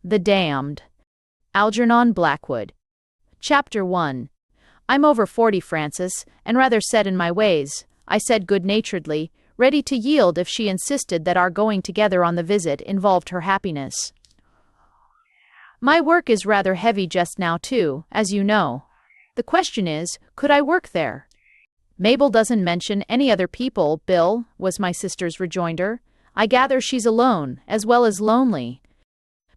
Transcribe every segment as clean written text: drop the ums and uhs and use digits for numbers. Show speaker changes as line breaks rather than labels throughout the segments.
The Damned. Algernon, Blackwood. Chapter 1. I'm over 40, Frances, and rather set in my ways, I said good-naturedly, ready to yield if she insisted that our going together on the visit involved her happiness. My work is rather heavy just now, too, as you know. The question is, could I work there? Mabel doesn't mention any other people, Bill, was my sister's rejoinder. I gather she's alone, as well as lonely.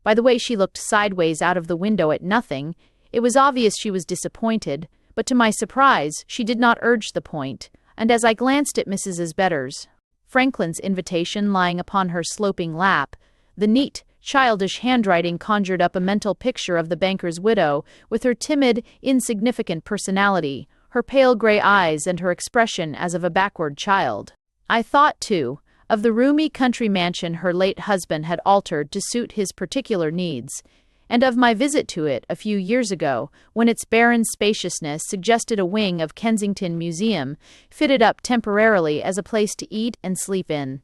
By the way she looked sideways out of the window at nothing, it was obvious she was disappointed, but to my surprise, she did not urge the point, and as I glanced at Mrs. Isbetter's Franklin's invitation lying upon her sloping lap, the neat, childish handwriting conjured up a mental picture of the banker's widow, with her timid, insignificant personality, her pale gray eyes and her expression as of a backward child. I thought, too, of the roomy country mansion her late husband had altered to suit his particular needs, and of my visit to it a few years ago, when its barren spaciousness suggested a wing of Kensington Museum, fitted up temporarily as a place to eat and sleep in.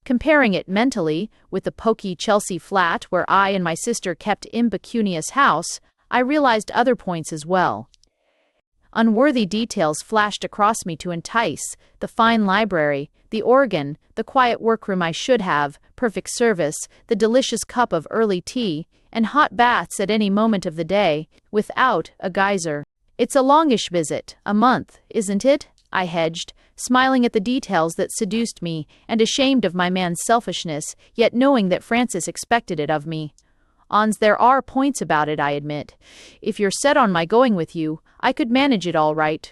Comparing it mentally with the poky Chelsea flat where I and my sister kept impecunious house, I realized other points as well. Unworthy details flashed across me to entice: the fine library, the organ, the quiet workroom I should have, perfect service, the delicious cup of early tea, and hot baths at any moment of the day, without a geyser. It's a longish visit, a month, isn't it? I hedged, smiling at the details that seduced me, and ashamed of my man's selfishness, yet knowing that Frances expected it of me. Ons, there are points about it, I admit. If you're set on my going with you, I could manage it all right.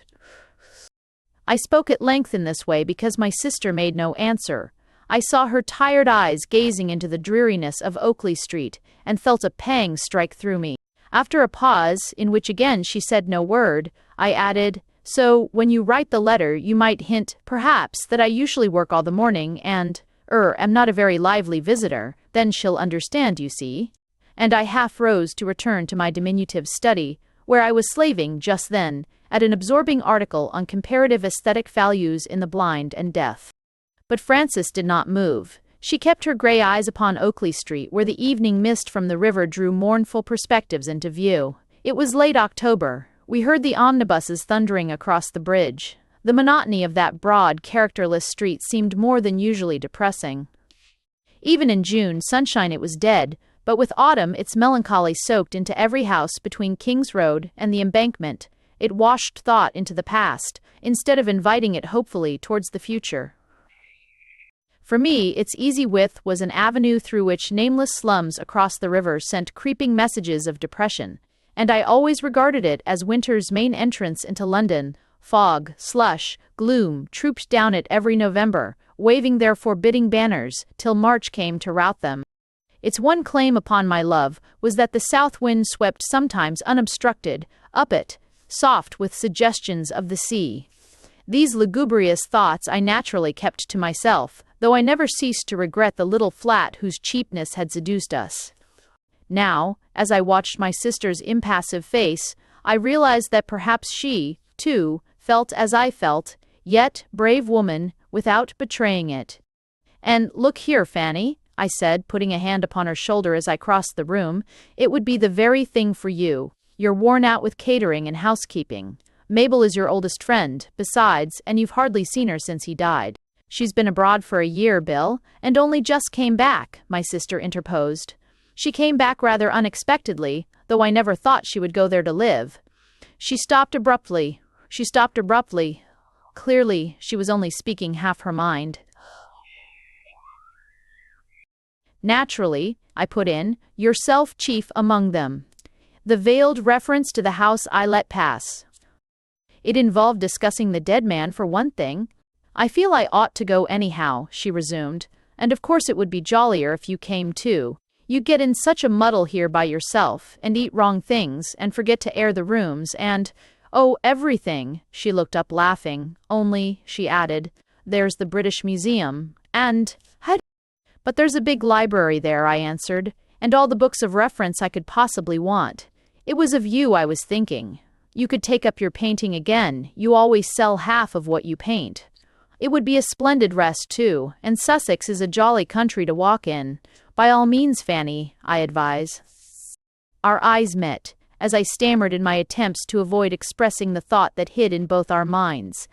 I spoke at length in this way because my sister made no answer. I saw her tired eyes gazing into the dreariness of Oakley Street, and felt a pang strike through me. After a pause, in which again she said no word, I added, "So, when you write the letter, you might hint, perhaps, that I usually work all the morning, and, am not a very lively visitor. Then she'll understand, you see." And I half rose to return to my diminutive study, where I was slaving just then at an absorbing article on comparative aesthetic values in the blind and deaf. But Frances did not move. She kept her gray eyes upon Oakley Street, where the evening mist from the river drew mournful perspectives into view. It was late October. We heard the omnibuses thundering across the bridge. The monotony of that broad, characterless street seemed more than usually depressing. Even in June sunshine it was dead, but with autumn its melancholy soaked into every house between King's Road and the Embankment. It washed thought into the past, instead of inviting it hopefully towards the future. For me, its easy width was an avenue through which nameless slums across the river sent creeping messages of depression, and I always regarded it as winter's main entrance into London. Fog, slush, gloom trooped down it every November, waving their forbidding banners, till March came to rout them. Its one claim upon my love was that the south wind swept sometimes unobstructed, up it, soft with suggestions of the sea. These lugubrious thoughts I naturally kept to myself, though I never ceased to regret the little flat whose cheapness had seduced us. Now, as I watched my sister's impassive face, I realized that perhaps she, too, felt as I felt, yet, brave woman, without betraying it. "And look here, Fanny," I said, putting a hand upon her shoulder as I crossed the room, "it would be the very thing for you. You're worn out with catering and housekeeping. Mabel is your oldest friend, besides, and you've hardly seen her since he died." "She's been abroad for a year, Bill, and only just came back," my sister interposed. "She came back rather unexpectedly, though I never thought she would go there to live." She stopped abruptly. Clearly, she was only speaking half her mind. "Naturally," I put in, "yourself chief among them." The veiled reference to the house I let pass. "It involved discussing the dead man, for one thing." "I feel I ought to go anyhow," she resumed, "and of course it would be jollier if you came too. You get in such a muddle here by yourself, and eat wrong things, and forget to air the rooms, and, oh, everything." She looked up laughing. "Only," she added, "there's the British Museum, and—" "But there's a big library there," I answered, "and all the books of reference I could possibly want. It was of you I was thinking. You could take up your painting again. You always sell half of what you paint." It would be a splendid rest, too, and Sussex is a jolly country to walk in. By all means, Fanny, I advise. Our eyes met, as I stammered in my attempts to avoid expressing the thought that hid in both our minds.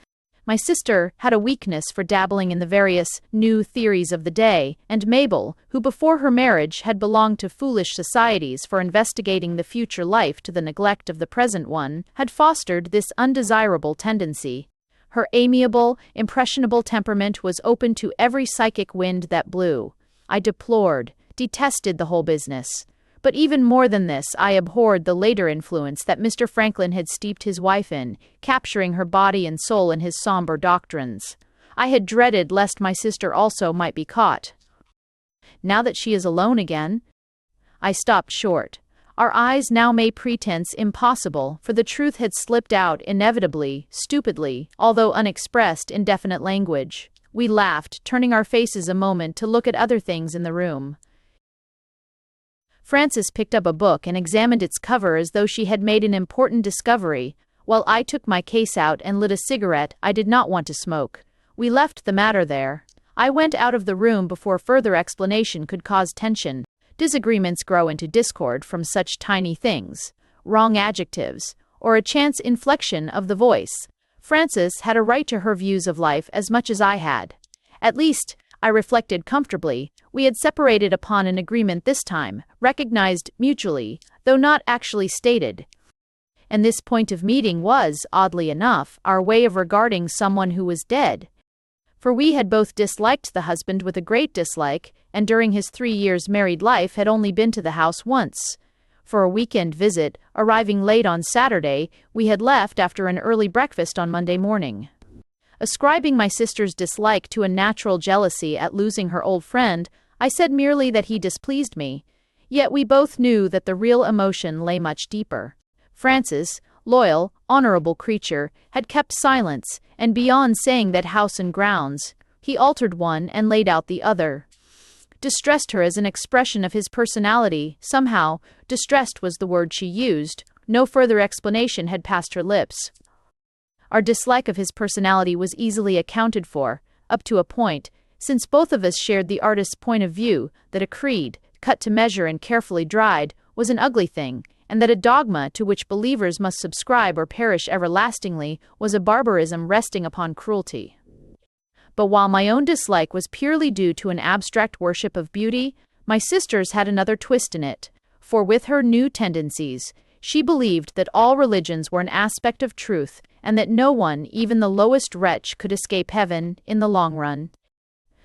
My sister had a weakness for dabbling in the various new theories of the day, and Mabel, who before her marriage had belonged to foolish societies for investigating the future life to the neglect of the present one, had fostered this undesirable tendency. Her amiable, impressionable temperament was open to every psychic wind that blew. I detested the whole business. But even more than this, I abhorred the later influence that Mr. Franklin had steeped his wife in, capturing her body and soul in his somber doctrines. I had dreaded lest my sister also might be caught. Now that she is alone again, I stopped short. Our eyes now made pretense impossible, for the truth had slipped out inevitably, stupidly, although unexpressed in definite language. We laughed, turning our faces a moment to look at other things in the room. Frances picked up a book and examined its cover as though she had made an important discovery, while I took my case out and lit a cigarette I did not want to smoke. We left the matter there. I went out of the room before further explanation could cause tension. Disagreements grow into discord from such tiny things, wrong adjectives, or a chance inflection of the voice. Frances had a right to her views of life as much as I had. At least, I reflected comfortably, we had separated upon an agreement this time, recognized mutually, though not actually stated. And this point of meeting was, oddly enough, our way of regarding someone who was dead. For we had both disliked the husband with a great dislike, and during his 3 years' married life had only been to the house once. For a weekend visit, arriving late on Saturday, we had left after an early breakfast on Monday morning. Ascribing my sister's dislike to a natural jealousy at losing her old friend, I said merely that he displeased me. Yet we both knew that the real emotion lay much deeper. Frances, loyal, honorable creature, had kept silence, and beyond saying that house and grounds, he altered one and laid out the other. Distressed her as an expression of his personality, somehow, distressed was the word she used. No further explanation had passed her lips. Our dislike of his personality was easily accounted for, up to a point, since both of us shared the artist's point of view that a creed, cut to measure and carefully dried, was an ugly thing, and that a dogma to which believers must subscribe or perish everlastingly was a barbarism resting upon cruelty. But while my own dislike was purely due to an abstract worship of beauty, my sister's had another twist in it, for with her new tendencies, she believed that all religions were an aspect of truth, and that no one, even the lowest wretch, could escape heaven in the long run.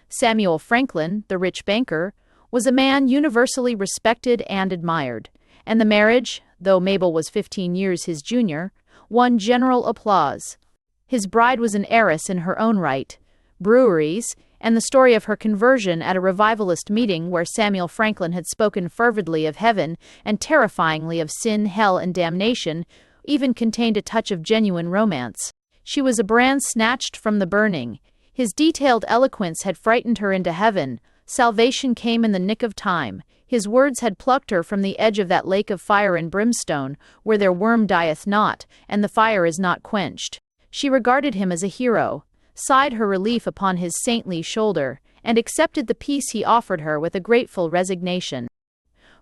Samuel Franklin, the rich banker, was a man universally respected and admired, and the marriage, though Mabel was 15 years his junior, won general applause. His bride was an heiress in her own right. Breweries, and the story of her conversion at a revivalist meeting where Samuel Franklin had spoken fervidly of heaven and terrifyingly of sin, hell, and damnation, even contained a touch of genuine romance. She was a brand snatched from the burning. His detailed eloquence had frightened her into heaven. Salvation came in the nick of time. His words had plucked her from the edge of that lake of fire and brimstone, where their worm dieth not, and the fire is not quenched. She regarded him as a hero, sighed her relief upon his saintly shoulder, and accepted the peace he offered her with a grateful resignation.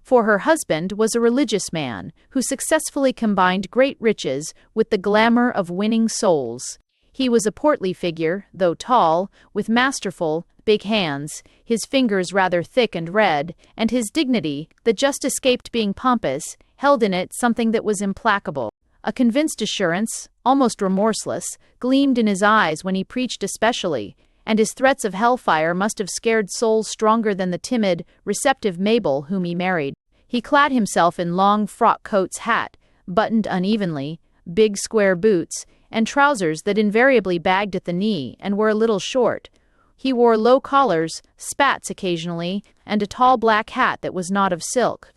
For her husband was a religious man who successfully combined great riches with the glamour of winning souls. He was a portly figure, though tall, with masterful, big hands, his fingers rather thick and red, and his dignity, that just escaped being pompous, held in it something that was implacable. A convinced assurance, almost remorseless, gleamed in his eyes when he preached especially, and his threats of hellfire must have scared souls stronger than the timid, receptive Mabel whom he married. He clad himself in long frock coats, hat, buttoned unevenly, big square boots, and trousers that invariably bagged at the knee and were a little short. He wore low collars, spats occasionally, and a tall black hat that was not of silk.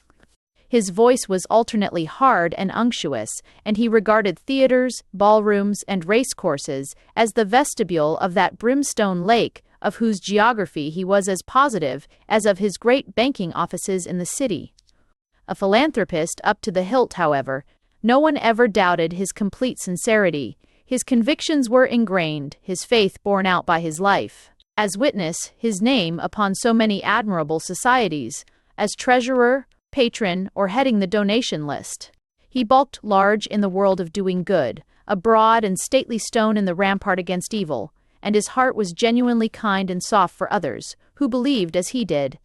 His voice was alternately hard and unctuous, and he regarded theaters, ballrooms, and racecourses as the vestibule of that brimstone lake of whose geography he was as positive as of his great banking offices in the city. A philanthropist up to the hilt, however, no one ever doubted his complete sincerity. His convictions were ingrained, his faith borne out by his life. As witness, his name upon so many admirable societies, as treasurer, patron, or heading the donation list. He bulked large in the world of doing good, a broad and stately stone in the rampart against evil, and his heart was genuinely kind and soft for others, who believed as he did.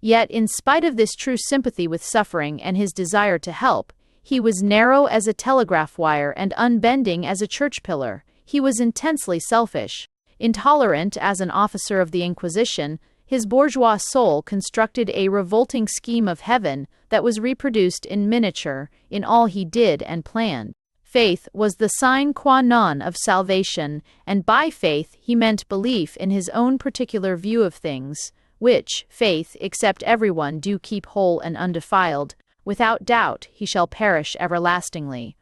Yet, in spite of this true sympathy with suffering and his desire to help, he was narrow as a telegraph wire and unbending as a church pillar. He was intensely selfish. Intolerant as an officer of the Inquisition, his bourgeois soul constructed a revolting scheme of heaven that was reproduced in miniature in all he did and planned. Faith was the sine qua non of salvation, and by faith he meant belief in his own particular view of things, which faith, except everyone do keep whole and undefiled, without doubt he shall perish everlastingly.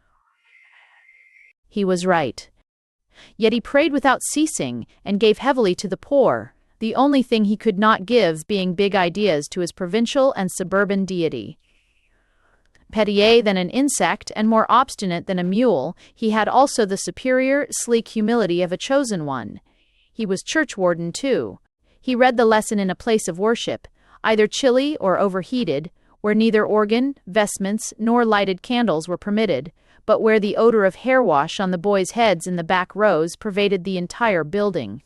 He was right. Yet he prayed without ceasing, and gave heavily to the poor, the only thing he could not give being big ideas to his provincial and suburban deity. Pettier than an insect and more obstinate than a mule, he had also the superior, sleek humility of a chosen one. He was churchwarden too. He read the lesson in a place of worship, either chilly or overheated, where neither organ, vestments, nor lighted candles were permitted, but where the odor of hair wash on the boys' heads in the back rows pervaded the entire building.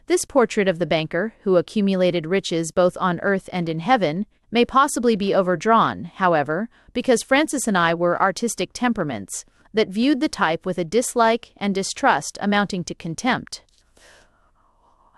This portrait of the banker, who accumulated riches both on earth and in heaven, may possibly be overdrawn, however, because Francis and I were artistic temperaments that viewed the type with a dislike and distrust amounting to contempt.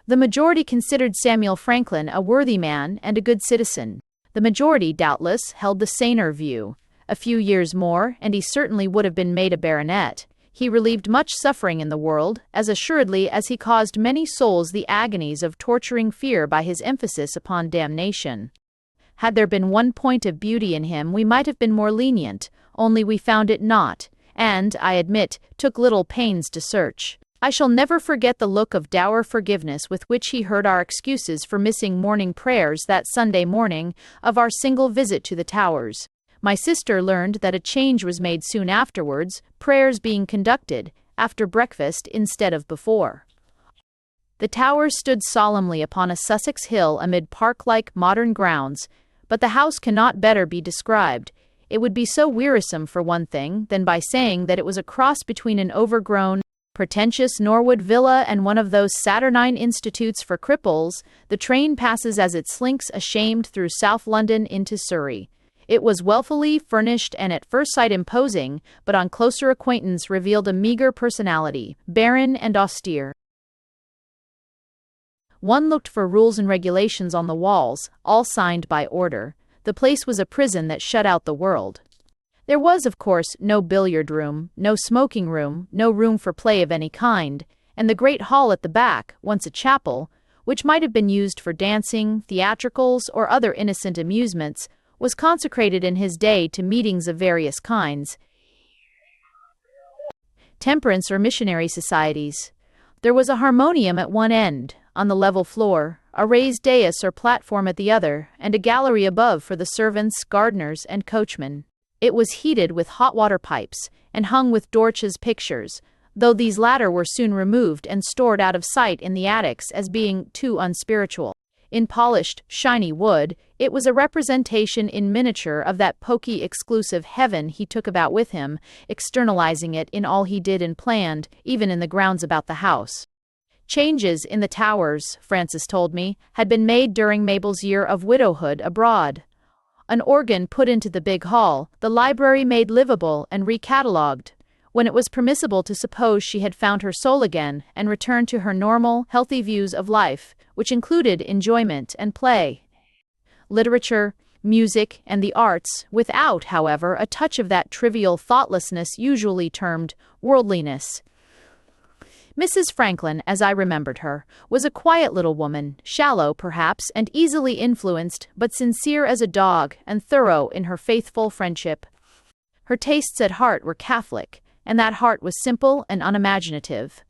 The majority considered Samuel Franklin a worthy man and a good citizen. The majority, doubtless, held the saner view. A few years more, and he certainly would have been made a baronet. He relieved much suffering in the world, as assuredly as he caused many souls the agonies of torturing fear by his emphasis upon damnation. Had there been one point of beauty in him, we might have been more lenient, only we found it not, and, I admit, took little pains to search. I shall never forget the look of dour forgiveness with which he heard our excuses for missing morning prayers that Sunday morning of our single visit to the Towers. My sister learned that a change was made soon afterwards, prayers being conducted after breakfast instead of before. The Towers stood solemnly upon a Sussex hill amid park-like modern grounds, but the house cannot better be described. It would be so wearisome for one thing than by saying that it was a cross between an overgrown, pretentious Norwood villa and one of those saturnine institutes for cripples. The train passes as it slinks ashamed through South London into Surrey. It was wealthily furnished and at first sight imposing, but on closer acquaintance revealed a meager personality, barren and austere. One looked for rules and regulations on the walls, all signed by order. The place was a prison that shut out the world. There was, of course, no billiard room, no smoking room, no room for play of any kind, and the great hall at the back, once a chapel, which might have been used for dancing, theatricals, or other innocent amusements, was consecrated in his day to meetings of various kinds, temperance or missionary societies. There was a harmonium at one end, on the level floor, a raised dais or platform at the other, and a gallery above for the servants, gardeners, and coachmen. It was heated with hot water pipes, and hung with Dorch's pictures, though these latter were soon removed and stored out of sight in the attics as being too unspiritual. In polished, shiny wood, it was a representation in miniature of that poky exclusive heaven he took about with him, externalizing it in all he did and planned, even in the grounds about the house. Changes in the Towers, Francis told me, had been made during Mabel's year of widowhood abroad. An organ put into the big hall, the library made livable and recatalogued, when it was permissible to suppose she had found her soul again and returned to her normal, healthy views of life, which included enjoyment and play, literature, music, and the arts, without, however, a touch of that trivial thoughtlessness usually termed worldliness. Mrs. Franklin, as I remembered her, was a quiet little woman, shallow, perhaps, and easily influenced, but sincere as a dog and thorough in her faithful friendship. Her tastes at heart were Catholic, and that heart was simple and unimaginative.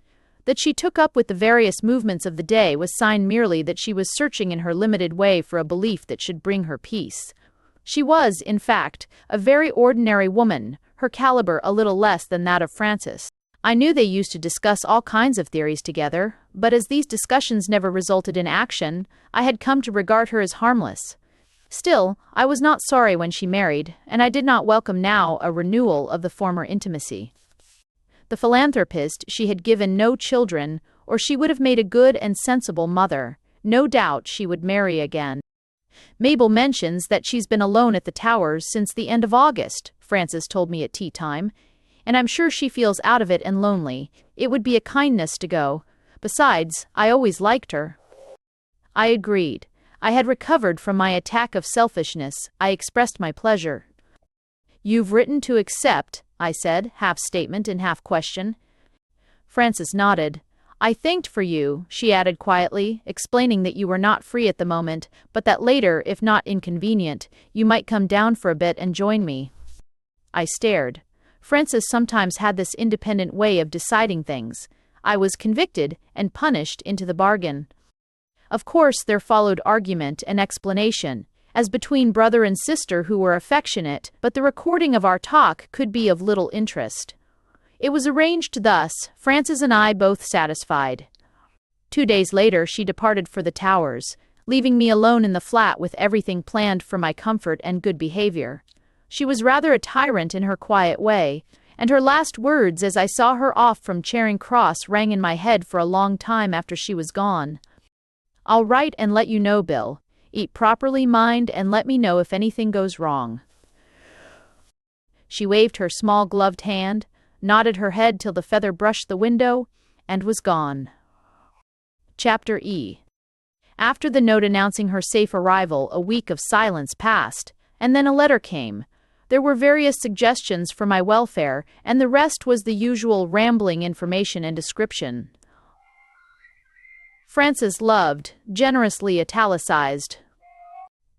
That she took up with the various movements of the day was sign merely that she was searching in her limited way for a belief that should bring her peace. She was, in fact, a very ordinary woman, her caliber a little less than that of Francis. I knew they used to discuss all kinds of theories together, but as these discussions never resulted in action, I had come to regard her as harmless. Still, I was not sorry when she married, and I did not welcome now a renewal of the former intimacy. The philanthropist, she had given no children, or she would have made a good and sensible mother. No doubt she would marry again. Mabel mentions that she's been alone at the Towers since the end of August, Frances told me at tea time, and I'm sure she feels out of it and lonely. It would be a kindness to go. Besides, I always liked her. I agreed. I had recovered from my attack of selfishness. I expressed my pleasure. "You've written to accept," I said, half statement and half question. Frances nodded. "I thanked for you," she added quietly, explaining that you were not free at the moment, but that later, if not inconvenient, you might come down for a bit and join me. I stared. Frances sometimes had this independent way of deciding things. I was convicted and punished into the bargain. Of course, there followed argument and explanation, as between brother and sister who were affectionate, but the recording of our talk could be of little interest. It was arranged thus, Frances and I both satisfied. 2 days later, she departed for the Towers, leaving me alone in the flat with everything planned for my comfort and good behavior. She was rather a tyrant in her quiet way, and her last words as I saw her off from Charing Cross rang in my head for a long time after she was gone. "I'll write and let you know, Bill. Eat properly, mind, and let me know if anything goes wrong." She waved her small gloved hand, nodded her head till the feather brushed the window, and was gone. Chapter E. After the note announcing her safe arrival, a week of silence passed, and then a letter came. There were various suggestions for my welfare, and the rest was the usual rambling information and description. Frances loved, generously italicized,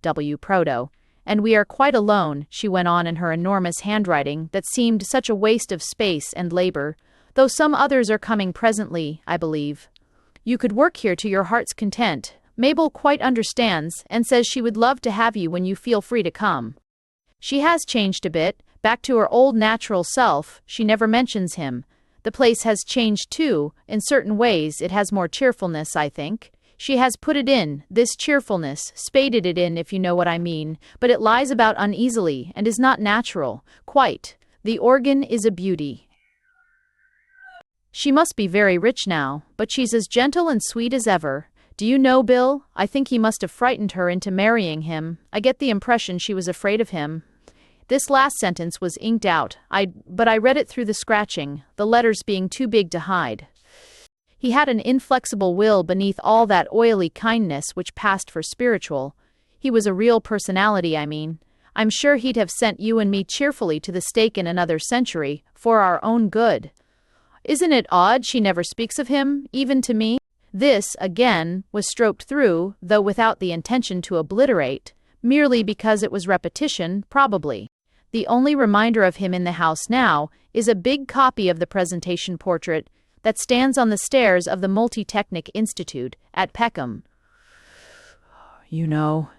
W. Proto, and we are quite alone, she went on in her enormous handwriting that seemed such a waste of space and labor, though some others are coming presently, I believe. You could work here to your heart's content. Mabel quite understands and says she would love to have you when you feel free to come. She has changed a bit, back to her old natural self. She never mentions him. The place has changed too. In certain ways it has more cheerfulness, I think. She has put it in, this cheerfulness, spaded it in if you know what I mean, but it lies about uneasily and is not natural, quite. The organ is a beauty. She must be very rich now, but she's as gentle and sweet as ever. Do you know, Bill, I think he must have frightened her into marrying him. I get the impression she was afraid of him. This last sentence was inked out, but I read it through the scratching, the letters being too big to hide. He had an inflexible will beneath all that oily kindness which passed for spiritual. He was a real personality, I mean. I'm sure he'd have sent you and me cheerfully to the stake in another century, for our own good. Isn't it odd she never speaks of him, even to me? This, again, was stroked through, though without the intention to obliterate, merely because it was repetition, probably. The only reminder of him in the house now is a big copy of the presentation portrait that stands on the stairs of the Multi-Technic Institute at Peckham. You know.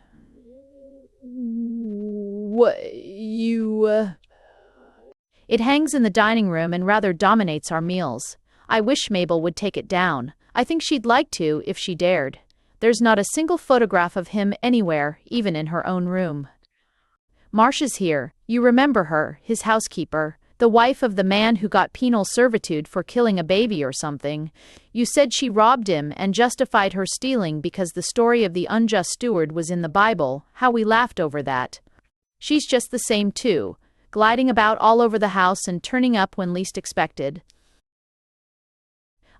It hangs in the dining room and rather dominates our meals. I wish Mabel would take it down. I think she'd like to, if she dared. There's not a single photograph of him anywhere, even in her own room. Marcia's here. You remember her, his housekeeper, the wife of the man who got penal servitude for killing a baby or something. You said she robbed him and justified her stealing because the story of the unjust steward was in the Bible. How we laughed over that. She's just the same too, gliding about all over the house and turning up when least expected.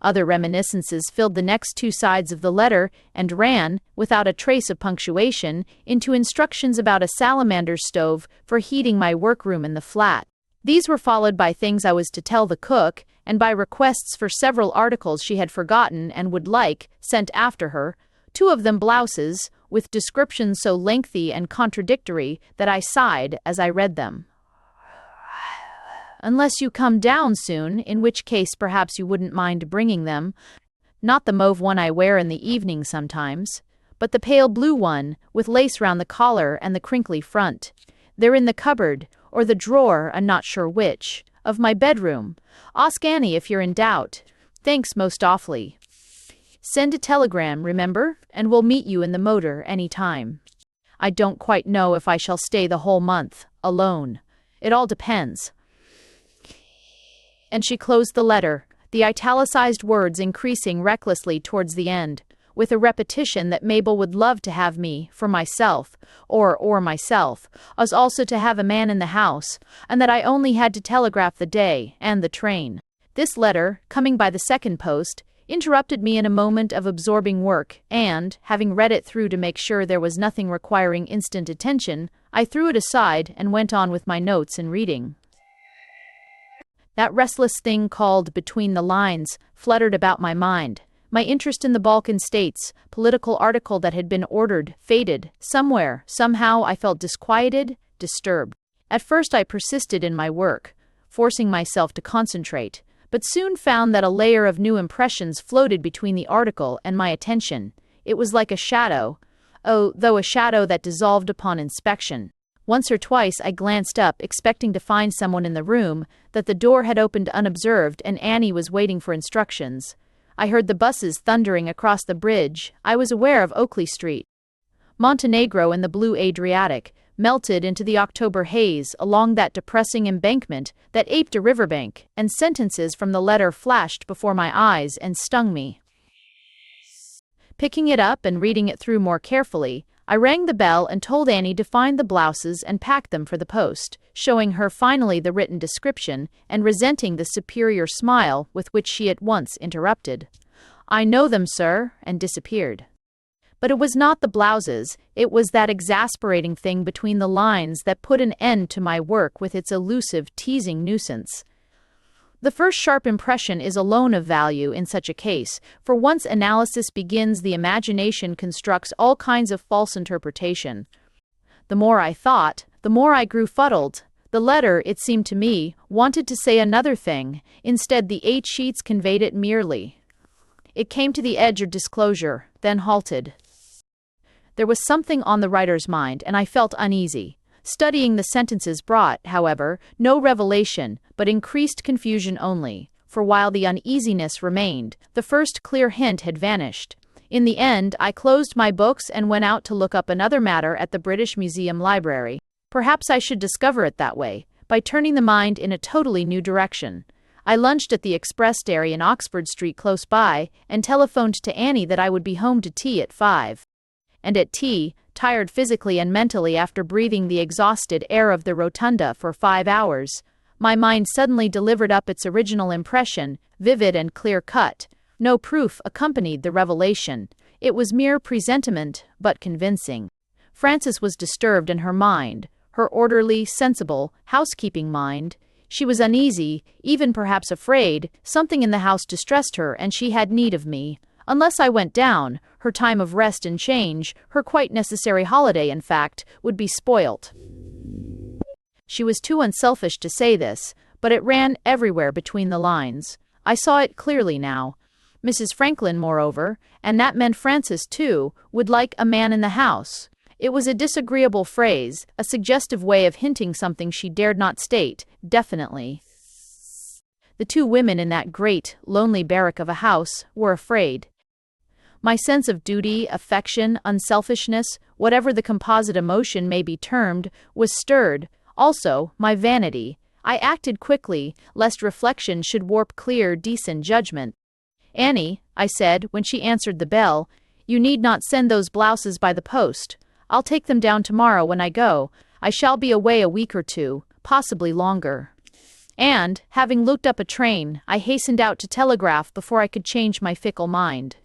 Other reminiscences filled the next 2 sides of the letter and ran, without a trace of punctuation, into instructions about a salamander stove for heating my workroom in the flat. These were followed by things I was to tell the cook, and by requests for several articles she had forgotten and would like, sent after her, 2 of them blouses, with descriptions so lengthy and contradictory that I sighed as I read them. Unless you come down soon, in which case perhaps you wouldn't mind bringing them. Not the mauve one I wear in the evening sometimes, but the pale blue one, with lace round the collar and the crinkly front. They're in the cupboard, or the drawer, I'm not sure which. Of my bedroom. Ask Annie if you're in doubt. Thanks most awfully. Send a telegram, remember, and we'll meet you in the motor any time. I don't quite know if I shall stay the whole month, alone. It all depends. And she closed the letter, the italicized words increasing recklessly towards the end, with a repetition that Mabel would love to have me, for myself, or myself, as also to have a man in the house, and that I only had to telegraph the day, and the train. This letter, coming by the second post, interrupted me in a moment of absorbing work, and, having read it through to make sure there was nothing requiring instant attention, I threw it aside and went on with my notes and reading. That restless thing called Between the Lines fluttered about my mind. My interest in the Balkan states, political article that had been ordered, faded. Somewhere, somehow I felt disquieted, disturbed. At first I persisted in my work, forcing myself to concentrate, but soon found that a layer of new impressions floated between the article and my attention. It was like a shadow, though a shadow that dissolved upon inspection. Once or twice I glanced up, expecting to find someone in the room, that the door had opened unobserved and Annie was waiting for instructions. I heard the buses thundering across the bridge. I was aware of Oakley Street. Montenegro and the blue Adriatic melted into the October haze along that depressing embankment that aped a riverbank, and sentences from the letter flashed before my eyes and stung me. Picking it up and reading it through more carefully, I rang the bell and told Annie to find the blouses and pack them for the post, showing her finally the written description and resenting the superior smile with which she at once interrupted. "I know them, sir," and disappeared. But it was not the blouses, it was that exasperating thing between the lines that put an end to my work with its elusive, teasing nuisance. The first sharp impression is alone of value in such a case, for once analysis begins, the imagination constructs all kinds of false interpretation. The more I thought, the more I grew fuddled. The letter, it seemed to me, wanted to say another thing. Instead, the 8 sheets conveyed it merely. It came to the edge of disclosure, then halted. There was something on the writer's mind, and I felt uneasy. Studying the sentences brought, however, no revelation, but increased confusion only, for while the uneasiness remained, the first clear hint had vanished. In the end, I closed my books and went out to look up another matter at the British Museum Library. Perhaps I should discover it that way, by turning the mind in a totally new direction. I lunched at the Express Dairy in Oxford Street close by, and telephoned to Annie that I would be home to tea at 5. And at tea, tired physically and mentally after breathing the exhausted air of the rotunda for 5 hours, my mind suddenly delivered up its original impression, vivid and clear-cut. No proof accompanied the revelation. It was mere presentiment, but convincing. Frances was disturbed in her mind, her orderly, sensible, housekeeping mind. She was uneasy, even perhaps afraid. Something in the house distressed her, and she had need of me. Unless I went down, her time of rest and change, her quite necessary holiday, in fact, would be spoilt. She was too unselfish to say this, but it ran everywhere between the lines. I saw it clearly now. Mrs. Franklin, moreover, and that meant Frances too, would like a man in the house. It was a disagreeable phrase, a suggestive way of hinting something she dared not state, definitely. The 2 women in that great, lonely barrack of a house were afraid. My sense of duty, affection, unselfishness, whatever the composite emotion may be termed, was stirred. Also, my vanity. I acted quickly, lest reflection should warp clear, decent judgment. "Annie," I said, when she answered the bell, "you need not send those blouses by the post. I'll take them down tomorrow when I go. I shall be away a week or 2, possibly longer." And, having looked up a train, I hastened out to telegraph before I could change my fickle mind.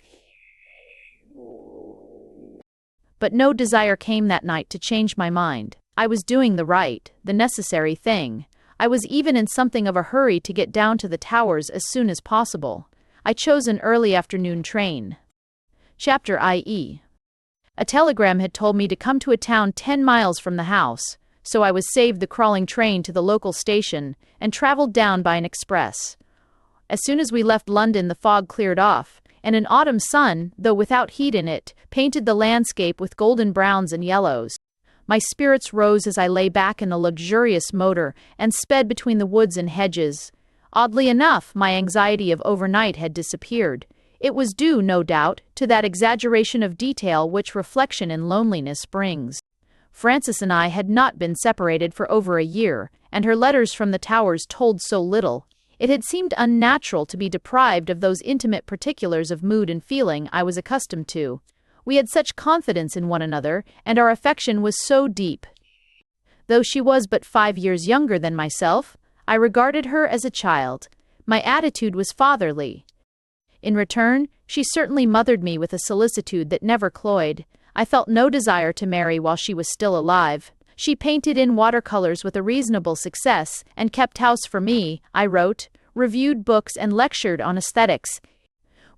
But no desire came that night to change my mind. I was doing the right, the necessary thing. I was even in something of a hurry to get down to the Towers as soon as possible. I chose an early afternoon train. Chapter IE. A telegram had told me to come to a town 10 miles from the house, so I was saved the crawling train to the local station and traveled down by an express. As soon as we left London, the fog cleared off, and an autumn sun, though without heat in it, painted the landscape with golden browns and yellows. My spirits rose as I lay back in the luxurious motor and sped between the woods and hedges. Oddly enough, my anxiety of overnight had disappeared. It was due, no doubt, to that exaggeration of detail which reflection in loneliness brings. Frances and I had not been separated for over a year, and her letters from the towers told so little. It had seemed unnatural to be deprived of those intimate particulars of mood and feeling I was accustomed to. We had such confidence in one another, and our affection was so deep. Though she was but 5 years younger than myself, I regarded her as a child. My attitude was fatherly. In return, she certainly mothered me with a solicitude that never cloyed. I felt no desire to marry while she was still alive. She painted in watercolors with a reasonable success and kept house for me. I wrote, reviewed books, and lectured on aesthetics.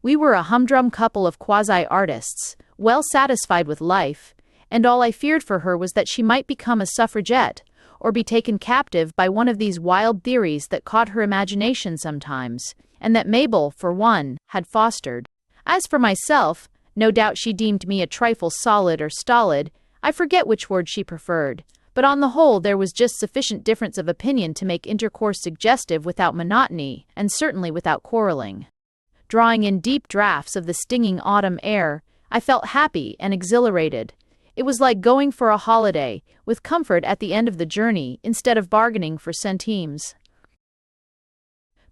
We were a humdrum couple of quasi-artists, well satisfied with life, and all I feared for her was that she might become a suffragette, or be taken captive by one of these wild theories that caught her imagination sometimes, and that Mabel, for one, had fostered. As for myself, no doubt she deemed me a trifle solid or stolid, I forget which word she preferred, but on the whole there was just sufficient difference of opinion to make intercourse suggestive without monotony, and certainly without quarreling. Drawing in deep draughts of the stinging autumn air, I felt happy and exhilarated. It was like going for a holiday, with comfort at the end of the journey, instead of bargaining for centimes.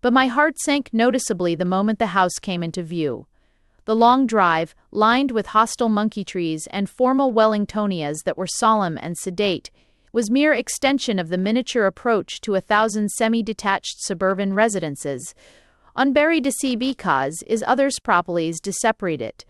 But my heart sank noticeably the moment the house came into view. The long drive, lined with hostile monkey trees and formal Wellingtonias that were solemn and sedate, was mere extension of the miniature approach to 1,000 semi-detached suburban residences. Unburied to see because is others properlies to separate it,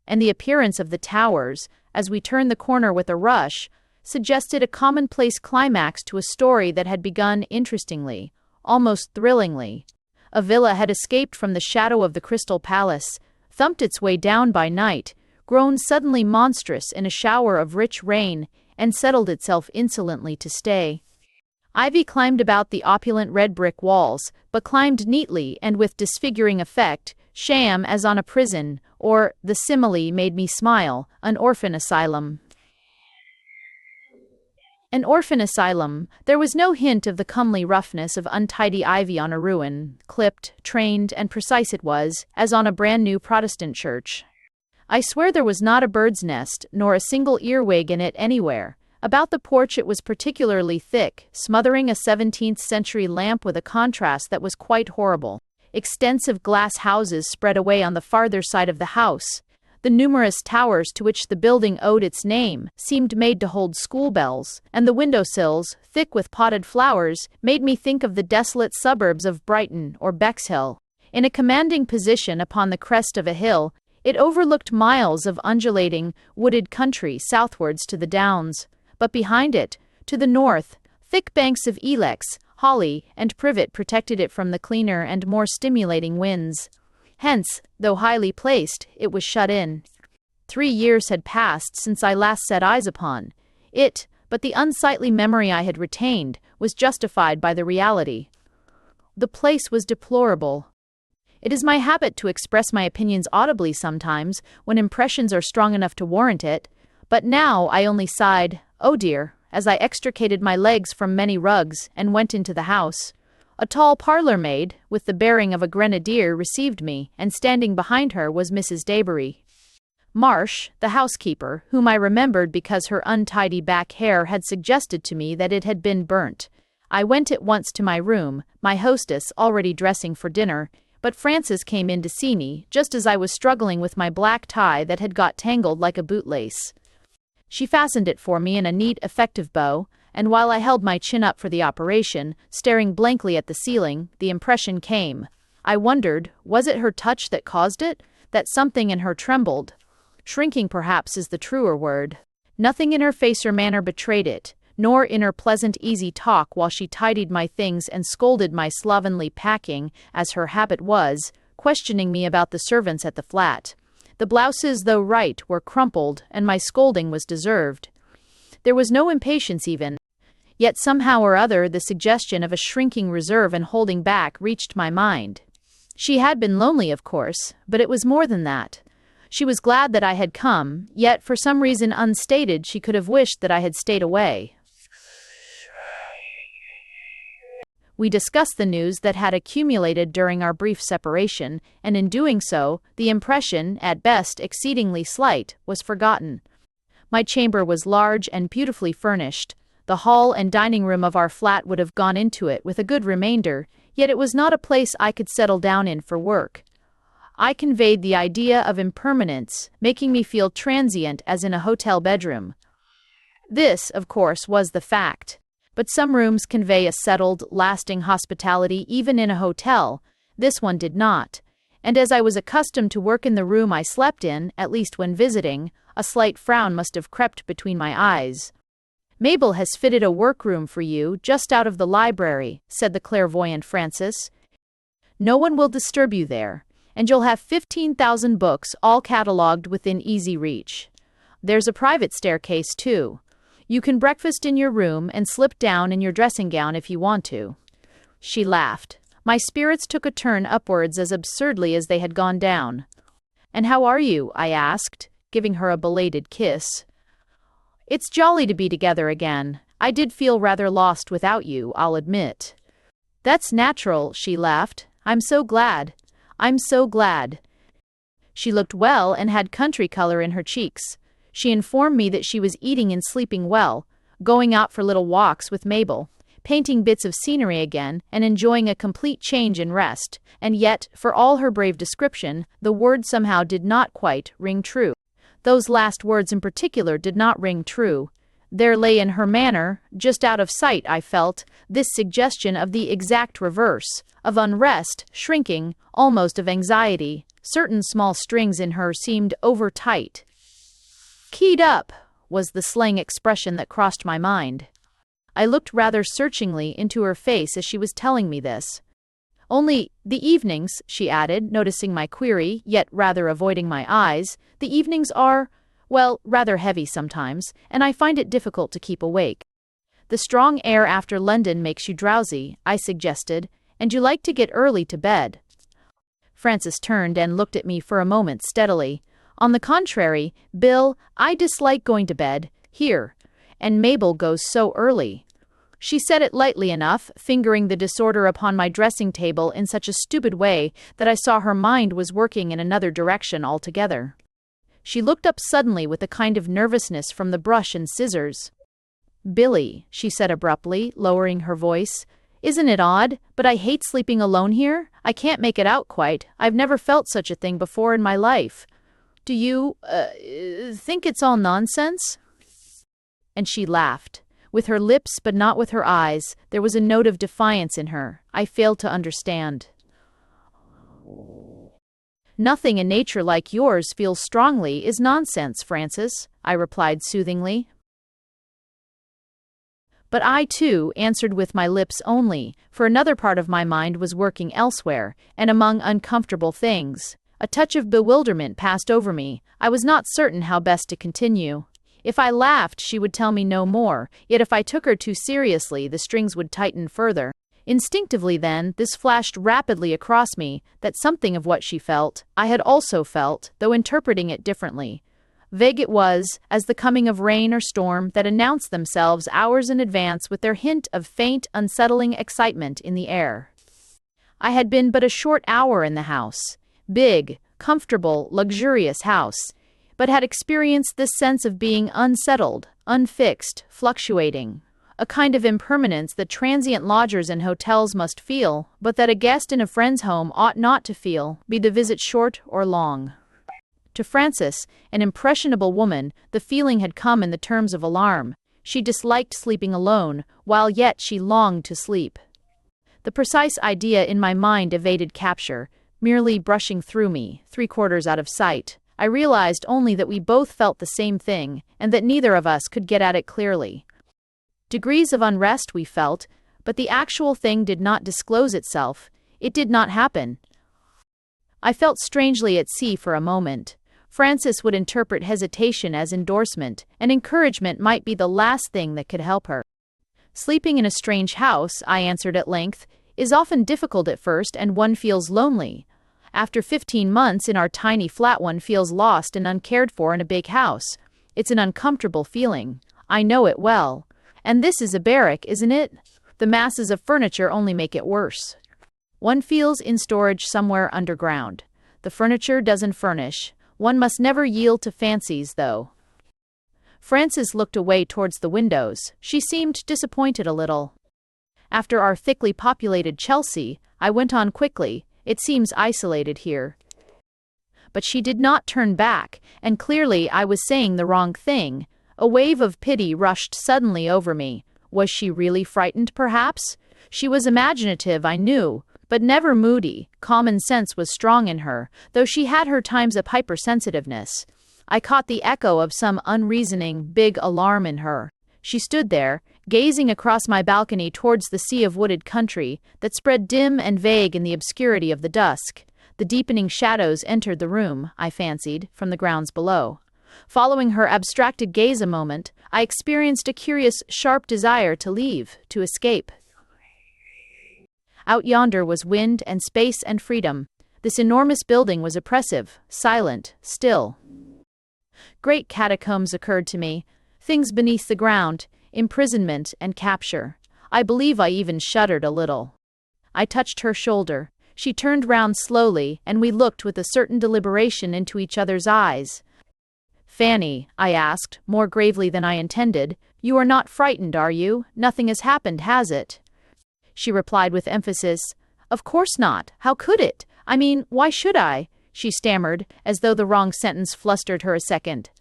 and the appearance of the towers, as we turned the corner with a rush, suggested a commonplace climax to a story that had begun interestingly, almost thrillingly. A villa had escaped from the shadow of the Crystal Palace, thumped its way down by night, grown suddenly monstrous in a shower of rich rain, and settled itself insolently to stay. Ivy climbed about the opulent red brick walls, but climbed neatly and with disfiguring effect, sham as on a prison, or, the simile made me smile, an orphan asylum. An orphan asylum, there was no hint of the comely roughness of untidy ivy on a ruin. Clipped, trained, and precise it was, as on a brand-new Protestant church. I swear there was not a bird's nest, nor a single earwig in it anywhere. About the porch it was particularly thick, smothering a 17th-century lamp with a contrast that was quite horrible. Extensive glass houses spread away on the farther side of the house. The numerous towers to which the building owed its name seemed made to hold school bells, and the windowsills, thick with potted flowers, made me think of the desolate suburbs of Brighton or Bexhill. In a commanding position upon the crest of a hill, it overlooked miles of undulating, wooded country southwards to the downs, but behind it, to the north, thick banks of ilex, holly, and privet protected it from the cleaner and more stimulating winds. Hence, though highly placed, it was shut in. 3 years had passed since I last set eyes upon it, but the unsightly memory I had retained was justified by the reality. The place was deplorable. It is my habit to express my opinions audibly sometimes, when impressions are strong enough to warrant it, but now I only sighed, "Oh dear," as I extricated my legs from many rugs and went into the house. A tall parlour-maid, with the bearing of a grenadier, received me, and standing behind her was Mrs. Daybury. Marsh, the housekeeper, whom I remembered because her untidy back hair had suggested to me that it had been burnt. I went at once to my room, my hostess already dressing for dinner, but Frances came in to see me, just as I was struggling with my black tie that had got tangled like a bootlace. She fastened it for me in a neat, effective bow, and while I held my chin up for the operation, staring blankly at the ceiling, the impression came. I wondered, was it her touch that caused it? That something in her trembled? Shrinking, perhaps, is the truer word. Nothing in her face or manner betrayed it, nor in her pleasant, easy talk while she tidied my things and scolded my slovenly packing, as her habit was, questioning me about the servants at the flat. The blouses, though right, were crumpled, and my scolding was deserved. There was no impatience even. Yet somehow or other the suggestion of a shrinking reserve and holding back reached my mind. She had been lonely, of course, but it was more than that. She was glad that I had come, yet for some reason unstated she could have wished that I had stayed away. We discussed the news that had accumulated during our brief separation, and in doing so, the impression, at best exceedingly slight, was forgotten. My chamber was large and beautifully furnished. The hall and dining room of our flat would have gone into it with a good remainder, yet it was not a place I could settle down in for work. I conveyed the idea of impermanence, making me feel transient as in a hotel bedroom. This, of course, was the fact. But some rooms convey a settled, lasting hospitality even in a hotel. This one did not. And as I was accustomed to work in the room I slept in, at least when visiting, a slight frown must have crept between my eyes. "Mabel has fitted a workroom for you just out of the library," said the clairvoyant Frances. "No one will disturb you there, and you'll have 15,000 books all catalogued within easy reach. There's a private staircase, too. You can breakfast in your room and slip down in your dressing gown if you want to." She laughed. My spirits took a turn upwards as absurdly as they had gone down. "And how are you?" I asked, giving her a belated kiss. "It's jolly to be together again. I did feel rather lost without you, I'll admit." "That's natural," she laughed. I'm so glad. She looked well and had country color in her cheeks. She informed me that she was eating and sleeping well, going out for little walks with Mabel, painting bits of scenery again, and enjoying a complete change in rest, and yet, for all her brave description, the word somehow did not quite ring true. Those last words in particular did not ring true. There lay in her manner, just out of sight I felt, this suggestion of the exact reverse, of unrest, shrinking, almost of anxiety. Certain small strings in her seemed over-tight. "Keyed up," was the slang expression that crossed my mind. I looked rather searchingly into her face as she was telling me this. "Only, the evenings," she added, noticing my query, yet rather avoiding my eyes, "the evenings are, well, rather heavy sometimes, and I find it difficult to keep awake." "The strong air after London makes you drowsy," I suggested, "and you like to get early to bed." Frances turned and looked at me for a moment steadily. "On the contrary, Bill, I dislike going to bed, here, and Mabel goes so early." She said it lightly enough, fingering the disorder upon my dressing table in such a stupid way that I saw her mind was working in another direction altogether. She looked up suddenly with a kind of nervousness from the brush and scissors. "Billy," she said abruptly, lowering her voice, "isn't it odd, but I hate sleeping alone here? I can't make it out quite. I've never felt such a thing before in my life. Do you, think it's all nonsense?" And she laughed. With her lips but not with her eyes, there was a note of defiance in her. I failed to understand. "Nothing in nature like yours feels strongly is nonsense, Frances," I replied soothingly. But I, too, answered with my lips only, for another part of my mind was working elsewhere, and among uncomfortable things. A touch of bewilderment passed over me. I was not certain how best to continue. If I laughed, she would tell me no more, yet if I took her too seriously, the strings would tighten further. Instinctively then, this flashed rapidly across me, that something of what she felt, I had also felt, though interpreting it differently. Vague it was, as the coming of rain or storm that announced themselves hours in advance with their hint of faint, unsettling excitement in the air. I had been but a short hour in the house. Big, comfortable, luxurious house, but had experienced this sense of being unsettled, unfixed, fluctuating. A kind of impermanence that transient lodgers in hotels must feel, but that a guest in a friend's home ought not to feel, be the visit short or long. To Frances, an impressionable woman, the feeling had come in the terms of alarm. She disliked sleeping alone, while yet she longed to sleep. The precise idea in my mind evaded capture, merely brushing through me, 3/4 out of sight. I realized only that we both felt the same thing, and that neither of us could get at it clearly. Degrees of unrest we felt, but the actual thing did not disclose itself. It did not happen. I felt strangely at sea for a moment. Frances would interpret hesitation as endorsement, and encouragement might be the last thing that could help her. "Sleeping in a strange house," I answered at length, "is often difficult at first, and one feels lonely. After 15 months in our tiny flat, one feels lost and uncared for in a big house. It's an uncomfortable feeling. I know it well. And this is a barrack, isn't it? The masses of furniture only make it worse. One feels in storage somewhere underground. The furniture doesn't furnish. One must never yield to fancies, though. Frances looked away towards the windows. She seemed disappointed a little. After our thickly populated Chelsea, I went on quickly, it seems isolated here. But she did not turn back, and clearly I was saying the wrong thing. A wave of pity rushed suddenly over me. Was she really frightened, perhaps? She was imaginative, I knew, but never moody. Common sense was strong in her, though she had her times of hypersensitiveness. I caught the echo of some unreasoning, big alarm in her. She stood there, gazing across my balcony towards the sea of wooded country that spread dim and vague in the obscurity of the dusk. The deepening shadows entered the room, I fancied, from the grounds below. Following her abstracted gaze a moment, I experienced a curious, sharp desire to leave, to escape. Out yonder was wind and space and freedom. This enormous building was oppressive, silent, still. Great catacombs occurred to me, things beneath the ground, imprisonment and capture. I believe I even shuddered a little. I touched her shoulder. She turned round slowly, and we looked with a certain deliberation into each other's eyes. "Fanny," I asked, more gravely than I intended, "you are not frightened, are you? Nothing has happened, has it?" She replied with emphasis, "Of course not. How could it? I mean, why should I?" she stammered, as though the wrong sentence flustered her a second.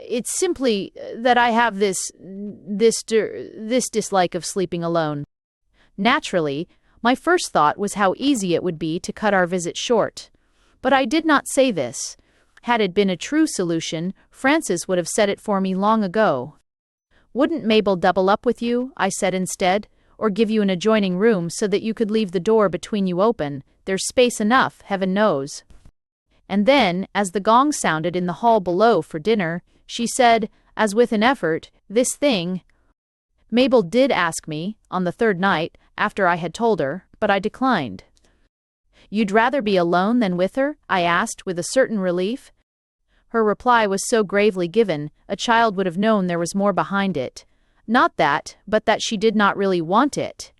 It's simply that I have this dislike of sleeping alone." Naturally, my first thought was how easy it would be to cut our visit short. But I did not say this. Had it been a true solution, Frances would have said it for me long ago. "Wouldn't Mabel double up with you?" I said instead, "or give you an adjoining room so that you could leave the door between you open? There's space enough, heaven knows." And then, as the gong sounded in the hall below for dinner, she said, as with an effort, "This thing. Mabel did ask me, on the third night, after I had told her, but I declined." "You'd rather be alone than with her?" I asked, with a certain relief. Her reply was so gravely given, a child would have known there was more behind it. Not that, but that she did not really want it.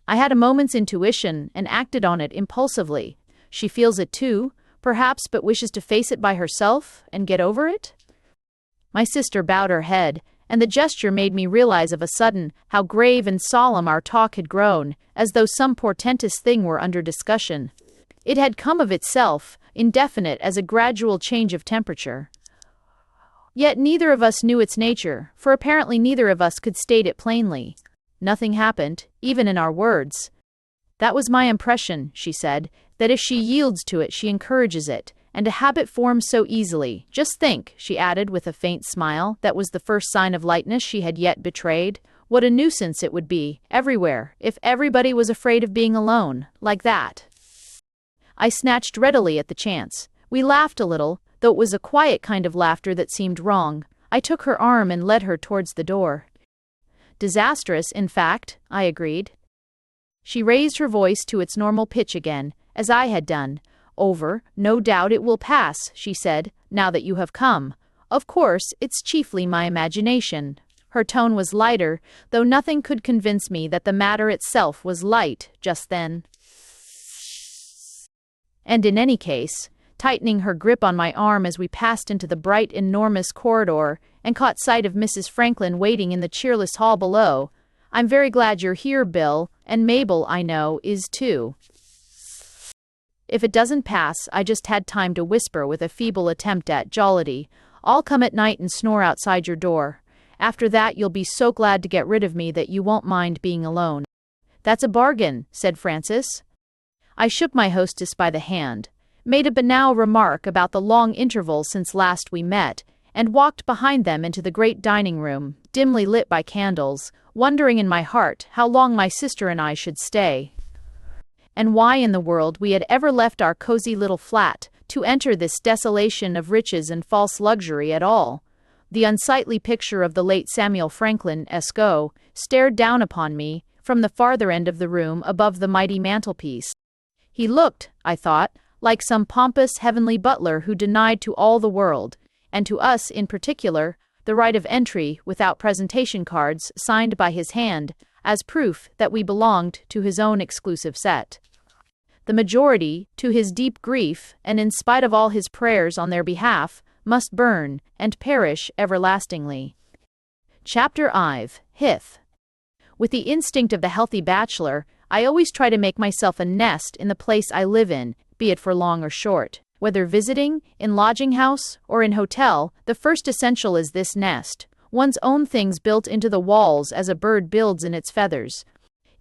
I had a moment's intuition and acted on it impulsively. She feels it too, perhaps, but wishes to face it by herself and get over it? My sister bowed her head, and the gesture made me realize of a sudden how grave and solemn our talk had grown, as though some portentous thing were under discussion. It had come of itself, indefinite as a gradual change of temperature. Yet neither of us knew its nature, for apparently neither of us could state it plainly. Nothing happened, even in our words. "That was my impression," she said, "that if she yields to it she encourages it, and a habit forms so easily. Just think," she added with a faint smile that was the first sign of lightness she had yet betrayed, "what a nuisance it would be, everywhere, if everybody was afraid of being alone, like that." I snatched readily at the chance. We laughed a little, though it was a quiet kind of laughter that seemed wrong. I took her arm and led her towards the door. "Disastrous, in fact," I agreed. She raised her voice to its normal pitch again, as I had done. "Over, no doubt it will pass," she said, "now that you have come. Of course, it's chiefly my imagination." Her tone was lighter, though nothing could convince me that the matter itself was light just then. And in any case, tightening her grip on my arm as we passed into the bright, enormous corridor and caught sight of Mrs. Franklin waiting in the cheerless hall below, "I'm very glad you're here, Bill, and Mabel, I know, is too. If it doesn't pass," I just had time to whisper with a feeble attempt at jollity, "I'll come at night and snore outside your door. After that you'll be so glad to get rid of me that you won't mind being alone." "That's a bargain," said Frances. I shook my hostess by the hand, made a banal remark about the long interval since last we met, and walked behind them into the great dining room, dimly lit by candles, wondering in my heart how long my sister and I should stay, and why in the world we had ever left our cozy little flat to enter this desolation of riches and false luxury at all. The unsightly picture of the late Samuel Franklin, Esq., stared down upon me, from the farther end of the room above the mighty mantelpiece. He looked, I thought, like some pompous heavenly butler who denied to all the world, and to us in particular, the right of entry without presentation cards signed by his hand, as proof that we belonged to his own exclusive set. The majority, to his deep grief, and in spite of all his prayers on their behalf, must burn and perish everlastingly. Chapter 5. Hith. With the instinct of the healthy bachelor, I always try to make myself a nest in the place I live in, be it for long or short. Whether visiting, in lodging house, or in hotel, the first essential is this nest, one's own things built into the walls as a bird builds in its feathers.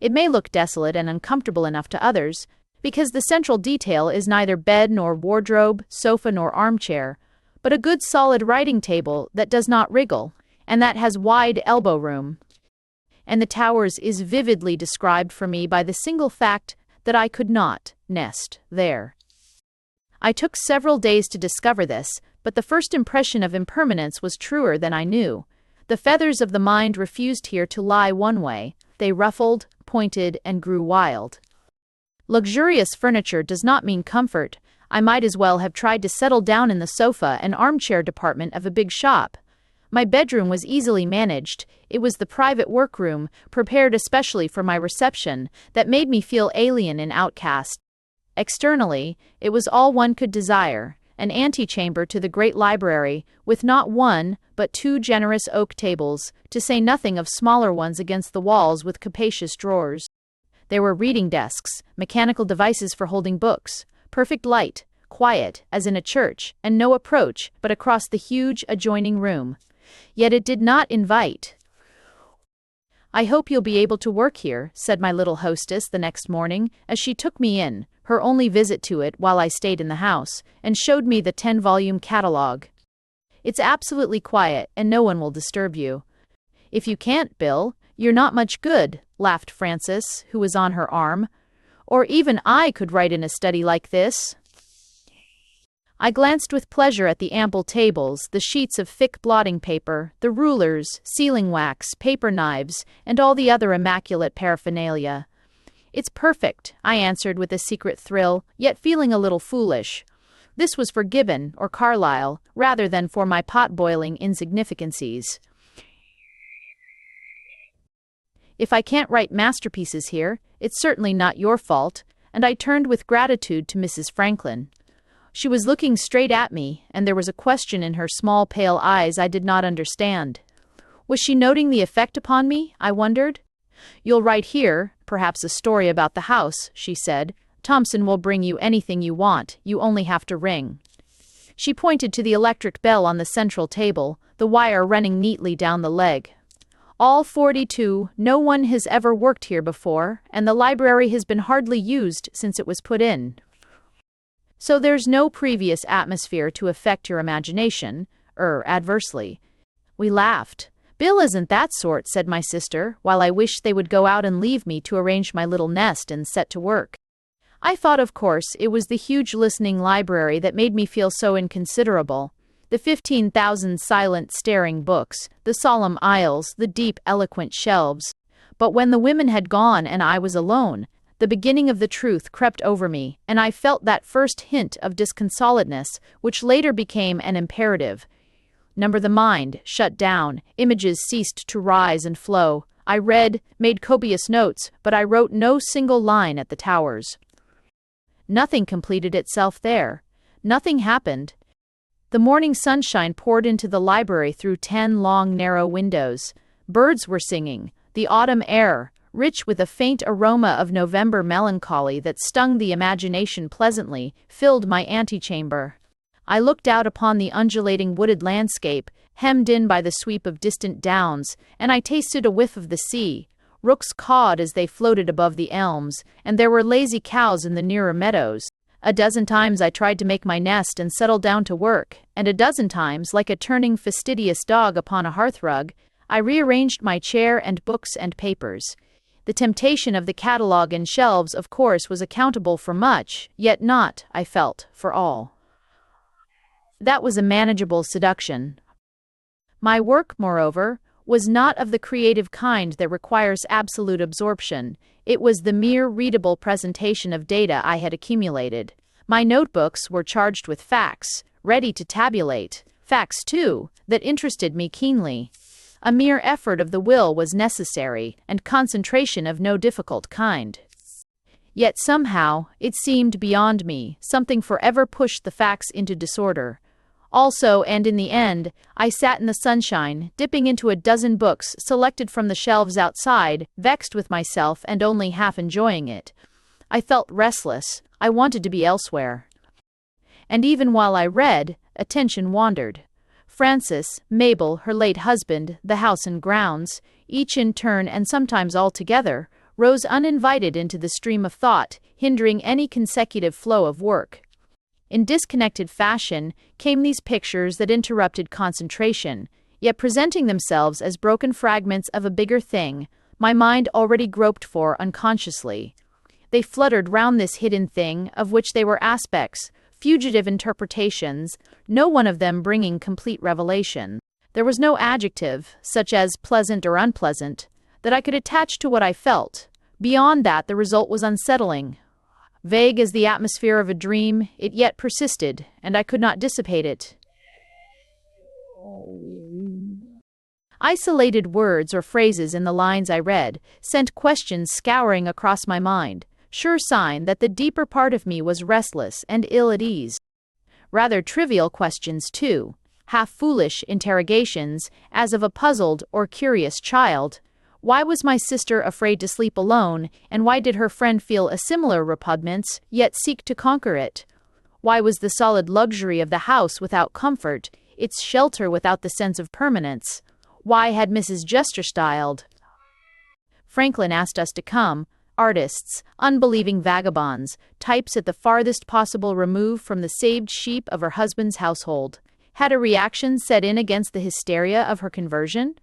It may look desolate and uncomfortable enough to others, because the central detail is neither bed nor wardrobe, sofa nor armchair, but a good solid writing table that does not wriggle, and that has wide elbow room. And the Towers is vividly described for me by the single fact that I could not nest there. I took several days to discover this, but the first impression of impermanence was truer than I knew. The feathers of the mind refused here to lie one way, they ruffled, pointed, and grew wild. Luxurious furniture does not mean comfort. I might as well have tried to settle down in the sofa and armchair department of a big shop. My bedroom was easily managed. It was the private workroom, prepared especially for my reception, that made me feel alien and outcast. Externally, it was all one could desire, an antechamber to the great library, with not one, but 2 generous oak tables, to say nothing of smaller ones against the walls with capacious drawers. There were reading desks, mechanical devices for holding books, perfect light, quiet, as in a church, and no approach but across the huge adjoining room. Yet it did not invite. "I hope you'll be able to work here," said my little hostess the next morning, as she took me in, her only visit to it while I stayed in the house, and showed me the 10-volume catalogue. "It's absolutely quiet, and no one will disturb you." "If you can't, Bill, you're not much good," laughed Frances, who was on her arm. "Or even I could write in a study like this." I glanced with pleasure at the ample tables, the sheets of thick blotting paper, the rulers, sealing wax, paper knives, and all the other immaculate paraphernalia. "It's perfect," I answered with a secret thrill, yet feeling a little foolish. This was for Gibbon or Carlyle, rather than for my pot-boiling insignificancies. "If I can't write masterpieces here, it's certainly not your fault," and I turned with gratitude to Mrs. Franklin. She was looking straight at me, and there was a question in her small pale eyes I did not understand. Was she noting the effect upon me, I wondered? "You'll write here, perhaps a story about the house," she said. "Thompson will bring you anything you want, you only have to ring." She pointed to the electric bell on the central table, the wire running neatly down the leg. "All 42, no one has ever worked here before, and the library has been hardly used since it was put in. So there's no previous atmosphere to affect your imagination, adversely." We laughed. "Bill isn't that sort," said my sister, while I wished they would go out and leave me to arrange my little nest and set to work. I thought, of course, it was the huge listening library that made me feel so inconsiderable. The 15,000 silent, staring books, the solemn aisles, the deep, eloquent shelves. But when the women had gone and I was alone, the beginning of the truth crept over me, and I felt that first hint of disconsolateness, which later became an imperative. Number the mind, shut down, images ceased to rise and flow. I read, made copious notes, but I wrote no single line at the Towers. Nothing completed itself there. Nothing happened. The morning sunshine poured into the library through 10 long, narrow windows. Birds were singing. The autumn air, rich with a faint aroma of November melancholy that stung the imagination pleasantly, filled my antechamber. I looked out upon the undulating wooded landscape, hemmed in by the sweep of distant downs, and I tasted a whiff of the sea. Rooks cawed as they floated above the elms, and there were lazy cows in the nearer meadows. A dozen times I tried to make my nest and settle down to work, and a dozen times, like a turning fastidious dog upon a hearthrug, I rearranged my chair and books and papers. The temptation of the catalogue and shelves, of course, was accountable for much, yet not, I felt, for all. That was a manageable seduction. My work, moreover, was not of the creative kind that requires absolute absorption. It was the mere readable presentation of data I had accumulated. My notebooks were charged with facts, ready to tabulate. Facts, too, that interested me keenly. A mere effort of the will was necessary, and concentration of no difficult kind. Yet somehow, it seemed beyond me, something forever pushed the facts into disorder. Also, and in the end, I sat in the sunshine, dipping into a dozen books selected from the shelves outside, vexed with myself and only half enjoying it. I felt restless. I wanted to be elsewhere. And even while I read, attention wandered. Francis, Mabel, her late husband, the house and grounds, each in turn and sometimes all together, rose uninvited into the stream of thought, hindering any consecutive flow of work. In disconnected fashion came these pictures that interrupted concentration, yet presenting themselves as broken fragments of a bigger thing my mind already groped for unconsciously. They fluttered round this hidden thing, of which they were aspects, fugitive interpretations, no one of them bringing complete revelation. There was no adjective, such as pleasant or unpleasant, that I could attach to what I felt. Beyond that, the result was unsettling. Vague as the atmosphere of a dream, it yet persisted, and I could not dissipate it. Isolated words or phrases in the lines I read sent questions scouring across my mind, sure sign that the deeper part of me was restless and ill at ease. Rather trivial questions, too, half-foolish interrogations, as of a puzzled or curious child. Why was my sister afraid to sleep alone, and why did her friend feel a similar repugnance, yet seek to conquer it? Why was the solid luxury of the house without comfort, its shelter without the sense of permanence? Why had Mrs. Jesterstyled Franklin asked us to come, artists, unbelieving vagabonds, types at the farthest possible remove from the saved sheep of her husband's household? Had a reaction set in against the hysteria of her conversion?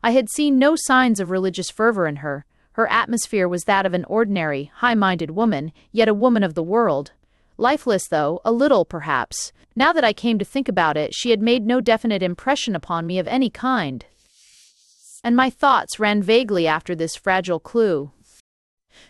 I had seen no signs of religious fervor in her. Her atmosphere was that of an ordinary, high-minded woman, yet a woman of the world. Lifeless, though, a little, perhaps. Now that I came to think about it, she had made no definite impression upon me of any kind. And my thoughts ran vaguely after this fragile clue.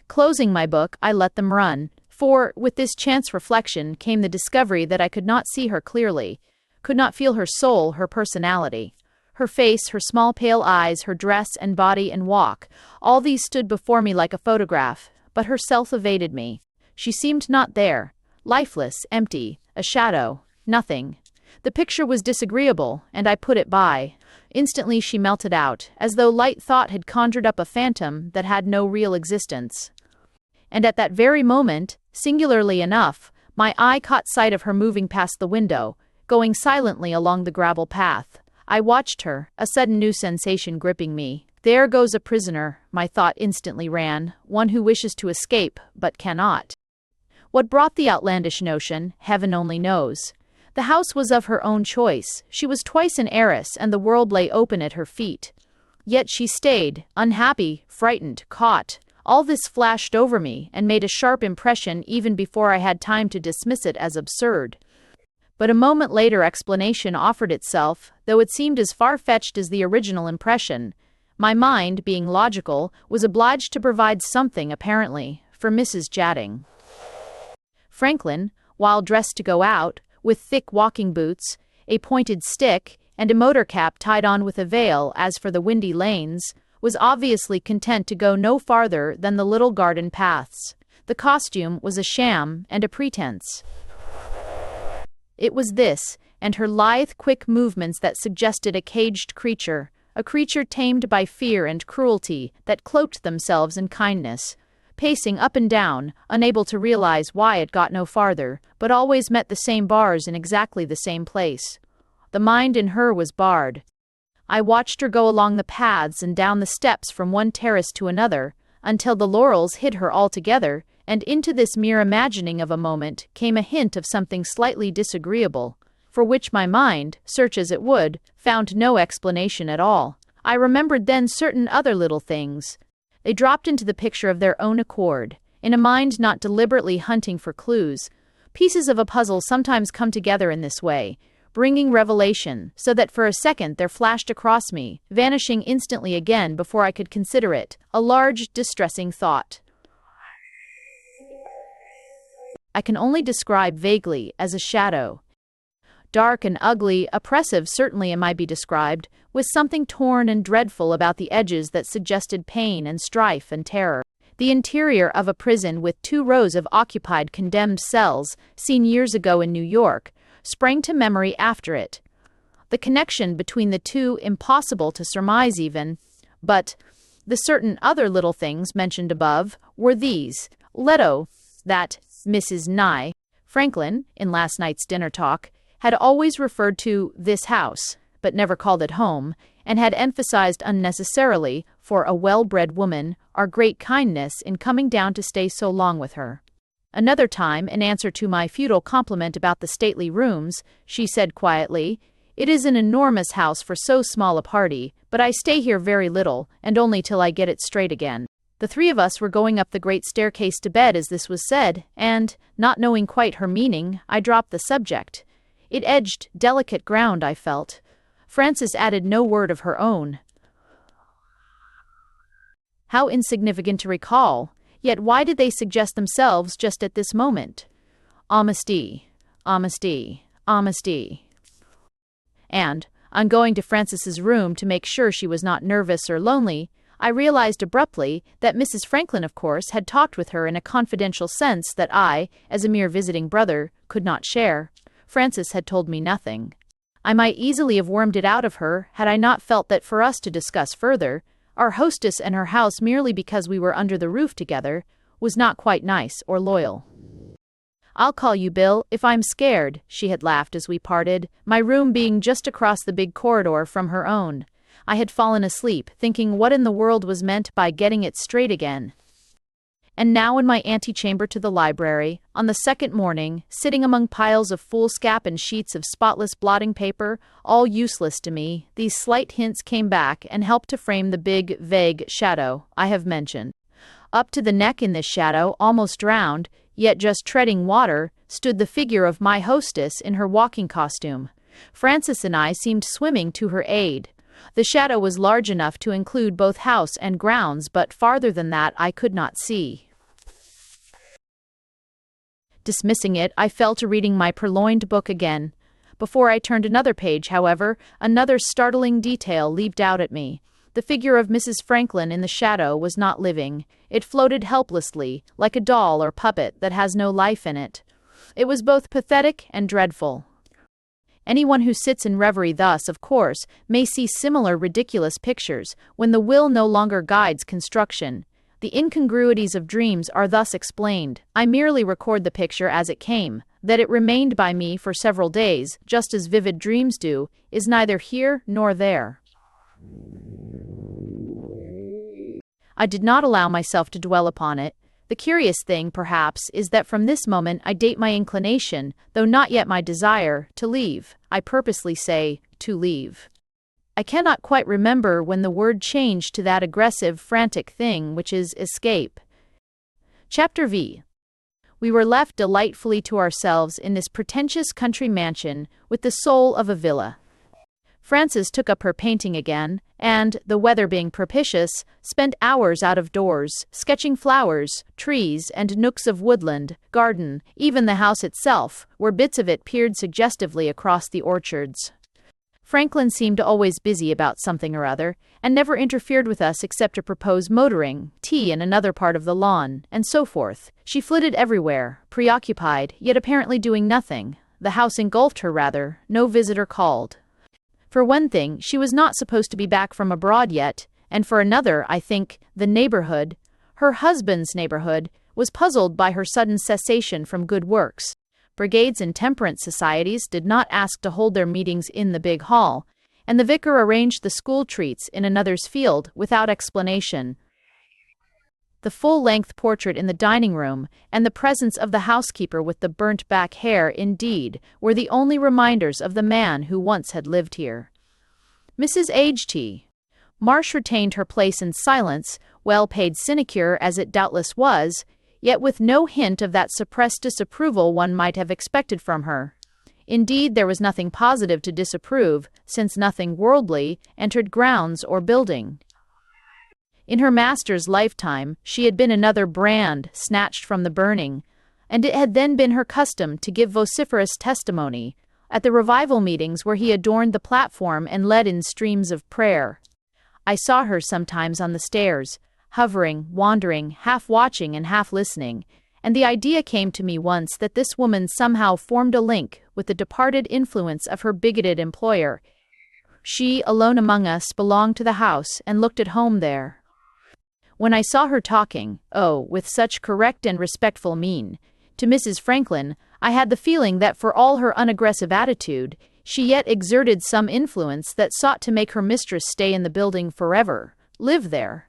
Closing my book, I let them run, for, with this chance reflection, came the discovery that I could not see her clearly, could not feel her soul, her personality. Her face, her small pale eyes, her dress and body and walk, all these stood before me like a photograph, but herself evaded me. She seemed not there, lifeless, empty, a shadow, nothing. The picture was disagreeable, and I put it by. Instantly she melted out, as though light thought had conjured up a phantom that had no real existence. And at that very moment, singularly enough, my eye caught sight of her moving past the window, going silently along the gravel path. I watched her, a sudden new sensation gripping me. There goes a prisoner, my thought instantly ran, one who wishes to escape, but cannot. What brought the outlandish notion, heaven only knows. The house was of her own choice. She was twice an heiress, and the world lay open at her feet. Yet she stayed, unhappy, frightened, caught. All this flashed over me, and made a sharp impression even before I had time to dismiss it as absurd. But a moment later explanation offered itself, though it seemed as far-fetched as the original impression. My mind, being logical, was obliged to provide something, apparently, for Mrs. Jatting. Franklin, while dressed to go out, with thick walking boots, a pointed stick, and a motor cap tied on with a veil as for the windy lanes, was obviously content to go no farther than the little garden paths. The costume was a sham and a pretense. It was this, and her lithe, quick movements that suggested a caged creature, a creature tamed by fear and cruelty, that cloaked themselves in kindness, pacing up and down, unable to realize why it got no farther, but always met the same bars in exactly the same place. The mind in her was barred. I watched her go along the paths and down the steps from one terrace to another, until the laurels hid her altogether, and into this mere imagining of a moment came a hint of something slightly disagreeable, for which my mind, search as it would, found no explanation at all. I remembered then certain other little things. They dropped into the picture of their own accord, in a mind not deliberately hunting for clues. Pieces of a puzzle sometimes come together in this way, bringing revelation, so that for a second there flashed across me, vanishing instantly again before I could consider it, a large, distressing thought. I can only describe vaguely as a shadow. Dark and ugly, oppressive certainly it might be described, with something torn and dreadful about the edges that suggested pain and strife and terror. The interior of a prison with 2 rows of occupied condemned cells, seen years ago in New York, sprang to memory after it. The connection between the two impossible to surmise even, but the certain other little things mentioned above were these. Leto, that Mrs. Nye Franklin, in last night's dinner talk, had always referred to this house, but never called it home, and had emphasized unnecessarily, for a well-bred woman, our great kindness in coming down to stay so long with her. Another time, in answer to my futile compliment about the stately rooms, she said quietly, "It is an enormous house for so small a party, but I stay here very little, and only till I get it straight again." The 3 of us were going up the great staircase to bed as this was said, and, not knowing quite her meaning, I dropped the subject. It edged delicate ground, I felt. Frances added no word of her own. How insignificant to recall, yet why did they suggest themselves just at this moment? Amnesty, amnesty, amnesty. And, on going to Frances's room to make sure she was not nervous or lonely, I realized abruptly that Mrs. Franklin, of course, had talked with her in a confidential sense that I, as a mere visiting brother, could not share. Frances had told me nothing. I might easily have wormed it out of her had I not felt that for us to discuss further, our hostess and her house merely because we were under the roof together, was not quite nice or loyal. "I'll call you, Bill, if I'm scared," she had laughed as we parted, my room being just across the big corridor from her own. I had fallen asleep, thinking what in the world was meant by getting it straight again. And now in my antechamber to the library, on the second morning, sitting among piles of foolscap and sheets of spotless blotting paper, all useless to me, these slight hints came back and helped to frame the big, vague shadow I have mentioned. Up to the neck in this shadow, almost drowned, yet just treading water, stood the figure of my hostess in her walking costume. Frances and I seemed swimming to her aid. The shadow was large enough to include both house and grounds, but farther than that I could not see. Dismissing it, I fell to reading my purloined book again. Before I turned another page, however, another startling detail leaped out at me. The figure of Mrs. Franklin in the shadow was not living. It floated helplessly, like a doll or puppet that has no life in it. It was both pathetic and dreadful. Anyone who sits in reverie thus, of course, may see similar ridiculous pictures, when the will no longer guides construction. The incongruities of dreams are thus explained. I merely record the picture as it came. That it remained by me for several days, just as vivid dreams do, is neither here nor there. I did not allow myself to dwell upon it. The curious thing, perhaps, is that from this moment I date my inclination, though not yet my desire, to leave. I purposely say, to leave. I cannot quite remember when the word changed to that aggressive, frantic thing which is escape. Chapter V. We were left delightfully to ourselves in this pretentious country mansion with the soul of a villa. Frances took up her painting again, and, the weather being propitious, spent hours out of doors, sketching flowers, trees, and nooks of woodland, garden, even the house itself, where bits of it peered suggestively across the orchards. Franklin seemed always busy about something or other, and never interfered with us except to propose motoring, tea in another part of the lawn, and so forth. She flitted everywhere, preoccupied, yet apparently doing nothing. The house engulfed her rather, no visitor called. For one thing, she was not supposed to be back from abroad yet, and for another, I think, the neighborhood, her husband's neighborhood, was puzzled by her sudden cessation from good works. Brigades and temperance societies did not ask to hold their meetings in the big hall, and the vicar arranged the school treats in another's field without explanation. The full-length portrait in the dining room, and the presence of the housekeeper with the burnt-back hair, indeed, were the only reminders of the man who once had lived here. Mrs. H.T. Marsh retained her place in silence, well-paid sinecure as it doubtless was, yet with no hint of that suppressed disapproval one might have expected from her. Indeed, there was nothing positive to disapprove, since nothing worldly entered grounds or building. In her master's lifetime, she had been another brand snatched from the burning, and it had then been her custom to give vociferous testimony at the revival meetings where he adorned the platform and led in streams of prayer. I saw her sometimes on the stairs, hovering, wandering, half watching and half listening, and the idea came to me once that this woman somehow formed a link with the departed influence of her bigoted employer. She, alone among us, belonged to the house and looked at home there. When I saw her talking, oh, with such correct and respectful mien, to Mrs. Franklin, I had the feeling that for all her unaggressive attitude, she yet exerted some influence that sought to make her mistress stay in the building forever, live there.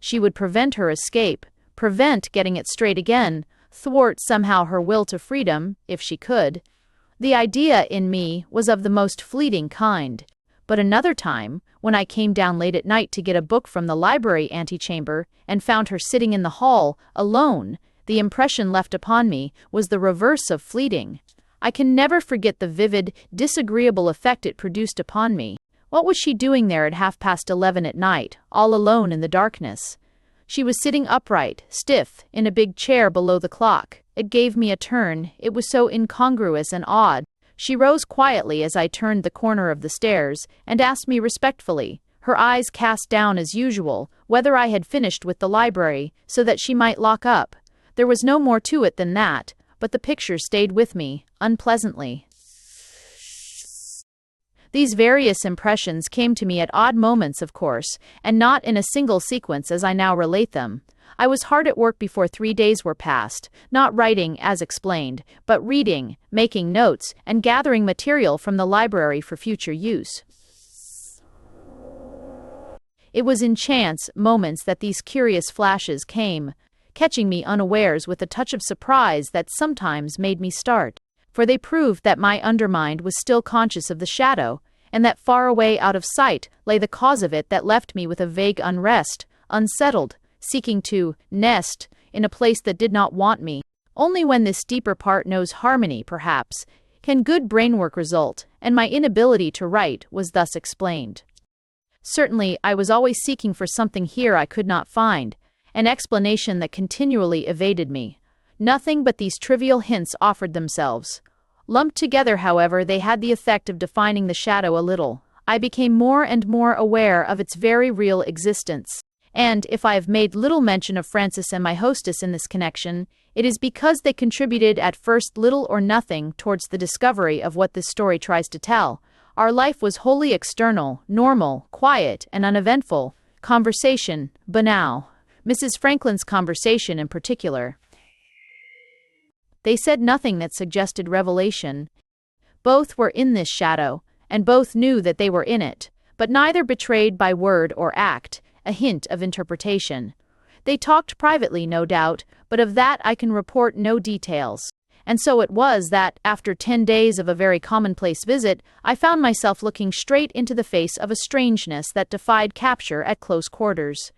She would prevent her escape, prevent getting it straight again, thwart somehow her will to freedom, if she could. The idea in me was of the most fleeting kind. But another time, when I came down late at night to get a book from the library antechamber and found her sitting in the hall, alone, the impression left upon me was the reverse of fleeting. I can never forget the vivid, disagreeable effect it produced upon me. What was she doing there at 11:30 at night, all alone in the darkness? She was sitting upright, stiff, in a big chair below the clock. It gave me a turn, it was so incongruous and odd. She rose quietly as I turned the corner of the stairs, and asked me respectfully, her eyes cast down as usual, whether I had finished with the library, so that she might lock up. There was no more to it than that, but the picture stayed with me, unpleasantly. These various impressions came to me at odd moments, of course, and not in a single sequence as I now relate them. I was hard at work before 3 days were past, not writing as explained, but reading, making notes, and gathering material from the library for future use. It was in chance moments that these curious flashes came, catching me unawares with a touch of surprise that sometimes made me start, for they proved that my undermind was still conscious of the shadow, and that far away out of sight lay the cause of it that left me with a vague unrest, unsettled, seeking to nest in a place that did not want me. Only when this deeper part knows harmony, perhaps, can good brainwork result, and my inability to write was thus explained. Certainly, I was always seeking for something here I could not find, an explanation that continually evaded me. Nothing but these trivial hints offered themselves. Lumped together, however, they had the effect of defining the shadow a little. I became more and more aware of its very real existence. And if I have made little mention of Frances and my hostess in this connection, it is because they contributed at first little or nothing towards the discovery of what this story tries to tell. Our life was wholly external, normal, quiet, and uneventful. Conversation, banal. Mrs. Franklin's conversation in particular. They said nothing that suggested revelation. Both were in this shadow, and both knew that they were in it, but neither betrayed by word or act a hint of interpretation. They talked privately, no doubt, but of that I can report no details. And so it was that, after 10 days of a very commonplace visit, I found myself looking straight into the face of a strangeness that defied capture at close quarters.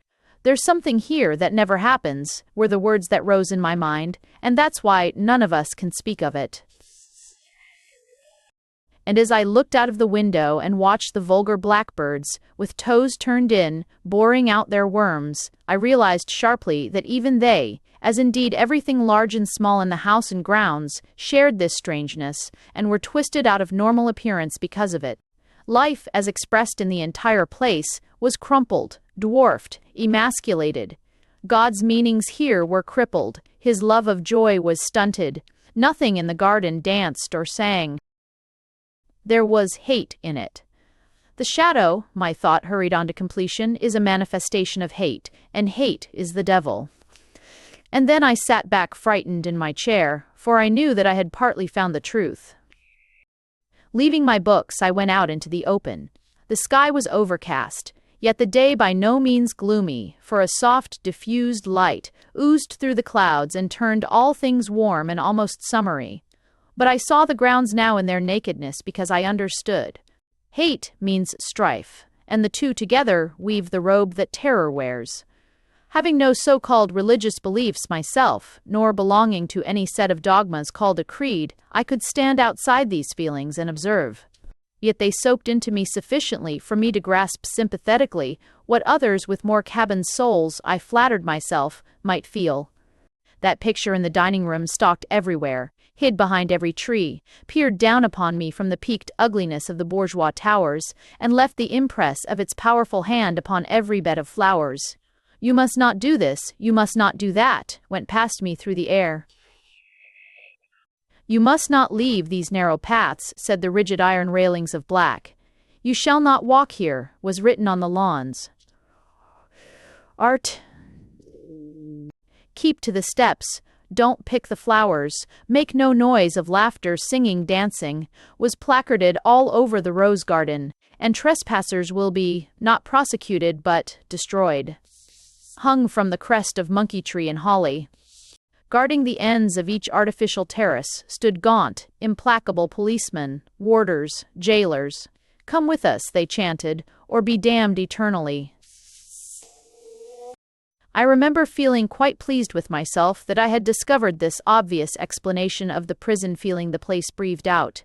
"There's something here that never happens," were the words that rose in my mind, and that's why none of us can speak of it. And as I looked out of the window and watched the vulgar blackbirds, with toes turned in, boring out their worms, I realized sharply that even they, as indeed everything large and small in the house and grounds, shared this strangeness, and were twisted out of normal appearance because of it. Life, as expressed in the entire place, was crumpled, dwarfed, emasculated. God's meanings here were crippled, his love of joy was stunted. Nothing in the garden danced or sang. There was hate in it. The shadow, my thought hurried on to completion, is a manifestation of hate, and hate is the devil. And then I sat back frightened in my chair, for I knew that I had partly found the truth. Leaving my books, I went out into the open. The sky was overcast, yet the day by no means gloomy, for a soft, diffused light oozed through the clouds and turned all things warm and almost summery. But I saw the grounds now in their nakedness because I understood. Hate means strife, and the two together weave the robe that terror wears. Having no so-called religious beliefs myself, nor belonging to any set of dogmas called a creed, I could stand outside these feelings and observe. Yet they soaked into me sufficiently for me to grasp sympathetically what others with more cabin souls, I flattered myself, might feel. That picture in the dining room stalked everywhere, hid behind every tree, peered down upon me from the peaked ugliness of the bourgeois towers, and left the impress of its powerful hand upon every bed of flowers. "You must not do this, you must not do that," went past me through the air. "You must not leave these narrow paths," said the rigid iron railings of black. "You shall not walk here," was written on the lawns. "Art. Keep to the steps, don't pick the flowers, make no noise of laughter, singing, dancing," was placarded all over the rose garden, and trespassers will be, not prosecuted but, destroyed. Hung from the crest of monkey tree and holly, guarding the ends of each artificial terrace, stood gaunt, implacable policemen, warders, jailers. "Come with us," they chanted, "or be damned eternally." I remember feeling quite pleased with myself that I had discovered this obvious explanation of the prison feeling the place breathed out.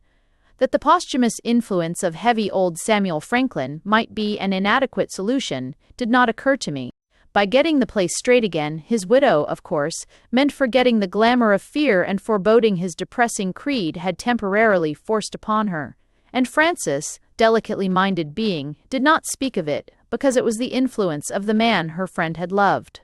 That the posthumous influence of heavy old Samuel Franklin might be an inadequate solution did not occur to me. By getting the place straight again, his widow, of course, meant forgetting the glamour of fear and foreboding his depressing creed had temporarily forced upon her. And Frances, delicately minded being, did not speak of it, because it was the influence of the man her friend had loved.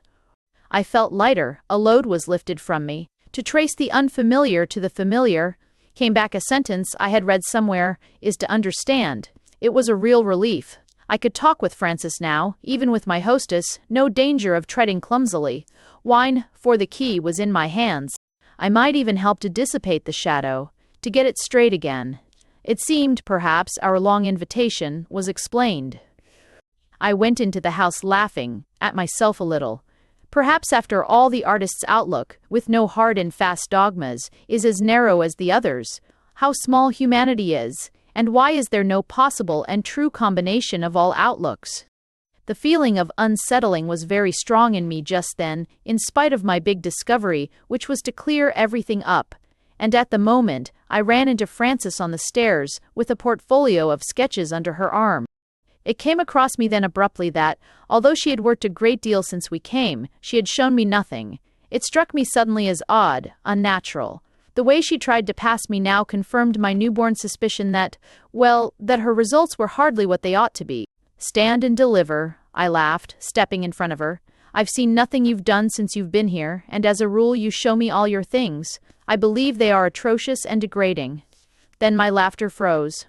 I felt lighter, a load was lifted from me. To trace the unfamiliar to the familiar, came back a sentence I had read somewhere, is to understand. It was a real relief. I could talk with Frances now, even with my hostess, no danger of treading clumsily. Wine, for the key, was in my hands. I might even help to dissipate the shadow, to get it straight again. It seemed, perhaps, our long invitation was explained. I went into the house laughing, at myself a little. Perhaps after all the artist's outlook, with no hard and fast dogmas, is as narrow as the others. How small humanity is, and why is there no possible and true combination of all outlooks? The feeling of unsettling was very strong in me just then, in spite of my big discovery, which was to clear everything up. And at the moment, I ran into Frances on the stairs, with a portfolio of sketches under her arm. It came across me then abruptly that, although she had worked a great deal since we came, she had shown me nothing. It struck me suddenly as odd, unnatural. The way she tried to pass me now confirmed my newborn suspicion that, well, that her results were hardly what they ought to be. "Stand and deliver," I laughed, stepping in front of her. "I've seen nothing you've done since you've been here, and as a rule you show me all your things. I believe they are atrocious and degrading." Then my laughter froze.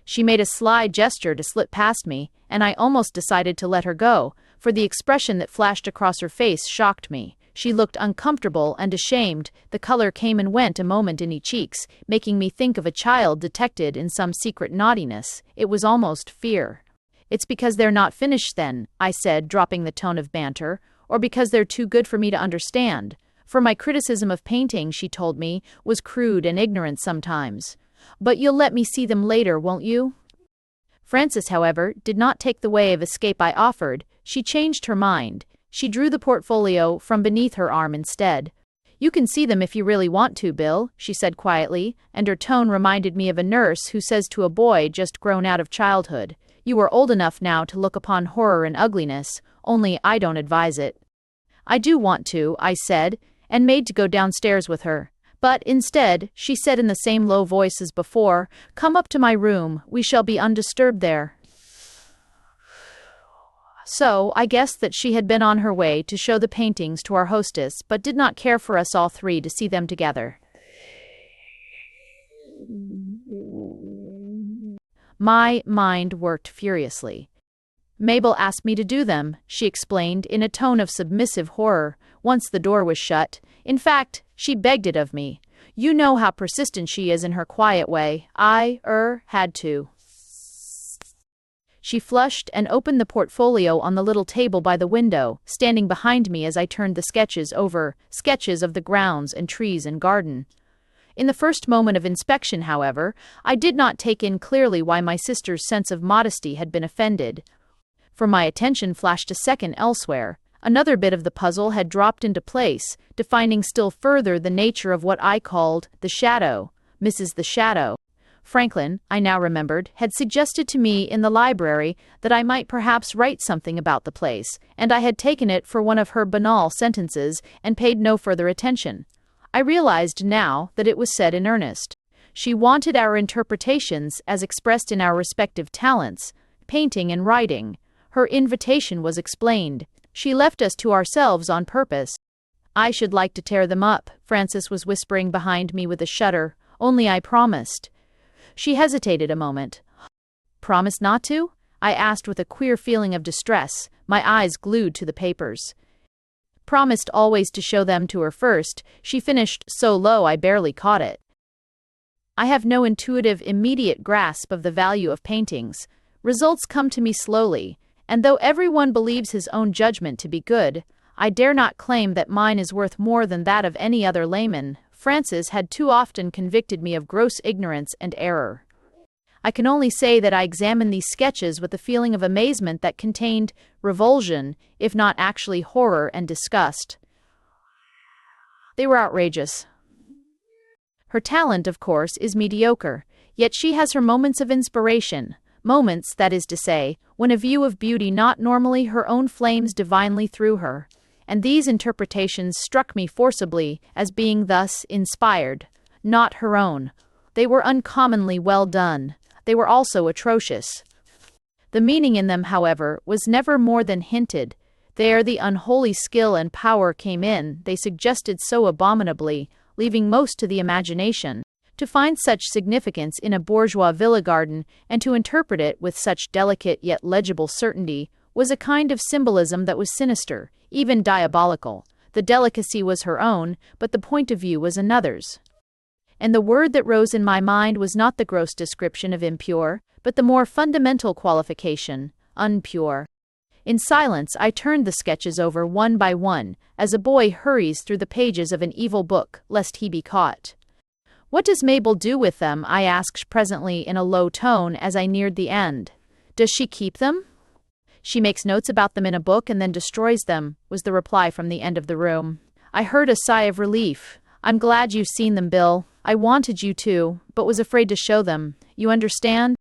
She made a sly gesture to slip past me, and I almost decided to let her go, for the expression that flashed across her face shocked me. She looked uncomfortable and ashamed, the color came and went a moment in her cheeks, making me think of a child detected in some secret naughtiness. It was almost fear. "It's because they're not finished then," I said, dropping the tone of banter, "or because they're too good for me to understand. For my criticism of painting," she told me, "was crude and ignorant sometimes. But you'll let me see them later, won't you?" Frances, however, did not take the way of escape I offered. She changed her mind. She drew the portfolio from beneath her arm instead. "You can see them if you really want to, Bill," she said quietly, and her tone reminded me of a nurse who says to a boy just grown out of childhood, "You are old enough now to look upon horror and ugliness, only I don't advise it." "I do want to," I said, and made to go downstairs with her. But instead, she said in the same low voice as before, "Come up to my room, we shall be undisturbed there." So, I guessed that she had been on her way to show the paintings to our hostess, but did not care for us all three to see them together. My mind worked furiously. "Mabel asked me to do them," she explained in a tone of submissive horror, once the door was shut. "In fact, she begged it of me. You know how persistent she is in her quiet way. I had to." She flushed and opened the portfolio on the little table by the window, standing behind me as I turned the sketches over, sketches of the grounds and trees and garden. In the first moment of inspection, however, I did not take in clearly why my sister's sense of modesty had been offended. For my attention flashed a second elsewhere, Another bit of the puzzle had dropped into place, defining still further the nature of what I called the shadow. Mrs. the Shadow. Franklin, I now remembered, had suggested to me in the library that I might perhaps write something about the place, and I had taken it for one of her banal sentences and paid no further attention. I realized now that it was said in earnest. She wanted our interpretations as expressed in our respective talents, painting and writing. Her invitation was explained. She left us to ourselves on purpose. I should like to tear them up, Francis was whispering behind me with a shudder, only I promised. She hesitated a moment. Promise not to? I asked with a queer feeling of distress, my eyes glued to the papers. Promised always to show them to her first, she finished so low I barely caught it. I have no intuitive, immediate grasp of the value of paintings. Results come to me slowly, and though everyone believes his own judgment to be good, I dare not claim that mine is worth more than that of any other layman. Francis had too often convicted me of gross ignorance and error. I can only say that I examined these sketches with a feeling of amazement that contained revulsion, if not actually horror and disgust. They were outrageous. Her talent, of course, is mediocre, yet she has her moments of inspiration, moments, that is to say, when a view of beauty not normally her own flames divinely through her. And these interpretations struck me forcibly as being thus inspired, not her own. They were uncommonly well done. They were also atrocious. The meaning in them, however, was never more than hinted. There the unholy skill and power came in, they suggested so abominably, leaving most to the imagination. To find such significance in a bourgeois villa garden and to interpret it with such delicate yet legible certainty was a kind of symbolism that was sinister, even diabolical. The delicacy was her own, but the point of view was another's. And the word that rose in my mind was not the gross description of impure, but the more fundamental qualification, unpure. In silence I turned the sketches over one by one, as a boy hurries through the pages of an evil book, lest he be caught. What does Mabel do with them? I asked presently in a low tone as I neared the end. Does she keep them? She makes notes about them in a book and then destroys them, was the reply from the end of the room. I heard a sigh of relief. I'm glad you've seen them, Bill. I wanted you to, but was afraid to show them. You understand?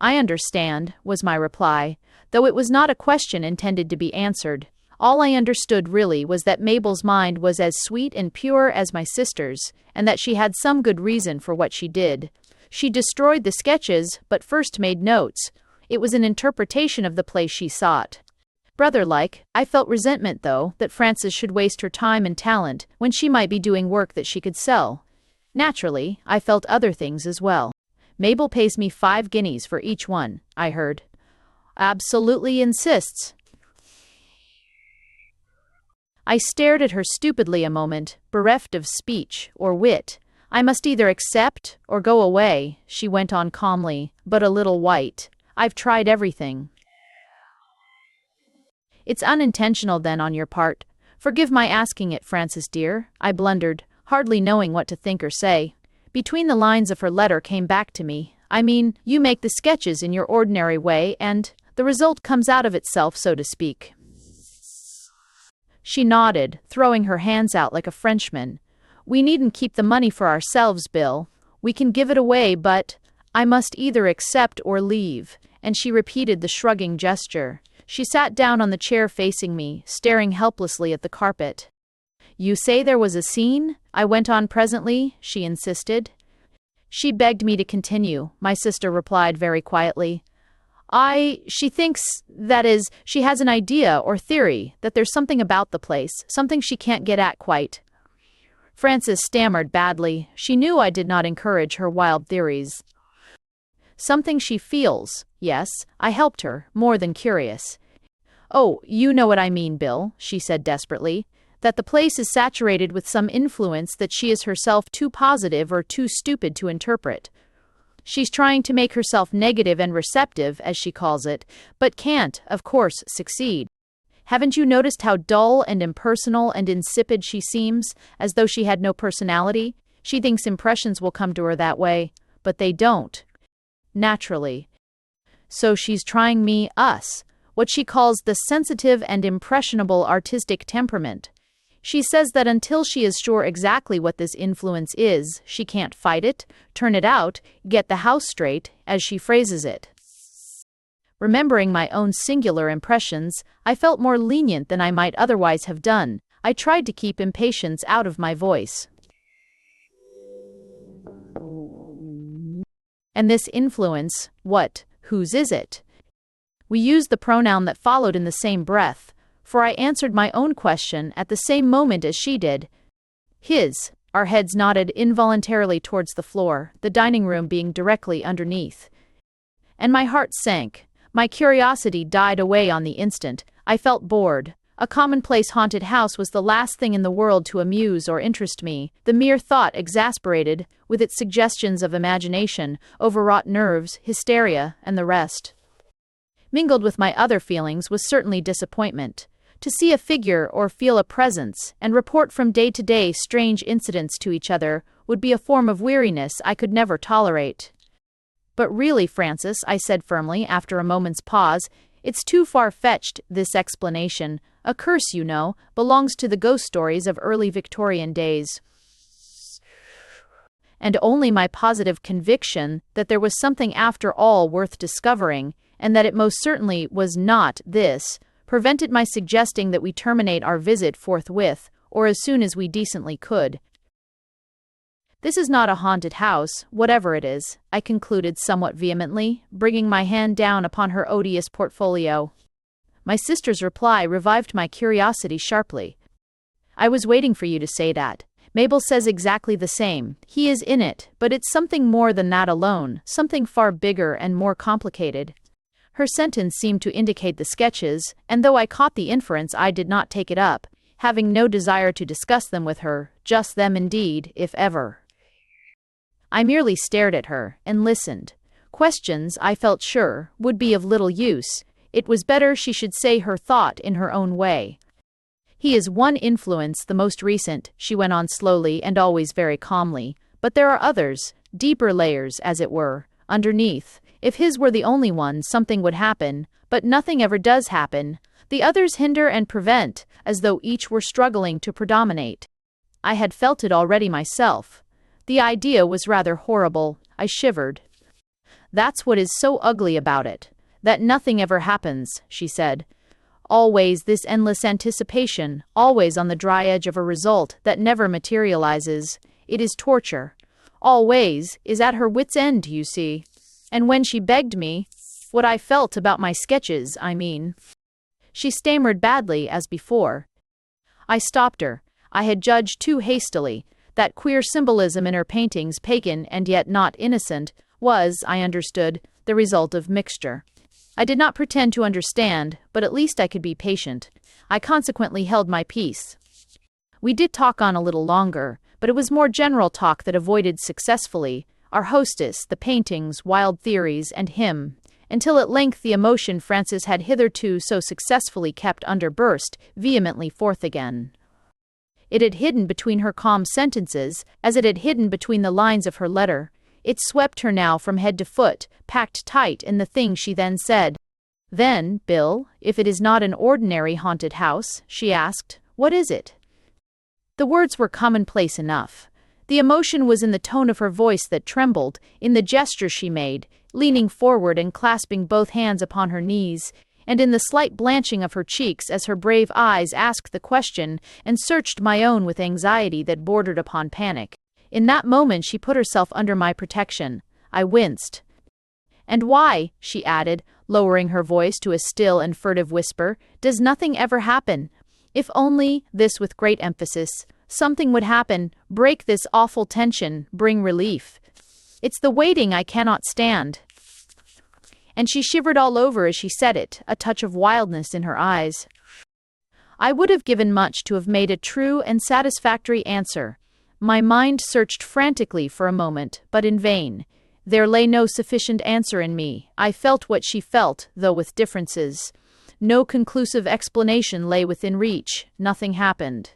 I understand, was my reply, though it was not a question intended to be answered. All I understood really was that Mabel's mind was as sweet and pure as my sister's, and that she had some good reason for what she did. She destroyed the sketches, but first made notes. It was an interpretation of the place she sought. Brother-like, I felt resentment, though, that Frances should waste her time and talent when she might be doing work that she could sell. Naturally, I felt other things as well. Mabel pays me 5 guineas for each one, I heard. Absolutely insists. I stared at her stupidly a moment, bereft of speech or wit. I must either accept or go away, she went on calmly, but a little white. I've tried everything. It's unintentional then on your part. Forgive my asking it, Frances dear, I blundered, hardly knowing what to think or say. Between the lines of her letter came back to me. I mean, you make the sketches in your ordinary way and the result comes out of itself, so to speak. She nodded, throwing her hands out like a Frenchman. We needn't keep the money for ourselves, Bill. We can give it away, but I must either accept or leave. And she repeated the shrugging gesture. She sat down on the chair facing me, staring helplessly at the carpet. You say there was a scene? I went on presently, she insisted. She begged me to continue, my sister replied very quietly. She thinks, that is, she has an idea or theory that there's something about the place, something she can't get at quite. Frances stammered badly. She knew I did not encourage her wild theories. Something she feels, yes, I helped her, more than curious. Oh, you know what I mean, Bill, she said desperately, that the place is saturated with some influence that she is herself too positive or too stupid to interpret. She's trying to make herself negative and receptive, as she calls it, but can't, of course, succeed. Haven't you noticed how dull and impersonal and insipid she seems, as though she had no personality? She thinks impressions will come to her that way, but they don't. Naturally. So she's trying us. what she calls the sensitive and impressionable artistic temperament. She says that until she is sure exactly what this influence is, she can't fight it, turn it out, get the house straight, as she phrases it. Remembering my own singular impressions, I felt more lenient than I might otherwise have done. I tried to keep impatience out of my voice. And this influence, whose is it? We used the pronoun that followed in the same breath, for I answered my own question at the same moment as she did. His. Our heads nodded involuntarily towards the floor, the dining room being directly underneath. And my heart sank. My curiosity died away on the instant. I felt bored. A commonplace haunted house was the last thing in the world to amuse or interest me. The mere thought exasperated, with its suggestions of imagination, overwrought nerves, hysteria, and the rest. Mingled with my other feelings was certainly disappointment. To see a figure or feel a presence, and report from day to day strange incidents to each other, would be a form of weariness I could never tolerate. But really, Francis, I said firmly after a moment's pause, it's too far-fetched, this explanation. A curse, you know, belongs to the ghost stories of early Victorian days. And only my positive conviction that there was something after all worth discovering, and that it most certainly was not this, prevented my suggesting that we terminate our visit forthwith, or as soon as we decently could. This is not a haunted house, whatever it is, I concluded somewhat vehemently, bringing my hand down upon her odious portfolio. My sister's reply revived my curiosity sharply. I was waiting for you to say that. Mabel says exactly the same. He is in it, but it's something more than that alone, something far bigger and more complicated. Her sentence seemed to indicate the sketches, and though I caught the inference, I did not take it up, having no desire to discuss them with her, just them indeed, if ever. I merely stared at her, and listened. Questions, I felt sure, would be of little use. It was better she should say her thought in her own way. He is one influence, the most recent, she went on slowly and always very calmly, but there are others, deeper layers, as it were, underneath. If his were the only one, something would happen, but nothing ever does happen. The others hinder and prevent, as though each were struggling to predominate. I had felt it already myself. The idea was rather horrible. I shivered. That's what is so ugly about it, that nothing ever happens, she said. Always this endless anticipation, always on the dry edge of a result that never materializes. It is torture. Always is at her wit's end, you see. And when she begged me, what I felt about my sketches, I mean. She stammered badly as before. I stopped her. I had judged too hastily. That queer symbolism in her paintings, pagan and yet not innocent, was, I understood, the result of mixture. I did not pretend to understand, but at least I could be patient. I consequently held my peace. We did talk on a little longer, but it was more general talk that avoided successfully our hostess, the paintings, wild theories, and him, until at length the emotion Francis had hitherto so successfully kept under burst vehemently forth again. It had hidden between her calm sentences, as it had hidden between the lines of her letter. It swept her now from head to foot, packed tight in the thing she then said. Then, Bill, if it is not an ordinary haunted house, she asked, what is it? The words were commonplace enough. The emotion was in the tone of her voice that trembled, in the gesture she made, leaning forward and clasping both hands upon her knees, and in the slight blanching of her cheeks as her brave eyes asked the question and searched my own with anxiety that bordered upon panic. In that moment she put herself under my protection. I winced. And why, she added, lowering her voice to a still and furtive whisper, does nothing ever happen? If only, this with great emphasis, something would happen, break this awful tension, bring relief. It's the waiting I cannot stand. And she shivered all over as she said it, a touch of wildness in her eyes. I would have given much to have made a true and satisfactory answer. My mind searched frantically for a moment, but in vain. There lay no sufficient answer in me. I felt what she felt, though with differences. No conclusive explanation lay within reach. Nothing happened.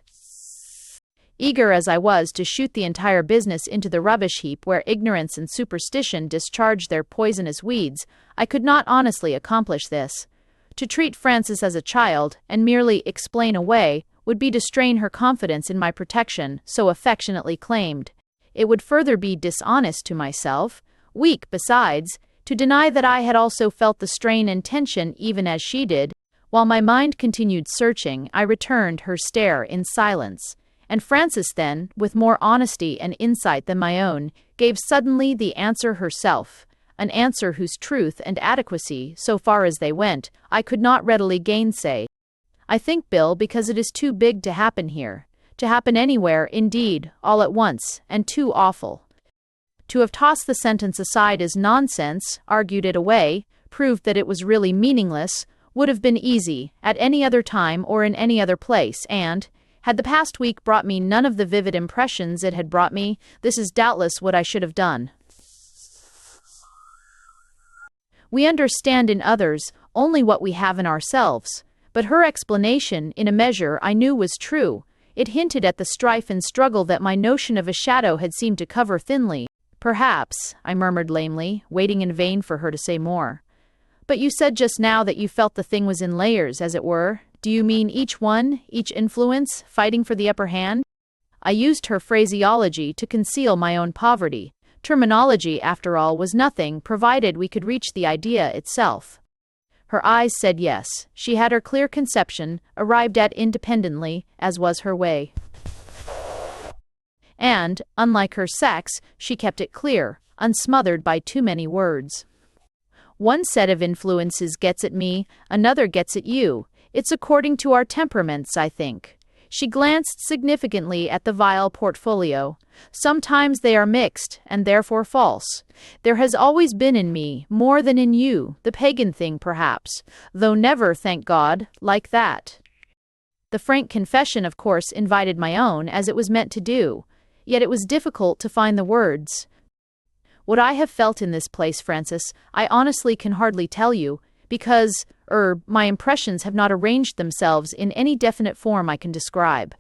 Eager as I was to shoot the entire business into the rubbish heap where ignorance and superstition discharged their poisonous weeds, I could not honestly accomplish this. To treat Frances as a child and merely explain away would be to strain her confidence in my protection, so affectionately claimed. It would further be dishonest to myself, weak besides, to deny that I had also felt the strain and tension even as she did. While my mind continued searching, I returned her stare in silence. And Frances then, with more honesty and insight than my own, gave suddenly the answer herself, an answer whose truth and adequacy, so far as they went, I could not readily gainsay. I think, Bill, because it is too big to happen here. To happen anywhere, indeed, all at once, and too awful. To have tossed the sentence aside as nonsense, argued it away, proved that it was really meaningless, would have been easy, at any other time or in any other place, and, had the past week brought me none of the vivid impressions it had brought me, this is doubtless what I should have done. We understand in others only what we have in ourselves, but her explanation, in a measure, I knew was true. It hinted at the strife and struggle that my notion of a shadow had seemed to cover thinly. Perhaps, I murmured lamely, waiting in vain for her to say more. But you said just now that you felt the thing was in layers, as it were. Do you mean each one, each influence, fighting for the upper hand? I used her phraseology to conceal my own poverty. Terminology, after all, was nothing, provided we could reach the idea itself. Her eyes said yes. She had her clear conception, arrived at independently, as was her way. And, unlike her sex, she kept it clear, unsmothered by too many words. One set of influences gets at me, another gets at you. It's according to our temperaments, I think. She glanced significantly at the vile portfolio. Sometimes they are mixed, and therefore false. There has always been in me, more than in you, the pagan thing perhaps, though never, thank God, like that. The frank confession, of course, invited my own, as it was meant to do. Yet it was difficult to find the words. What I have felt in this place, Frances, I honestly can hardly tell you, because, my impressions have not arranged themselves in any definite form I can describe.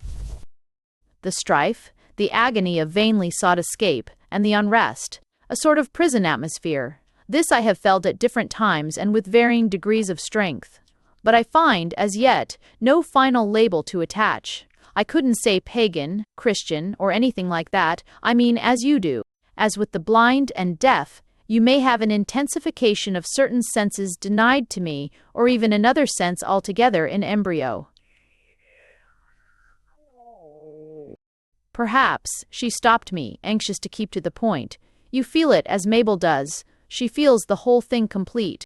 The strife, the agony of vainly sought escape, and the unrest, a sort of prison atmosphere. This I have felt at different times and with varying degrees of strength. But I find, as yet, no final label to attach. I couldn't say pagan, Christian, or anything like that. I mean as you do. As with the blind and deaf, you may have an intensification of certain senses denied to me, or even another sense altogether in embryo. Perhaps, she stopped me, anxious to keep to the point. You feel it as Mabel does. She feels the whole thing complete.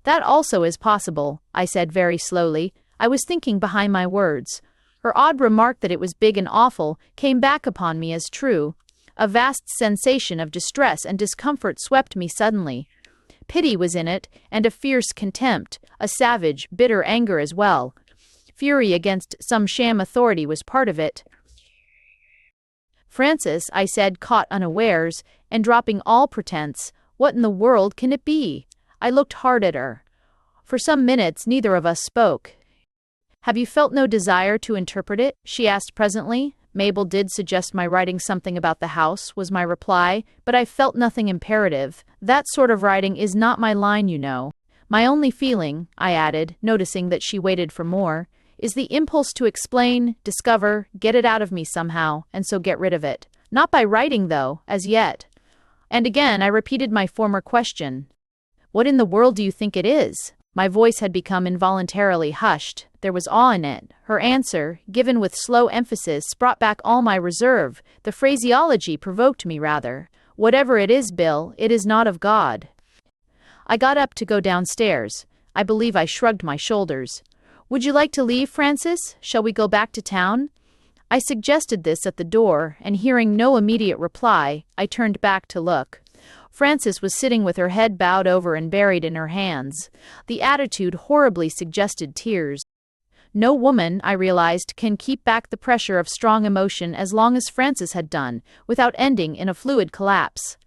That also is possible, I said very slowly. I was thinking behind my words. Her odd remark that it was big and awful came back upon me as true. A vast sensation of distress and discomfort swept me suddenly. Pity was in it, and a fierce contempt, a savage, bitter anger as well. Fury against some sham authority was part of it. Frances, I said, caught unawares, and dropping all pretense, what in the world can it be? I looked hard at her. For some minutes neither of us spoke. Have you felt no desire to interpret it? She asked presently. Mabel did suggest my writing something about the house, was my reply, but I felt nothing imperative. That sort of writing is not my line, you know. My only feeling, I added, noticing that she waited for more, is the impulse to explain, discover, get it out of me somehow, and so get rid of it. Not by writing, though, as yet. And again I repeated my former question. What in the world do you think it is? My voice had become involuntarily hushed. There was awe in it. Her answer, given with slow emphasis, brought back all my reserve. The phraseology provoked me rather. Whatever it is, Bill, it is not of God. I got up to go downstairs. I believe I shrugged my shoulders. Would you like to leave, Frances? Shall we go back to town? I suggested this at the door, and hearing no immediate reply, I turned back to look. Frances was sitting with her head bowed over and buried in her hands. The attitude horribly suggested tears. No woman, I realized, can keep back the pressure of strong emotion as long as Frances had done, without ending in a fluid collapse.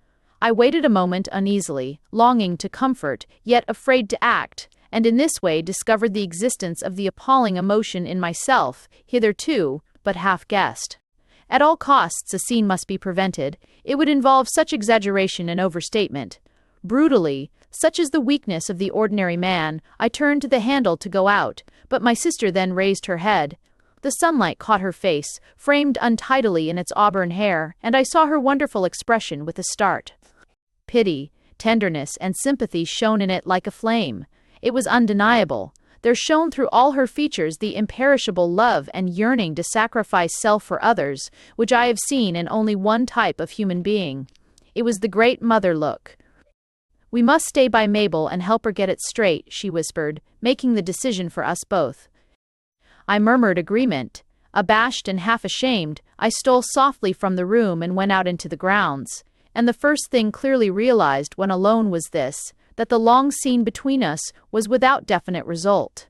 I waited a moment uneasily, longing to comfort, yet afraid to act, and in this way discovered the existence of the appalling emotion in myself, hitherto but half guessed. At all costs a scene must be prevented. It would involve such exaggeration and overstatement. Brutally, Such is the weakness of the ordinary man. I turned to the handle to go out, but my sister then raised her head. The sunlight caught her face, framed untidily in its auburn hair, and I saw her wonderful expression with a start. Pity, tenderness, and sympathy shone in it like a flame. It was undeniable. There shone through all her features the imperishable love and yearning to sacrifice self for others, which I have seen in only one type of human being. It was the great mother look. "We must stay by Mabel and help her get it straight," she whispered, making the decision for us both. I murmured agreement. Abashed and half ashamed, I stole softly from the room and went out into the grounds. And the first thing clearly realized when alone was this, that the long scene between us was without definite result.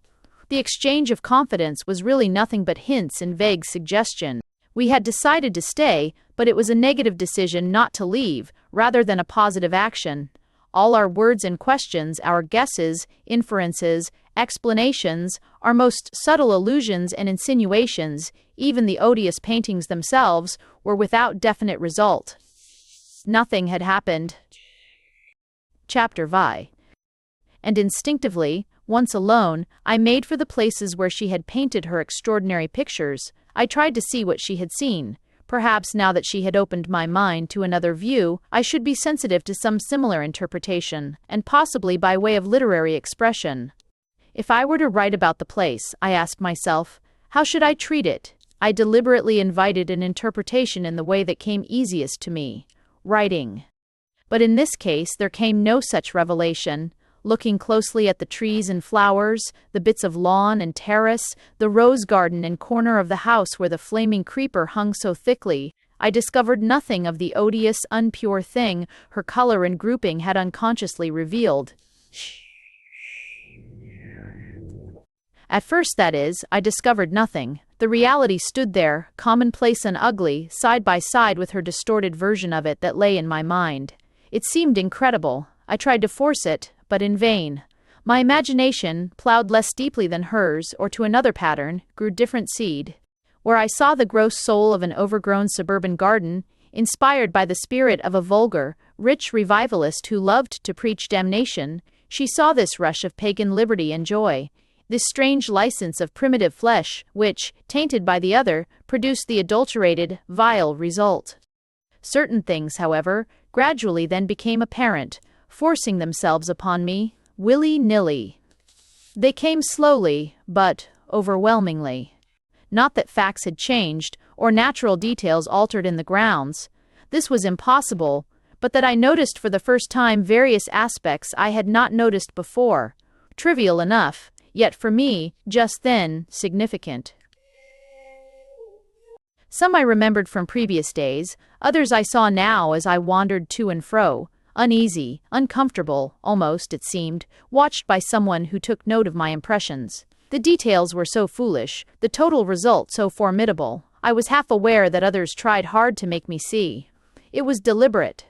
The exchange of confidence was really nothing but hints and vague suggestion. We had decided to stay, but it was a negative decision not to leave, rather than a positive action. All our words and questions, our guesses, inferences, explanations, our most subtle allusions and insinuations, even the odious paintings themselves, were without definite result. Nothing had happened. Chapter Vi. And instinctively, once alone, I made for the places where she had painted her extraordinary pictures. I tried to see what she had seen. Perhaps now that she had opened my mind to another view, I should be sensitive to some similar interpretation, and possibly by way of literary expression. If I were to write about the place, I asked myself, how should I treat it? I deliberately invited an interpretation in the way that came easiest to me: writing. But in this case there came no such revelation. Looking closely at the trees and flowers, the bits of lawn and terrace, the rose garden and corner of the house where the flaming creeper hung so thickly, I discovered nothing of the odious, unpure thing her color and grouping had unconsciously revealed. At first, that is, I discovered nothing. The reality stood there, commonplace and ugly, side by side with her distorted version of it that lay in my mind. It seemed incredible. I tried to force it, but in vain. My imagination, plowed less deeply than hers, or to another pattern, grew different seed. Where I saw the gross soul of an overgrown suburban garden, inspired by the spirit of a vulgar, rich revivalist who loved to preach damnation, she saw this rush of pagan liberty and joy, this strange license of primitive flesh, which, tainted by the other, produced the adulterated, vile result. Certain things, however, gradually then became apparent, forcing themselves upon me, willy-nilly. They came slowly, but overwhelmingly. Not that facts had changed, or natural details altered in the grounds. This was impossible, but that I noticed for the first time various aspects I had not noticed before. Trivial enough, yet for me, just then, significant. Some I remembered from previous days, others I saw now as I wandered to and fro, uneasy, uncomfortable, almost, it seemed, watched by someone who took note of my impressions. The details were so foolish, the total result so formidable. I was half aware that others tried hard to make me see. It was deliberate.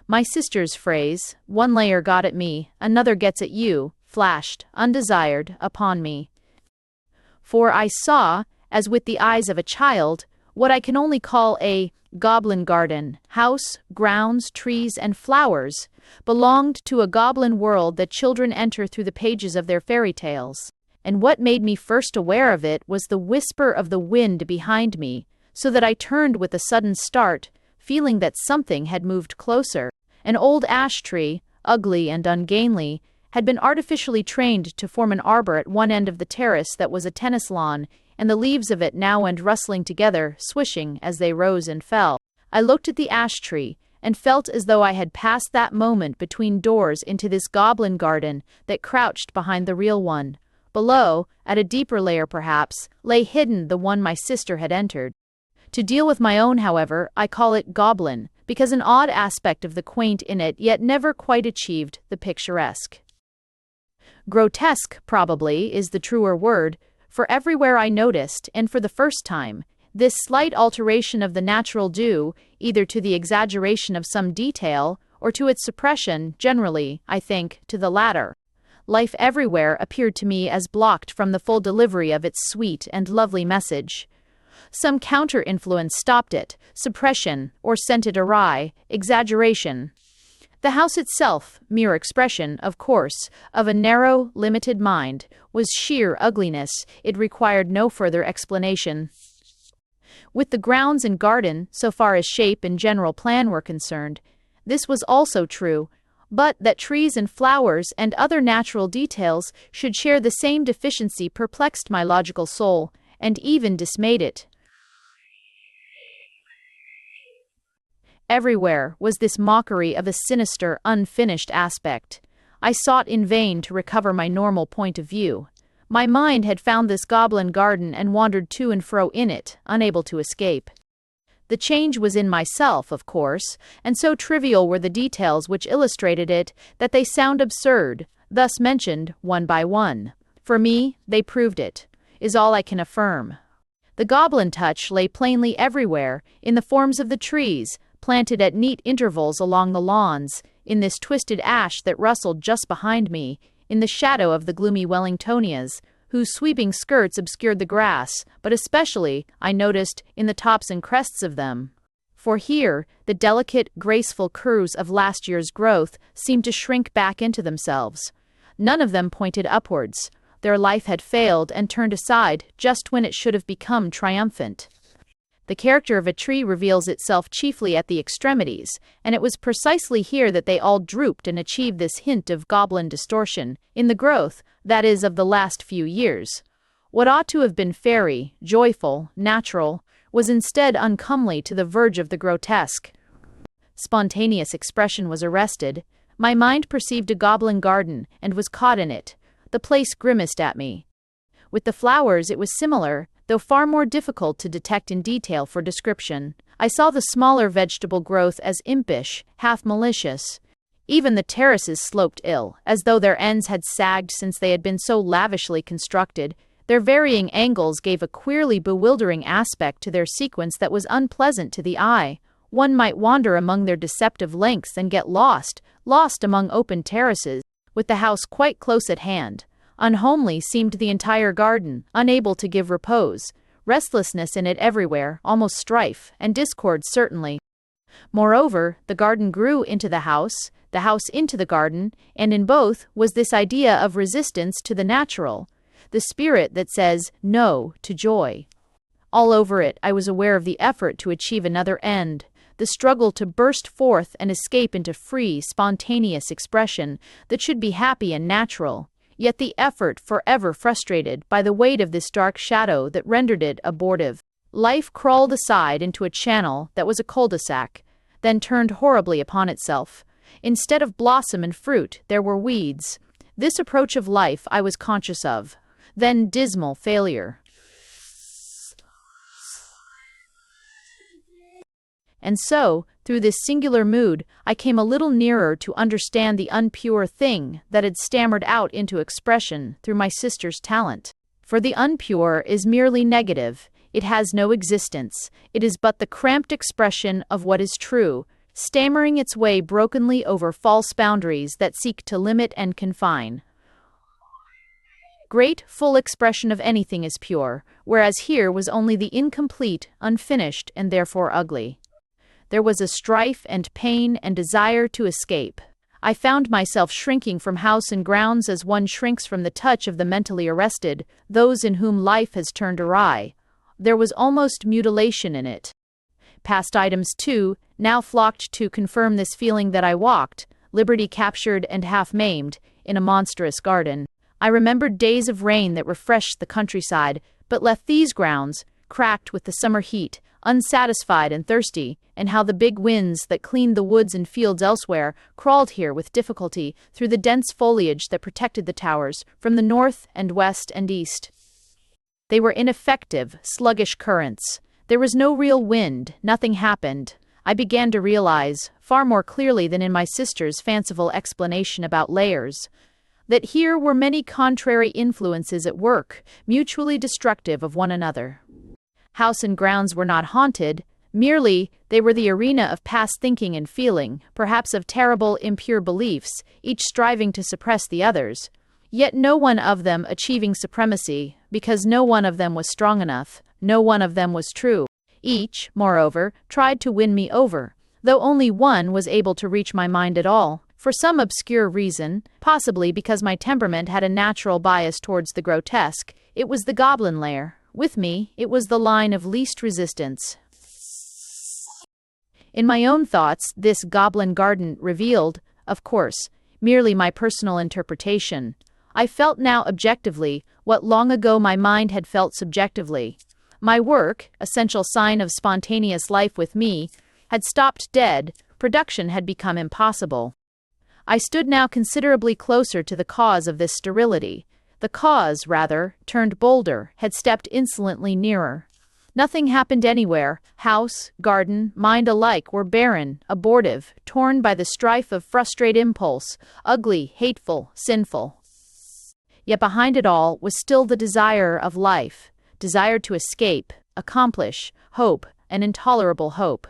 My sister's phrase, "One layer got at me, another gets at you," flashed, undesired, upon me. For I saw, as with the eyes of a child, what I can only call a goblin garden. House, grounds, trees, and flowers belonged to a goblin world that children enter through the pages of their fairy tales. And what made me first aware of it was the whisper of the wind behind me, so that I turned with a sudden start, feeling that something had moved closer. An old ash tree, ugly and ungainly, had been artificially trained to form an arbor at one end of the terrace that was a tennis lawn, and the leaves of it now went rustling together, swishing as they rose and fell. I looked at the ash tree, and felt as though I had passed that moment between doors into this goblin garden that crouched behind the real one. Below, at a deeper layer perhaps, lay hidden the one my sister had entered. To deal with my own, however, I call it goblin, because an odd aspect of the quaint in it yet never quite achieved the picturesque. Grotesque, probably, is the truer word, for everywhere I noticed, and for the first time, this slight alteration of the natural due, either to the exaggeration of some detail, or to its suppression, generally, I think, to the latter. Life everywhere appeared to me as blocked from the full delivery of its sweet and lovely message. Some counter-influence stopped it, suppression, or sent it awry, exaggeration. The house itself, mere expression, of course, of a narrow, limited mind, was sheer ugliness. It required no further explanation. With the grounds and garden, so far as shape and general plan were concerned, this was also true, but that trees and flowers and other natural details should share the same deficiency perplexed my logical soul, and even dismayed it. Everywhere was this mockery of a sinister, unfinished aspect. I sought in vain to recover my normal point of view. My mind had found this goblin garden and wandered to and fro in it, unable to escape. The change was in myself, of course, and so trivial were the details which illustrated it that they sound absurd, thus mentioned one by one. For me, they proved it, is all I can affirm. The goblin touch lay plainly everywhere, in the forms of the trees, planted at neat intervals along the lawns, in this twisted ash that rustled just behind me, in the shadow of the gloomy Wellingtonias, whose sweeping skirts obscured the grass, but especially, I noticed, in the tops and crests of them. For here, the delicate, graceful curves of last year's growth seemed to shrink back into themselves. None of them pointed upwards. Their life had failed and turned aside just when it should have become triumphant. The character of a tree reveals itself chiefly at the extremities, and it was precisely here that they all drooped and achieved this hint of goblin distortion, in the growth, that is, of the last few years. What ought to have been fairy, joyful, natural, was instead uncomely to the verge of the grotesque. Spontaneous expression was arrested. My mind perceived a goblin garden, and was caught in it. The place grimaced at me. With the flowers it was similar, though far more difficult to detect in detail for description. I saw the smaller vegetable growth as impish, half malicious. Even the terraces sloped ill, as though their ends had sagged since they had been so lavishly constructed. Their varying angles gave a queerly bewildering aspect to their sequence that was unpleasant to the eye. One might wander among their deceptive lengths and get lost among open terraces, with the house quite close at hand. Unhomely seemed the entire garden, unable to give repose, restlessness in it everywhere, almost strife, and discord certainly. Moreover, the garden grew into the house into the garden, and in both was this idea of resistance to the natural, the spirit that says no to joy. All over it I was aware of the effort to achieve another end, the struggle to burst forth and escape into free, spontaneous expression that should be happy and natural. Yet the effort forever frustrated by the weight of this dark shadow that rendered it abortive. Life crawled aside into a channel that was a cul-de-sac, then turned horribly upon itself. Instead of blossom and fruit, there were weeds. This approach of life I was conscious of. Then dismal failure. And so, through this singular mood, I came a little nearer to understand the unpure thing that had stammered out into expression through my sister's talent. For the unpure is merely negative, it has no existence, it is but the cramped expression of what is true, stammering its way brokenly over false boundaries that seek to limit and confine. Great, full expression of anything is pure, whereas here was only the incomplete, unfinished, and therefore ugly. There was a strife and pain and desire to escape. I found myself shrinking from house and grounds as one shrinks from the touch of the mentally arrested, those in whom life has turned awry. There was almost mutilation in it. Past items, too, now flocked to confirm this feeling that I walked, liberty captured and half maimed, in a monstrous garden. I remembered days of rain that refreshed the countryside, but left these grounds, cracked with the summer heat, unsatisfied and thirsty, and how the big winds that cleaned the woods and fields elsewhere crawled here with difficulty through the dense foliage that protected the towers from the north and west and east. They were ineffective, sluggish currents. There was no real wind, nothing happened. I began to realize, far more clearly than in my sister's fanciful explanation about layers, that here were many contrary influences at work, mutually destructive of one another. House and grounds were not haunted, merely they were the arena of past thinking and feeling, perhaps of terrible, impure beliefs, each striving to suppress the others, yet no one of them achieving supremacy, because no one of them was strong enough, no one of them was true. Each, moreover, tried to win me over. though only one was able to reach my mind at all, for some obscure reason, possibly because my temperament had a natural bias towards the grotesque. It was the goblin lair. With me, it was the line of least resistance. In my own thoughts, this goblin garden revealed, of course, merely my personal interpretation. I felt now objectively what long ago my mind had felt subjectively. My work, essential sign of spontaneous life with me, had stopped dead, production had become impossible. I stood now considerably closer to the cause of this sterility. The cause, rather, turned bolder, had stepped insolently nearer. Nothing happened anywhere. House, garden, mind alike were barren, abortive, torn by the strife of frustrate impulse, ugly, hateful, sinful. Yet behind it all was still the desire of life, desire to escape, accomplish, hope, an intolerable hope.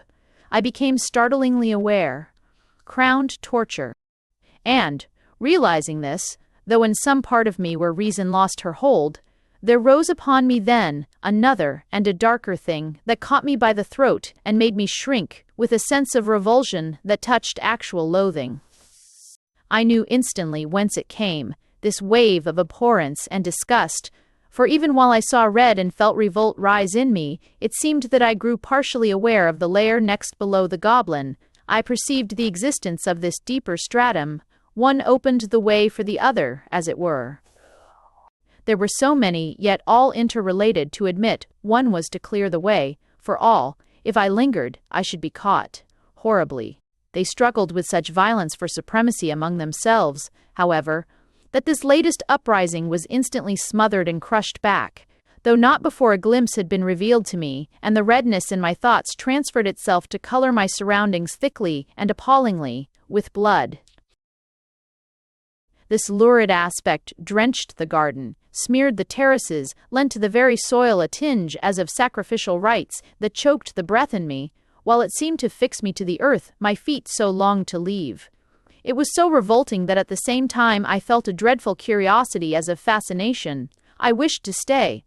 I became startlingly aware. Crowned torture. And, realizing this, though in some part of me where reason lost her hold, there rose upon me then another and a darker thing that caught me by the throat and made me shrink with a sense of revulsion that touched actual loathing. I knew instantly whence it came, this wave of abhorrence and disgust, for even while I saw red and felt revolt rise in me, it seemed that I grew partially aware of the layer next below the goblin. I perceived the existence of this deeper stratum. One opened the way for the other, as it were. There were so many, yet all interrelated, to admit one was to clear the way, for all. If I lingered, I should be caught. Horribly. They struggled with such violence for supremacy among themselves, however, that this latest uprising was instantly smothered and crushed back, though not before a glimpse had been revealed to me, and the redness in my thoughts transferred itself to color my surroundings thickly and appallingly, with blood. This lurid aspect drenched the garden, smeared the terraces, lent to the very soil a tinge as of sacrificial rites that choked the breath in me, while it seemed to fix me to the earth my feet so longed to leave. It was so revolting that at the same time I felt a dreadful curiosity as of fascination. I wished to stay.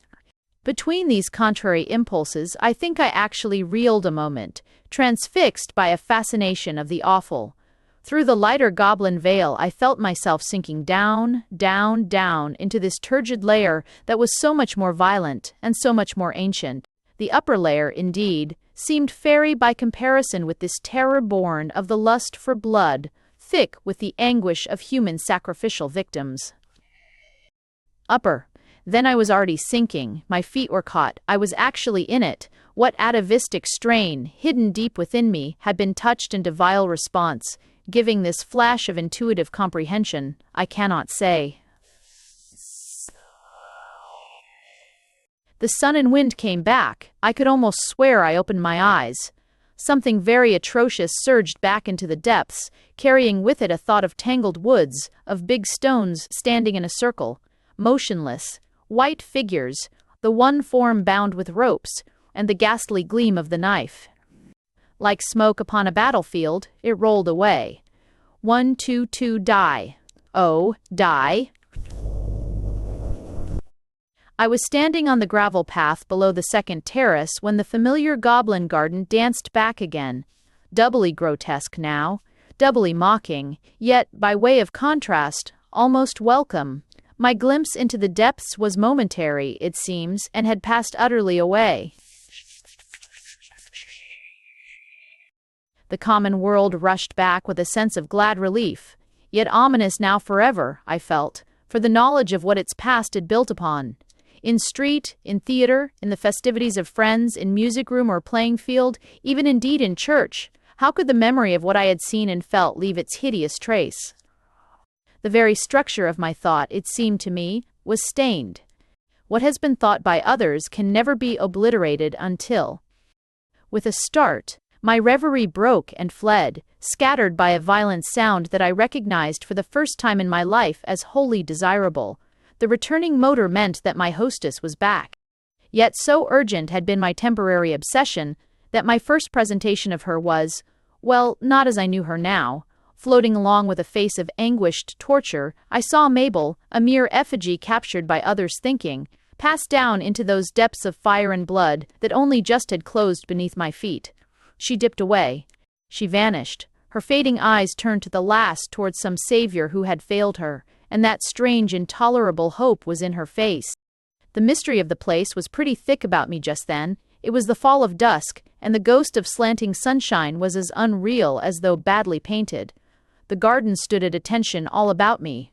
Between these contrary impulses, I think I actually reeled a moment, transfixed by a fascination of the awful. Through the lighter goblin veil, I felt myself sinking down, down, down into this turgid layer that was so much more violent and so much more ancient. The upper layer, indeed, seemed fairy by comparison with this terror born of the lust for blood, thick with the anguish of human sacrificial victims. Upper. Then I was already sinking, my feet were caught, I was actually in it. What atavistic strain, hidden deep within me, had been touched into vile response, giving this flash of intuitive comprehension, I cannot say. The sun and wind came back. I could almost swear I opened my eyes. Something very atrocious surged back into the depths, carrying with it a thought of tangled woods, of big stones standing in a circle, motionless, white figures, the one form bound with ropes, and the ghastly gleam of the knife. Like smoke upon a battlefield, it rolled away. 1, 2, 2, die. Oh, die. I was standing on the gravel path below the second terrace when the familiar goblin garden danced back again, doubly grotesque now, doubly mocking, yet, by way of contrast, almost welcome. My glimpse into the depths was momentary, it seems, and had passed utterly away. The common world rushed back with a sense of glad relief, yet ominous now forever, I felt, for the knowledge of what its past had built upon. In street, in theater, in the festivities of friends, in music room or playing field, even indeed in church, how could the memory of what I had seen and felt leave its hideous trace? The very structure of my thought, it seemed to me, was stained. What has been thought by others can never be obliterated until. With a start, my reverie broke and fled, scattered by a violent sound that I recognized for the first time in my life as wholly desirable. The returning motor meant that my hostess was back. Yet so urgent had been my temporary obsession that my first presentation of her was, well, not as I knew her now. Floating along with a face of anguished torture, I saw Mabel, a mere effigy captured by others' thinking, pass down into those depths of fire and blood that only just had closed beneath my feet. She dipped away. She vanished. Her fading eyes turned to the last towards some savior who had failed her, and that strange, intolerable hope was in her face. The mystery of the place was pretty thick about me just then. It was the fall of dusk, and the ghost of slanting sunshine was as unreal as though badly painted. The garden stood at attention all about me.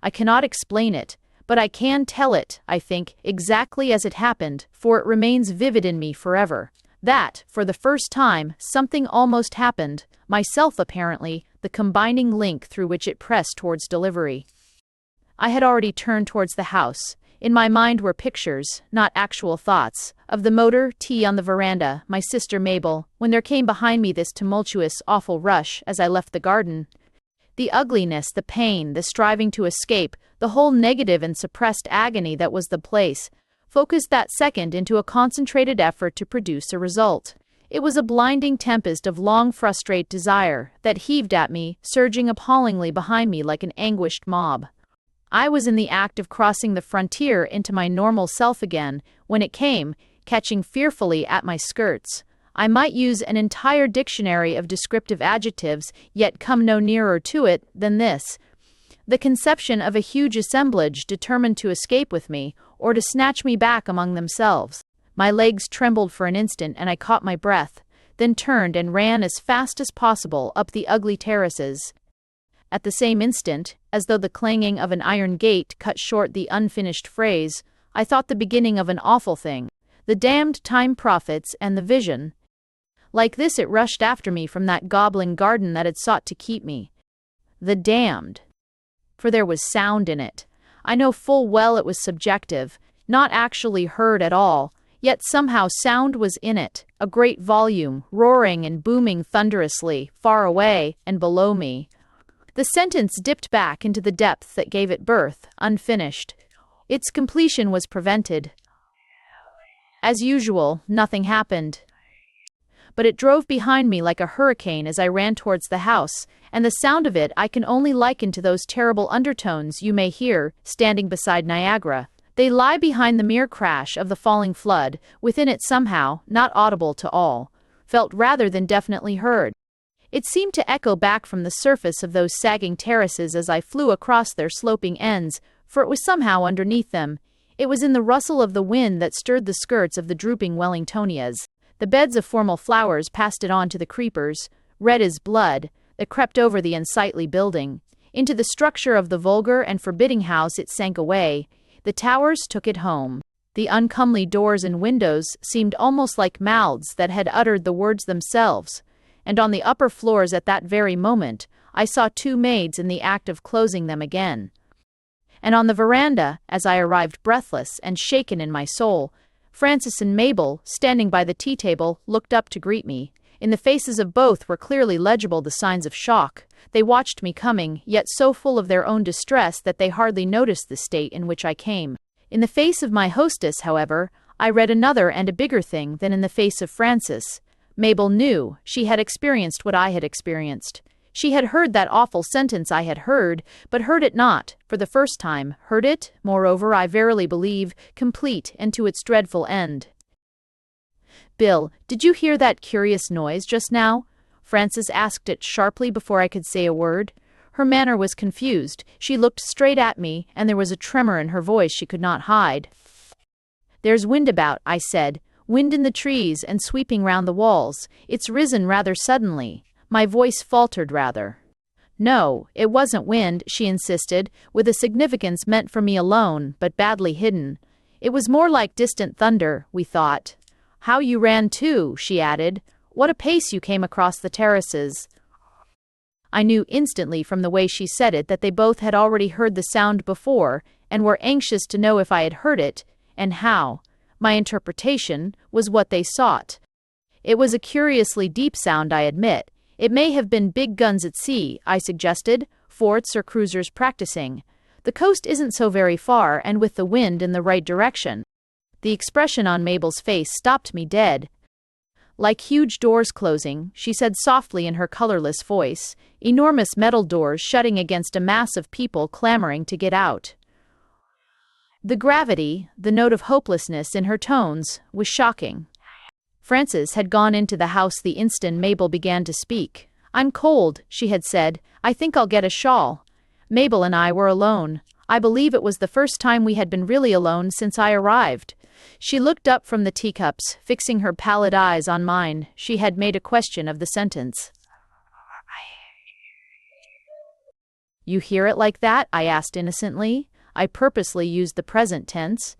I cannot explain it, but I can tell it, I think, exactly as it happened, for it remains vivid in me forever. That, for the first time, something almost happened, myself apparently, the combining link through which it pressed towards delivery. I had already turned towards the house. In my mind were pictures, not actual thoughts, of the motor, tea on the veranda, my sister Mabel, when there came behind me this tumultuous, awful rush as I left the garden. The ugliness, the pain, the striving to escape, the whole negative and suppressed agony that was the place, focused that second into a concentrated effort to produce a result. It was a blinding tempest of long frustrate desire that heaved at me, surging appallingly behind me like an anguished mob. I was in the act of crossing the frontier into my normal self again, when it came, catching fearfully at my skirts. I might use an entire dictionary of descriptive adjectives, yet come no nearer to it than this: the conception of a huge assemblage determined to escape with me, or to snatch me back among themselves. My legs trembled for an instant, and I caught my breath, then turned and ran as fast as possible up the ugly terraces. At the same instant, as though the clanging of an iron gate cut short the unfinished phrase, I thought the beginning of an awful thing. The damned time prophets and the vision. Like this it rushed after me from that goblin garden that had sought to keep me. The damned. For there was sound in it. I know full well it was subjective, not actually heard at all, yet somehow sound was in it, a great volume, roaring and booming thunderously, far away and below me. The sentence dipped back into the depth that gave it birth, unfinished. Its completion was prevented. As usual, nothing happened. But it drove behind me like a hurricane as I ran towards the house, and the sound of it I can only liken to those terrible undertones you may hear standing beside Niagara. They lie behind the mere crash of the falling flood, within it somehow, not audible to all, felt rather than definitely heard. It seemed to echo back from the surface of those sagging terraces as I flew across their sloping ends, for it was somehow underneath them. It was in the rustle of the wind that stirred the skirts of the drooping Wellingtonias. The beds of formal flowers passed it on to the creepers, red as blood, that crept over the unsightly building. Into the structure of the vulgar and forbidding house it sank away. The towers took it home. The uncomely doors and windows seemed almost like mouths that had uttered the words themselves. And on the upper floors at that very moment, I saw two maids in the act of closing them again. And on the veranda, as I arrived breathless and shaken in my soul, Frances and Mabel, standing by the tea-table, looked up to greet me. In the faces of both were clearly legible the signs of shock. They watched me coming, yet so full of their own distress that they hardly noticed the state in which I came. In the face of my hostess, however, I read another and a bigger thing than in the face of Frances. Mabel knew. She had experienced what I had experienced. She had heard that awful sentence I had heard, but heard it not, for the first time, heard it, moreover, I verily believe, complete and to its dreadful end. "Bill, did you hear that curious noise just now?" Frances asked it sharply before I could say a word. Her manner was confused. She looked straight at me, and there was a tremor in her voice she could not hide. "There's wind about," I said. "Wind in the trees and sweeping round the walls. It's risen rather suddenly." My voice faltered rather. "No, it wasn't wind," she insisted, with a significance meant for me alone, but badly hidden. "It was more like distant thunder, we thought." "How you ran too," she added. "What a pace you came across the terraces." I knew instantly from the way she said it that they both had already heard the sound before, and were anxious to know if I had heard it, and how. My interpretation was what they sought. It was a curiously deep sound, I admit. It may have been big guns at sea, I suggested, forts or cruisers practicing. The coast isn't so very far, and with the wind in the right direction. The expression on Mabel's face stopped me dead. "Like huge doors closing," she said softly in her colorless voice, "enormous metal doors shutting against a mass of people clamoring to get out." The gravity, the note of hopelessness in her tones, was shocking. Frances had gone into the house the instant Mabel began to speak. "I'm cold," she had said. "I think I'll get a shawl." Mabel and I were alone. I believe it was the first time we had been really alone since I arrived. She looked up from the teacups, fixing her pallid eyes on mine. She had made a question of the sentence. "You hear it like that?" I asked innocently. I purposely used the present tense.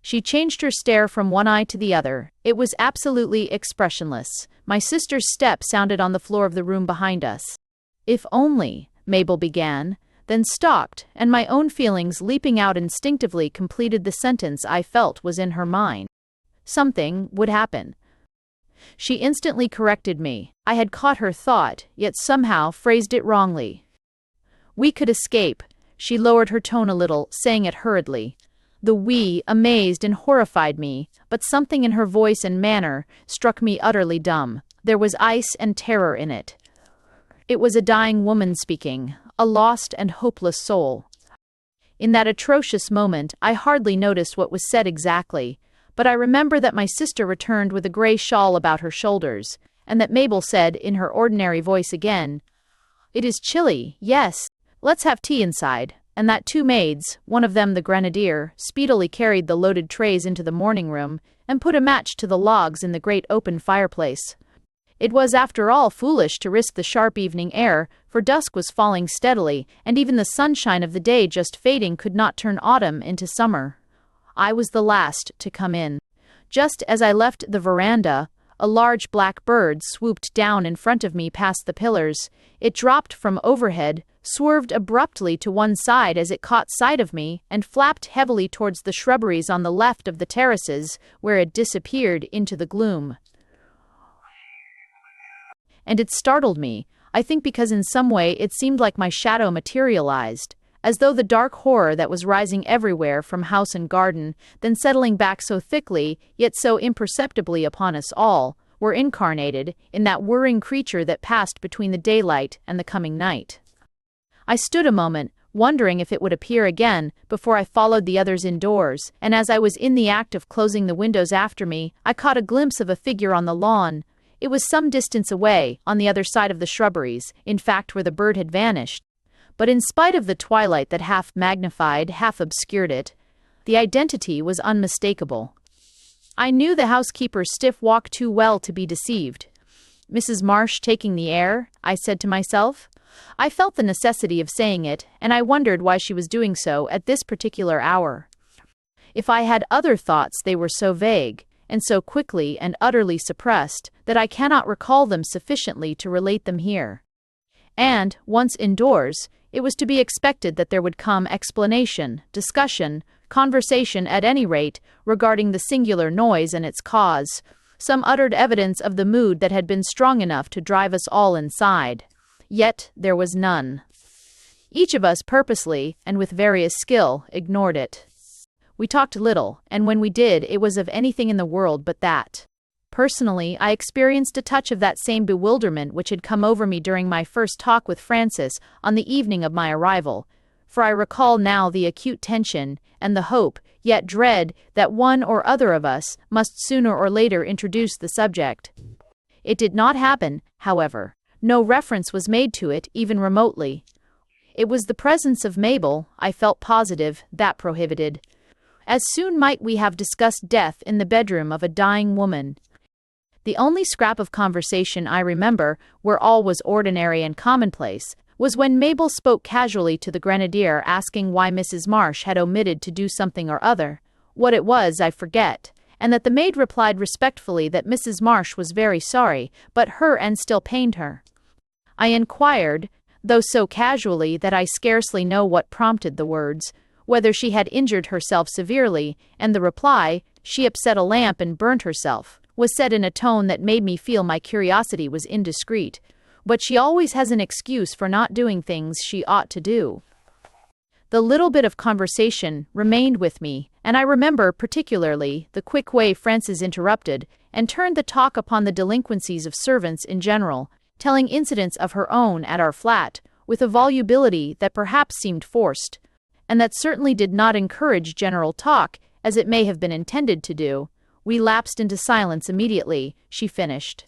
She changed her stare from one eye to the other. It was absolutely expressionless. My sister's step sounded on the floor of the room behind us. "If only," Mabel began, then stopped, and my own feelings leaping out instinctively completed the sentence I felt was in her mind. Something would happen. She instantly corrected me. I had caught her thought, yet somehow phrased it wrongly. "We could escape." She lowered her tone a little, saying it hurriedly. The "we" amazed and horrified me, but something in her voice and manner struck me utterly dumb. There was ice and terror in it. It was a dying woman speaking, a lost and hopeless soul. In that atrocious moment, I hardly noticed what was said exactly, but I remember that my sister returned with a gray shawl about her shoulders, and that Mabel said in her ordinary voice again, "It is chilly, yes. Let's have tea inside," and that two maids, one of them the grenadier, speedily carried the loaded trays into the morning room and put a match to the logs in the great open fireplace. It was, after all, foolish to risk the sharp evening air, for dusk was falling steadily, and even the sunshine of the day just fading could not turn autumn into summer. I was the last to come in. Just as I left the veranda, a large black bird swooped down in front of me past the pillars. It dropped from overhead, swerved abruptly to one side as it caught sight of me, and flapped heavily towards the shrubberies on the left of the terraces, where it disappeared into the gloom. And it startled me, I think because in some way it seemed like my shadow materialized, as though the dark horror that was rising everywhere from house and garden, then settling back so thickly, yet so imperceptibly upon us all, were incarnated in that whirring creature that passed between the daylight and the coming night. I stood a moment, wondering if it would appear again, before I followed the others indoors, and as I was in the act of closing the windows after me, I caught a glimpse of a figure on the lawn. It was some distance away, on the other side of the shrubberies, in fact where the bird had vanished. But in spite of the twilight that half magnified, half obscured it, the identity was unmistakable. I knew the housekeeper's stiff walk too well to be deceived. "Mrs. Marsh taking the air," I said to myself. I felt the necessity of saying it, and I wondered why she was doing so at this particular hour. If I had other thoughts, they were so vague, and so quickly and utterly suppressed, that I cannot recall them sufficiently to relate them here. And, once indoors, it was to be expected that there would come explanation, discussion, conversation at any rate, regarding the singular noise and its cause, some uttered evidence of the mood that had been strong enough to drive us all inside. Yet there was none. Each of us purposely, and with various skill, ignored it. We talked little, and when we did, it was of anything in the world but that. Personally, I experienced a touch of that same bewilderment which had come over me during my first talk with Frances on the evening of my arrival, for I recall now the acute tension and the hope, yet dread, that one or other of us must sooner or later introduce the subject. It did not happen, however. No reference was made to it, even remotely. It was the presence of Mabel, I felt positive, that prohibited. As soon might we have discussed death in the bedroom of a dying woman. The only scrap of conversation I remember, where all was ordinary and commonplace, was when Mabel spoke casually to the grenadier asking why Mrs. Marsh had omitted to do something or other. What it was, I forget, and that the maid replied respectfully that Mrs. Marsh was very sorry, but her end still pained her. I inquired, though so casually that I scarcely know what prompted the words, whether she had injured herself severely, and the reply, "She upset a lamp and burnt herself," was said in a tone that made me feel my curiosity was indiscreet. But she always has an excuse for not doing things she ought to do. The little bit of conversation remained with me, and I remember particularly the quick way Frances interrupted and turned the talk upon the delinquencies of servants in general, telling incidents of her own at our flat, with a volubility that perhaps seemed forced, and that certainly did not encourage general talk, as it may have been intended to do, We lapsed into silence immediately, she finished.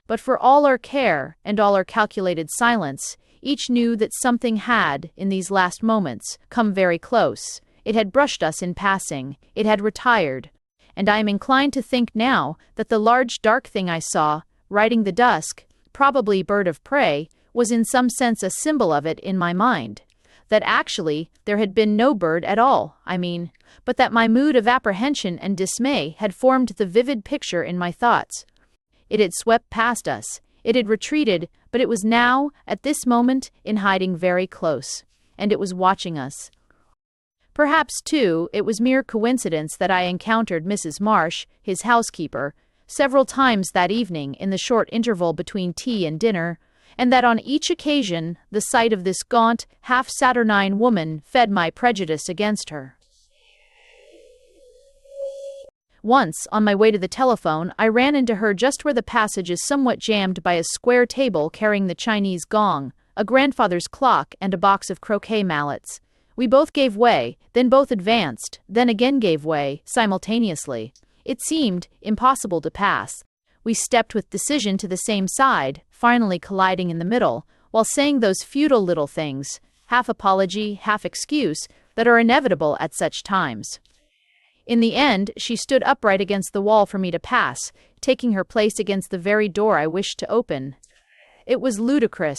But for all our care and all our calculated silence, each knew that something had, in these last moments, come very close. It had brushed us in passing, it had retired, and I am inclined to think now that the large dark thing I saw, riding the dusk, probably bird of prey, was in some sense a symbol of it in my mind. That actually there had been no bird at all, I mean, but that my mood of apprehension and dismay had formed the vivid picture in my thoughts. It had swept past us, it had retreated, but it was now, at this moment, in hiding very close, and it was watching us. Perhaps, too, it was mere coincidence that I encountered Mrs. Marsh, his housekeeper, several times that evening in the short interval between tea and dinner, and that on each occasion the sight of this gaunt, half-saturnine woman fed my prejudice against her. Once, on my way to the telephone, I ran into her just where the passage is somewhat jammed by a square table carrying the Chinese gong, a grandfather's clock, and a box of croquet mallets. We both gave way, then both advanced, then again gave way, simultaneously. It seemed impossible to pass. We stepped with decision to the same side, finally colliding in the middle, while saying those futile little things, half apology, half excuse, that are inevitable at such times. In the end, she stood upright against the wall for me to pass, taking her place against the very door I wished to open. It was ludicrous.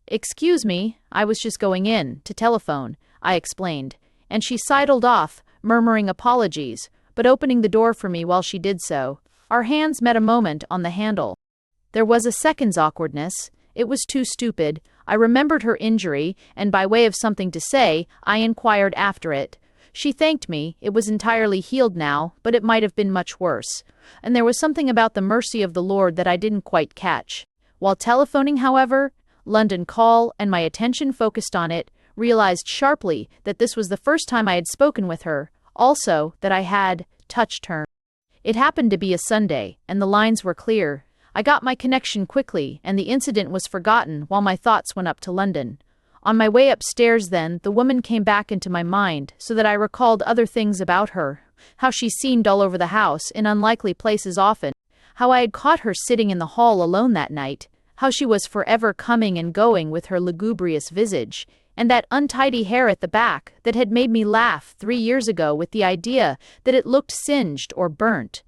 "Excuse me, I was just going in, to telephone," I explained, and she sidled off, murmuring apologies, but opening the door for me while she did so. Our hands met a moment on the handle. There was a second's awkwardness. It was too stupid. I remembered her injury, and by way of something to say, I inquired after it. She thanked me. It was entirely healed now, but it might have been much worse. And there was something about the mercy of the Lord that I didn't quite catch. While telephoning, however, London call, and my attention focused on it, realized sharply that this was the first time I had spoken with her, also that I had touched her. It happened to be a Sunday, and the lines were clear. I got my connection quickly, and the incident was forgotten while my thoughts went up to London. On my way upstairs then, the woman came back into my mind, so that I recalled other things about her, how she seemed all over the house, in unlikely places often, how I had caught her sitting in the hall alone that night, how she was forever coming and going with her lugubrious visage, and that untidy hair at the back that had made me laugh 3 years ago with the idea that it looked singed or burnt,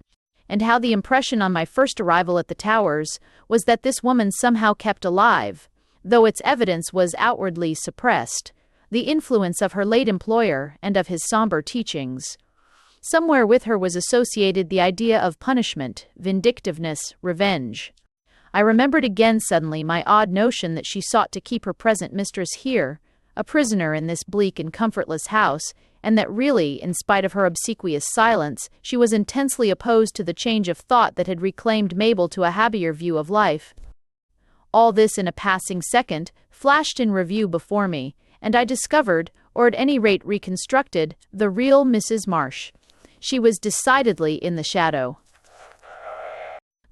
and how the impression on my first arrival at the Towers was that this woman somehow kept alive, though its evidence was outwardly suppressed, the influence of her late employer and of his somber teachings. Somewhere with her was associated the idea of punishment, vindictiveness, revenge. I remembered again suddenly my odd notion that she sought to keep her present mistress here, a prisoner in this bleak and comfortless house, and that really, in spite of her obsequious silence, she was intensely opposed to the change of thought that had reclaimed Mabel to a happier view of life. All this in a passing second flashed in review before me, and I discovered, or at any rate reconstructed, the real Mrs. Marsh. She was decidedly in the shadow.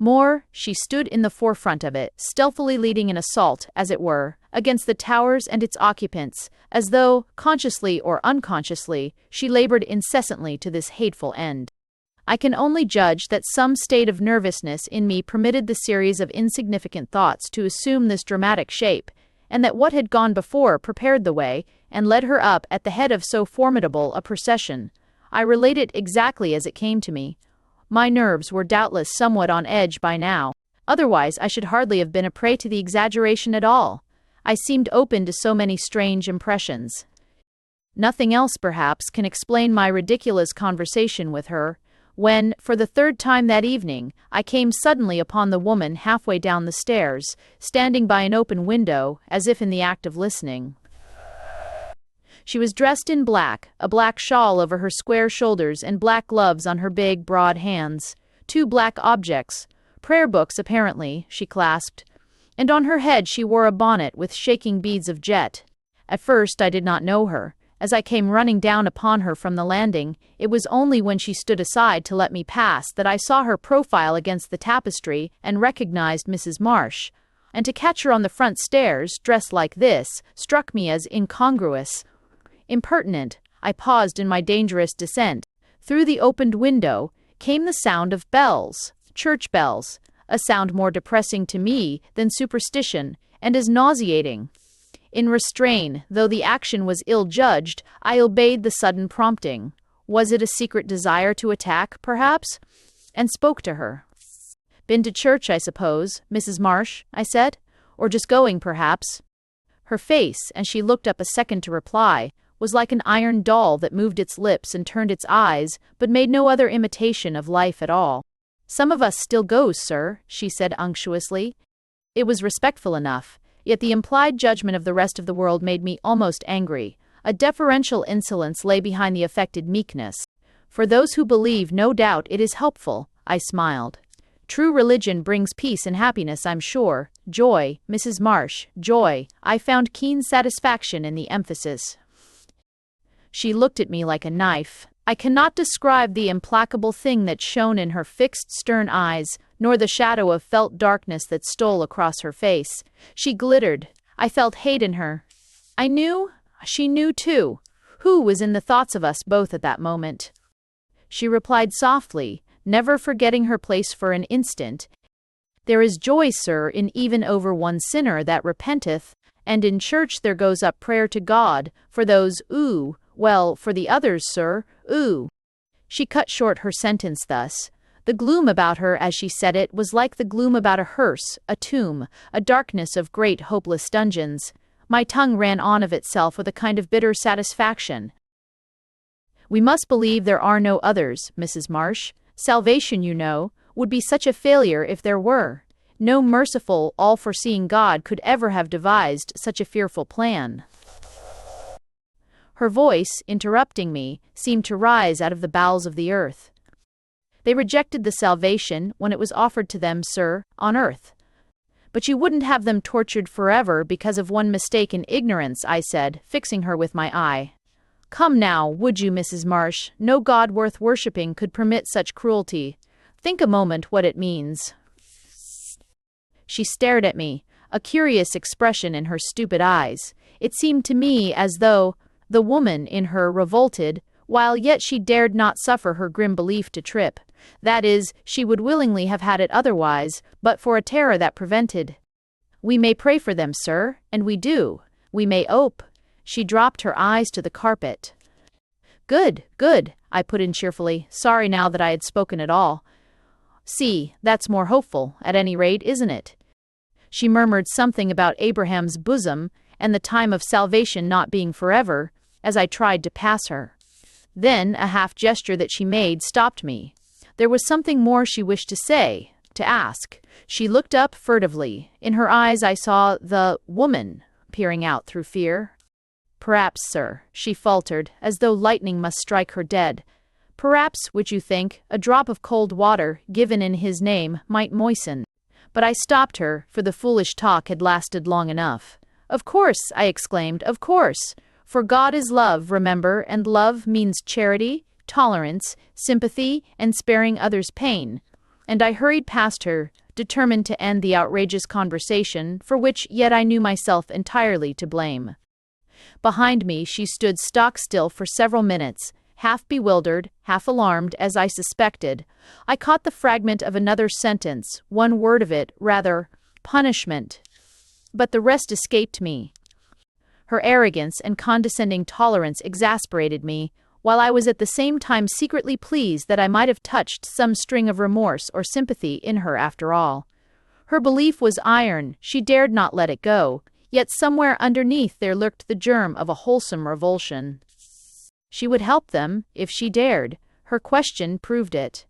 More, she stood in the forefront of it, stealthily leading an assault, as it were, against the Towers and its occupants, as though, consciously or unconsciously, she labored incessantly to this hateful end. I can only judge that some state of nervousness in me permitted the series of insignificant thoughts to assume this dramatic shape, and that what had gone before prepared the way, and led her up at the head of so formidable a procession. I relate it exactly as it came to me. My nerves were doubtless somewhat on edge by now, otherwise I should hardly have been a prey to the exaggeration at all. I seemed open to so many strange impressions. Nothing else, perhaps, can explain my ridiculous conversation with her, when, for the third time that evening, I came suddenly upon the woman halfway down the stairs, standing by an open window, as if in the act of listening. She was dressed in black, a black shawl over her square shoulders and black gloves on her big, broad hands. 2 black objects, prayer books apparently, she clasped, and on her head she wore a bonnet with shaking beads of jet. At first I did not know her. As I came running down upon her from the landing, it was only when she stood aside to let me pass that I saw her profile against the tapestry and recognized Mrs. Marsh. And to catch her on the front stairs, dressed like this, struck me as incongruous. Impertinent. I paused in my dangerous descent, Through the opened window came the sound of bells, church bells, a sound more depressing to me than superstition, and as nauseating. In restraint, though the action was ill-judged, I obeyed the sudden prompting. Was it a secret desire to attack, perhaps? And spoke to her. "Been to church, I suppose, Mrs. Marsh," I said. "Or just going, perhaps?" Her face, as she looked up a second to reply, was like an iron doll that moved its lips and turned its eyes, but made no other imitation of life at all. "Some of us still goes, sir," she said unctuously. It was respectful enough, yet the implied judgment of the rest of the world made me almost angry. A deferential insolence lay behind the affected meekness. "For those who believe, no doubt it is helpful," I smiled. "True religion brings peace and happiness, I'm sure. Joy, Mrs. Marsh, joy." I found keen satisfaction in the emphasis. She looked at me like a knife. I cannot describe the implacable thing that shone in her fixed, stern eyes, nor the shadow of felt darkness that stole across her face. She glittered. I felt hate in her. I knew. She knew, too. Who was in the thoughts of us both at that moment? She replied softly, never forgetting her place for an instant. "There is joy, sir, in even over one sinner that repenteth, and in church there goes up prayer to God, for those, well, for the others, sir, She cut short her sentence thus. The gloom about her as she said it was like the gloom about a hearse, a tomb, a darkness of great hopeless dungeons. My tongue ran on of itself with a kind of bitter satisfaction. "We must believe there are no others, Mrs. Marsh. Salvation, you know, would be such a failure if there were. No merciful, all-foreseeing God could ever have devised such a fearful plan." Her voice, interrupting me, seemed to rise out of the bowels of the earth. "They rejected the salvation when it was offered to them, sir, on earth. But you wouldn't have them tortured forever because of one mistake in ignorance," I said, fixing her with my eye. "Come now, would you, Mrs. Marsh? No God worth worshipping could permit such cruelty. Think a moment what it means." She stared at me, a curious expression in her stupid eyes. It seemed to me as though the woman in her revolted, while yet she dared not suffer her grim belief to trip. That is, she would willingly have had it otherwise, but for a terror that prevented. "We may pray for them, sir, and we do. We may ope." She dropped her eyes to the carpet. "Good, good," I put in cheerfully, sorry now that I had spoken at all. "See, that's more hopeful, at any rate, isn't it?" She murmured something about Abraham's bosom and the time of salvation not being forever, as I tried to pass her. Then a half gesture that she made stopped me. There was something more she wished to say, to ask. She looked up furtively. In her eyes I saw the woman peering out through fear. "Perhaps, sir," she faltered, as though lightning must strike her dead. "Perhaps, would you think, a drop of cold water, given in his name, might moisten." But I stopped her, for the foolish talk had lasted long enough. "Of course," I exclaimed, "of course. For God is love, remember, and love means charity, tolerance, sympathy, and sparing others pain." And I hurried past her, determined to end the outrageous conversation, for which yet I knew myself entirely to blame. Behind me she stood stock-still for several minutes, half bewildered, half alarmed, as I suspected. I caught the fragment of another sentence, one word of it, rather, punishment. But the rest escaped me. Her arrogance and condescending tolerance exasperated me, while I was at the same time secretly pleased that I might have touched some string of remorse or sympathy in her after all. Her belief was iron, she dared not let it go, yet somewhere underneath there lurked the germ of a wholesome revulsion. She would help them, if she dared. Her question proved it.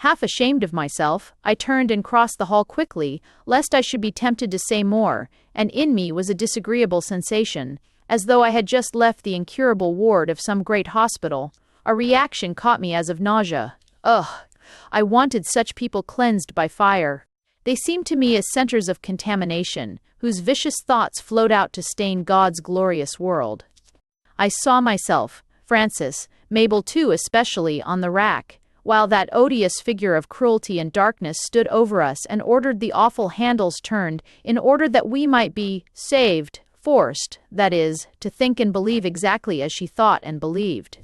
Half ashamed of myself, I turned and crossed the hall quickly, lest I should be tempted to say more, and in me was a disagreeable sensation, as though I had just left the incurable ward of some great hospital. A reaction caught me as of nausea. Ugh! I wanted such people cleansed by fire. They seemed to me as centers of contamination, whose vicious thoughts flowed out to stain God's glorious world. I saw myself, Francis, Mabel too especially, on the rack, while that odious figure of cruelty and darkness stood over us and ordered the awful handles turned in order that we might be saved, forced, that is, to think and believe exactly as she thought and believed.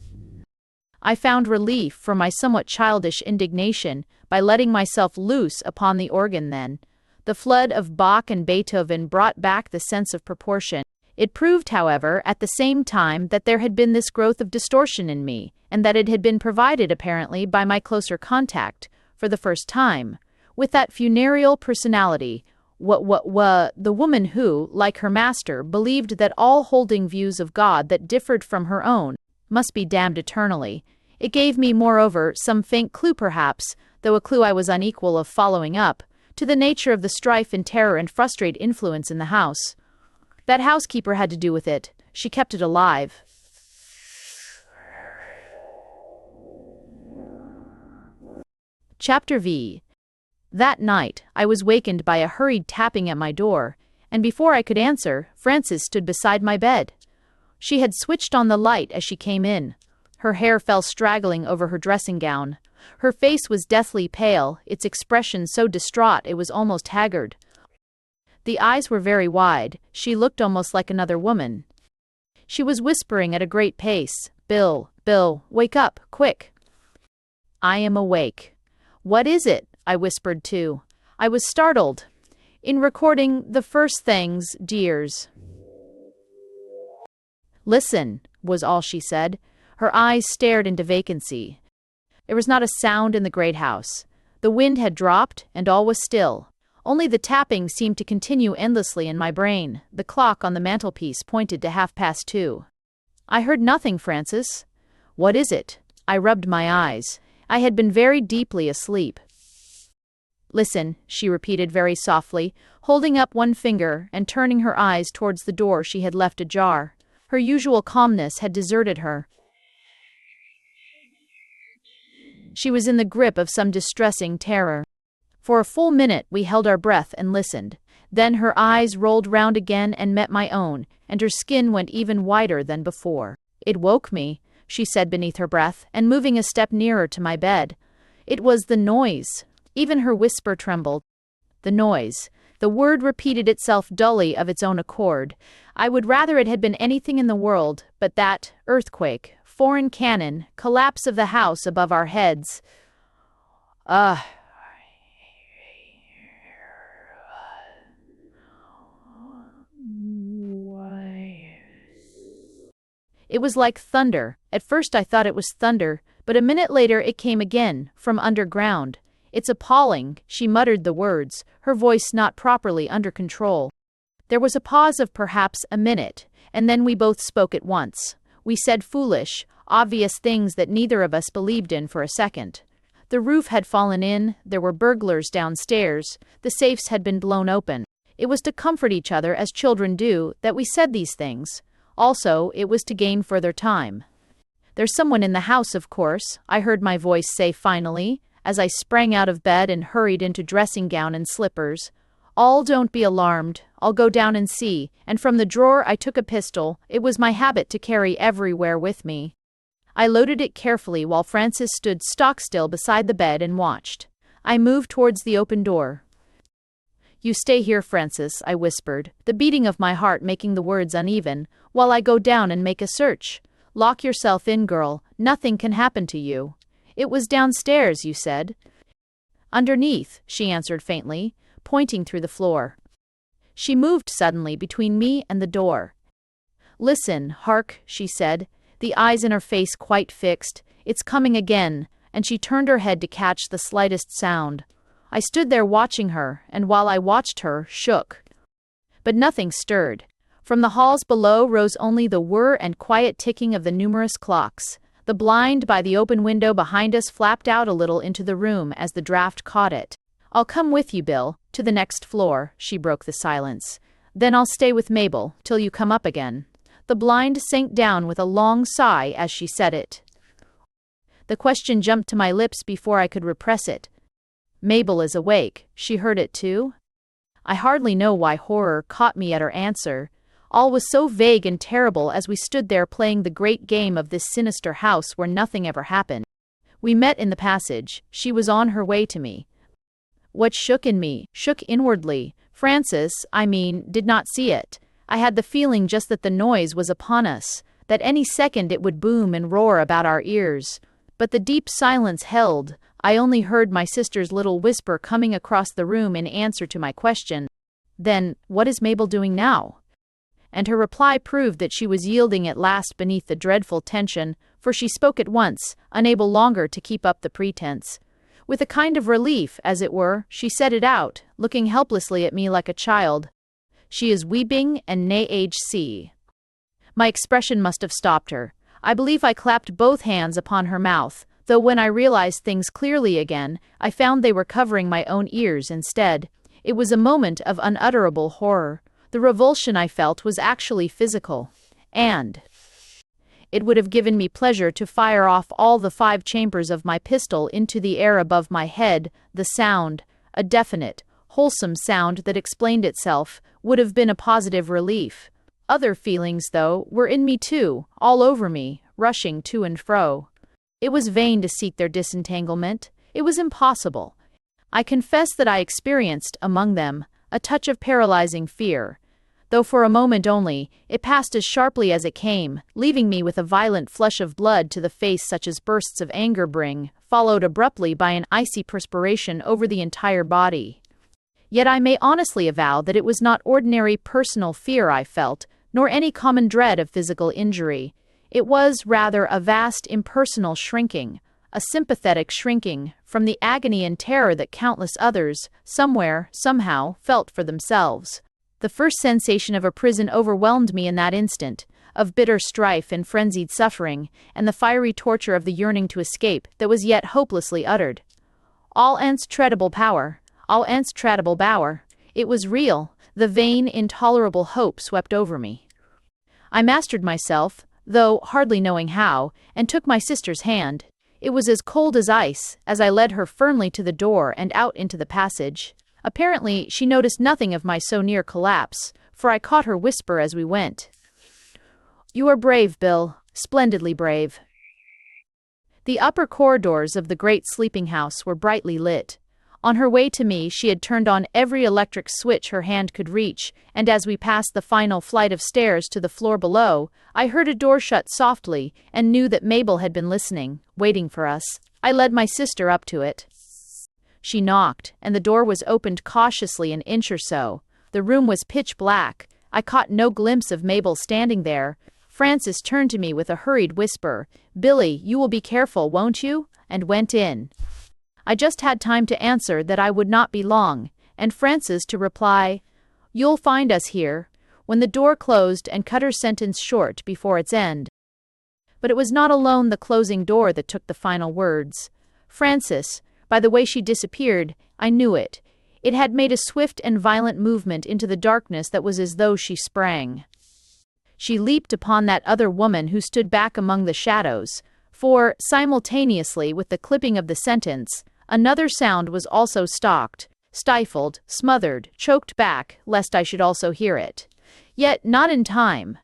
I found relief for my somewhat childish indignation by letting myself loose upon the organ then. The flood of Bach and Beethoven brought back the sense of proportion. It proved, however, at the same time that there had been this growth of distortion in me, and that it had been provided apparently by my closer contact, for the first time, with that funereal personality, the woman who, like her master, believed that all holding views of God that differed from her own must be damned eternally. It gave me, moreover, some faint clue perhaps, though a clue I was unequal of following up, to the nature of the strife and terror and frustrate influence in the house. That housekeeper had to do with it. She kept it alive. Chapter V. That night, I was wakened by a hurried tapping at my door, and before I could answer, Frances stood beside my bed. She had switched on the light as she came in. Her hair fell straggling over her dressing gown. Her face was deathly pale, its expression so distraught it was almost haggard. The eyes were very wide. She looked almost like another woman. She was whispering at a great pace. Bill, wake up, quick." "I am awake." "What is it?" I whispered too. I was startled. "In recording the first things, dears." "Listen," was all she said. Her eyes stared into vacancy. There was not a sound in the great house. The wind had dropped, and all was still. Only the tapping seemed to continue endlessly in my brain. The clock on the mantelpiece pointed to 2:30. "I heard nothing, Frances." "What is it?" I rubbed my eyes. I had been very deeply asleep. "Listen," she repeated very softly, holding up one finger and turning her eyes towards the door she had left ajar. Her usual calmness had deserted her. She was in the grip of some distressing terror. For a full minute we held our breath and listened. Then her eyes rolled round again and met my own, and her skin went even whiter than before. "It woke me," she said beneath her breath, and moving a step nearer to my bed. "It was the noise." Even her whisper trembled. The noise. The word repeated itself dully of its own accord. I would rather it had been anything in the world but that earthquake, foreign cannon, collapse of the house above our heads. It was like thunder. At first I thought it was thunder, but a minute later it came again, from underground. "It's appalling," she muttered the words, her voice not properly under control. There was a pause of perhaps a minute, and then we both spoke at once. We said foolish, obvious things that neither of us believed in for a second. The roof had fallen in, there were burglars downstairs, the safes had been blown open. It was to comfort each other as children do that we said these things. Also, it was to gain further time. "There's someone in the house, of course," I heard my voice say finally, as I sprang out of bed and hurried into dressing gown and slippers. "All don't be alarmed. I'll go down and see," and from the drawer I took a pistol. It was my habit to carry everywhere with me. I loaded it carefully while Frances stood stock-still beside the bed and watched. I moved towards the open door. "You stay here, Frances," I whispered, the beating of my heart making the words uneven, "while I go down and make a search. Lock yourself in, girl. Nothing can happen to you." "It was downstairs, you said." "Underneath," she answered faintly, pointing through the floor. She moved suddenly between me and the door. "Listen, hark," she said, the eyes in her face quite fixed. "It's coming again," and she turned her head to catch the slightest sound. I stood there watching her, and while I watched her, shook. But nothing stirred. From the halls below rose only the whir and quiet ticking of the numerous clocks. The blind by the open window behind us flapped out a little into the room as the draught caught it. "I'll come with you, Bill, to the next floor," she broke the silence. "Then I'll stay with Mabel, till you come up again." The blind sank down with a long sigh as she said it. The question jumped to my lips before I could repress it. "Mabel is awake. She heard it too?" I hardly know why horror caught me at her answer. All was so vague and terrible as we stood there playing the great game of this sinister house where nothing ever happened. We met in the passage. She was on her way to me. What shook in me, shook inwardly. Frances, did not see it. I had the feeling just that the noise was upon us, that any second it would boom and roar about our ears. But the deep silence held. I only heard my sister's little whisper coming across the room in answer to my question. "Then, what is Mabel doing now?" And her reply proved that she was yielding at last beneath the dreadful tension, for she spoke at once, unable longer to keep up the pretense. With a kind of relief, as it were, she said it out, looking helplessly at me like a child. "She is weeping and nae age see." My expression must have stopped her. I believe I clapped both hands upon her mouth, though when I realized things clearly again, I found they were covering my own ears instead. It was a moment of unutterable horror. The revulsion I felt was actually physical. And it would have given me pleasure to fire off all the 5 chambers of my pistol into the air above my head. The sound, a definite, wholesome sound that explained itself, would have been a positive relief. Other feelings, though, were in me too, all over me, rushing to and fro. It was vain to seek their disentanglement. It was impossible. I confess that I experienced, among them, a touch of paralyzing fear. Though for a moment only, it passed as sharply as it came, leaving me with a violent flush of blood to the face such as bursts of anger bring, followed abruptly by an icy perspiration over the entire body. Yet I may honestly avow that it was not ordinary personal fear I felt, nor any common dread of physical injury. It was, rather, a vast impersonal shrinking, a sympathetic shrinking, from the agony and terror that countless others, somewhere, somehow, felt for themselves. The first sensation of a prison overwhelmed me in that instant, of bitter strife and frenzied suffering, and the fiery torture of the yearning to escape that was yet hopelessly uttered. All treadable power. It was real. The vain, intolerable hope swept over me. I mastered myself, though hardly knowing how, and took my sister's hand. It was as cold as ice, as I led her firmly to the door and out into the passage. Apparently, she noticed nothing of my so near collapse, for I caught her whisper as we went. "You are brave, Bill, splendidly brave." The upper corridors of the great sleeping house were brightly lit. On her way to me, she had turned on every electric switch her hand could reach, and as we passed the final flight of stairs to the floor below, I heard a door shut softly and knew that Mabel had been listening, waiting for us. I led my sister up to it. She knocked, and the door was opened cautiously an inch or so. The room was pitch black. I caught no glimpse of Mabel standing there. Frances turned to me with a hurried whisper, "Billy, you will be careful, won't you?" and went in. I just had time to answer that I would not be long, and Frances to reply, "You'll find us here," when the door closed and cut her sentence short before its end. But it was not alone the closing door that took the final words. Frances, by the way she disappeared, I knew it. It had made a swift and violent movement into the darkness that was as though she sprang. She leaped upon that other woman who stood back among the shadows, for, simultaneously with the clipping of the sentence, another sound was also stifled, smothered, choked back, lest I should also hear it. Yet not in time.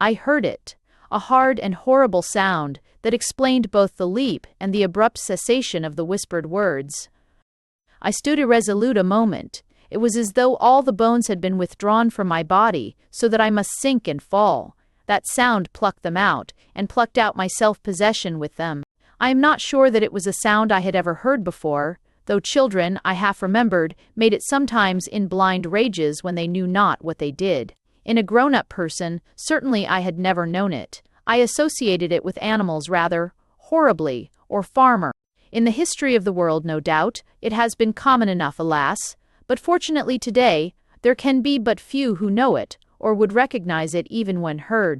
I heard it, a hard and horrible sound that explained both the leap and the abrupt cessation of the whispered words. I stood irresolute a moment. It was as though all the bones had been withdrawn from my body, so that I must sink and fall. That sound plucked them out, and plucked out my self-possession with them. I am not sure that it was a sound I had ever heard before, though children, I half remembered, made it sometimes in blind rages when they knew not what they did. In a grown-up person, certainly I had never known it. I associated it with animals rather, horribly, or farmer. In the history of the world, no doubt, it has been common enough, alas, but fortunately today, there can be but few who know it, or would recognize it even when heard.